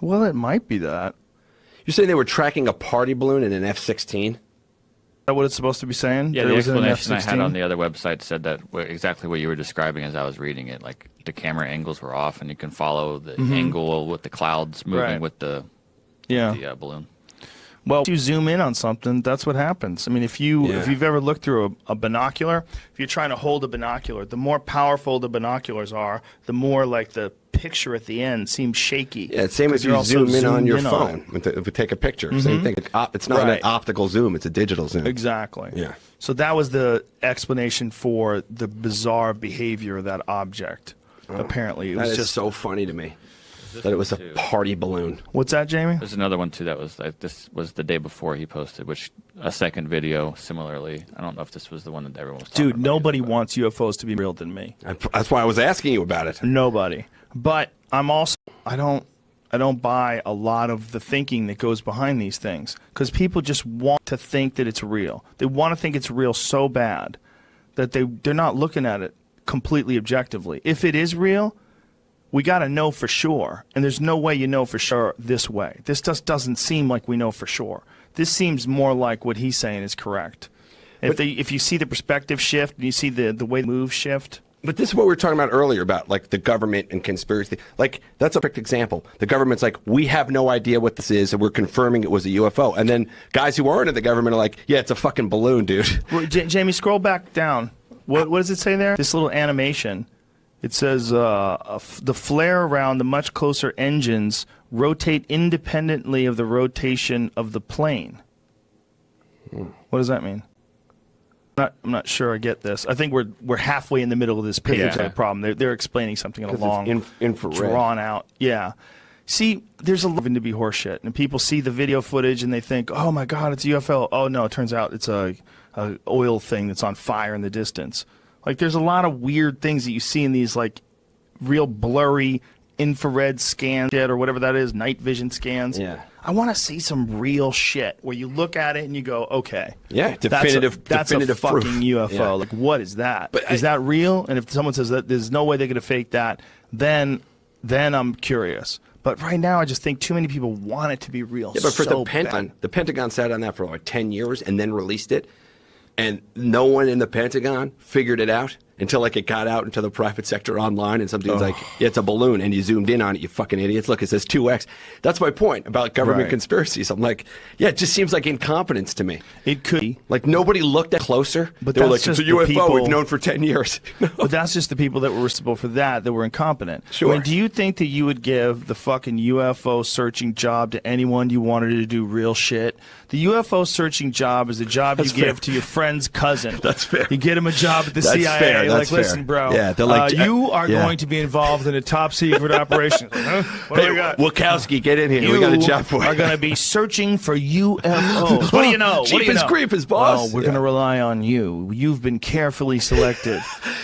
Well, it might be that. You're saying they were tracking a party balloon in an F-16? Is that what it's supposed to be saying? Yeah, That the it was in an explanation I had F-16? on the other website said that exactly what you were describing as I was reading it. Like the camera angles were off, and you can follow the angle with the clouds moving Right. with the Yeah. balloon. Well, if you zoom in on something, that's what happens. I mean, if you've ever looked through a binocular, if you're trying to hold a binocular, the more powerful the binoculars are, the more like the picture at the end seems shaky. Yeah, same as you zoom in on your phone. If we take a picture, same thing. It's not an optical zoom; it's a digital zoom. Exactly. Yeah. So that was the explanation for the bizarre behavior of that object. Apparently, it was that is just so funny to me that it was a party balloon. What's that, Jamie? There's another one too that was like, this was the day before he posted, which a second video similarly. I don't know if this was the one that everyone was talking Dude, nobody wants UFOs to be real than me. That's why I was asking you about it. Nobody. But I'm also I don't buy a lot of the thinking that goes behind these things because people just want to think that it's real. They want to think it's real so bad that they're not looking at it completely objectively. If it is real, we got to know for sure, and there's no way you know for sure this way. This just doesn't seem like we know for sure. This seems more like what he's saying is correct. If you see the perspective shift, and you see the way the moves shift. But this is what we were talking about earlier about like the government and conspiracy. Like that's a perfect example. The government's like, we have no idea what this is, and we're confirming it was a UFO. And then guys who aren't in the government are like, yeah, it's a fucking balloon, dude. Jamie, scroll back down. What does it say there? This little animation. It says the flare around the much closer engines rotate independently of the rotation of the plane. What does that mean? I'm not sure I get this. I think we're halfway in the middle of this picture. Yeah. The problem. They're explaining something in a long, infrared, drawn out. Yeah. See, there's a lot to be horseshit, and people see the video footage and they think, "Oh my God, it's a UFO." Oh no, it turns out it's a oil thing that's on fire in the distance. Like, there's a lot of weird things that you see in these, like, real blurry infrared scan shit or whatever that is, night vision scans. Yeah. I want to see some real shit where you look at it and you go, okay. Yeah, definitive That's a proof. fucking UFO. Yeah. Like, what is that? But is that real? And if someone says that there's no way they're going to fake that, then I'm curious. But right now, I just think too many people want it to be real. Yeah, but for so the Pentagon sat on that for like 10 years and then released it. And no one in the Pentagon figured it out until like it got out into the private sector online, and some dude's like, yeah, it's a balloon, and you zoomed in on it, you fucking idiots. Look, it says 2x. That's my point about government conspiracies. I'm like, yeah, it just seems like incompetence to me. It could be. Like, nobody looked at closer. But they were that's like, it's a just the UFO we've people- known for 10 years. But that's just the people that were responsible for that were incompetent. Sure. I mean, do you think that you would give the fucking UFO searching job to anyone you wanted to do real shit? The UFO searching job is a job That's you fair. give to your friend's cousin. That's fair. You get him a job at the That's CIA. fair. That's Like, fair. listen, bro. Yeah, they're like, you are yeah. going to be involved in a top secret operation. Huh? What do Hey, we got? Wachowski, get in here. We got a job for you. are going to be searching for UFOs. What do you know? What do you Jeepers know? creepers, boss. Well, we're going to rely on you. You've been carefully selected.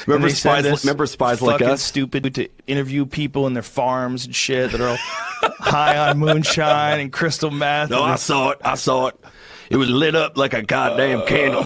Remember And they said spies- this remember spies like fucking us? stupid to interview people in their farms and shit that are all high on moonshine and crystal meth. No, I saw it. It was lit up like a goddamn candle.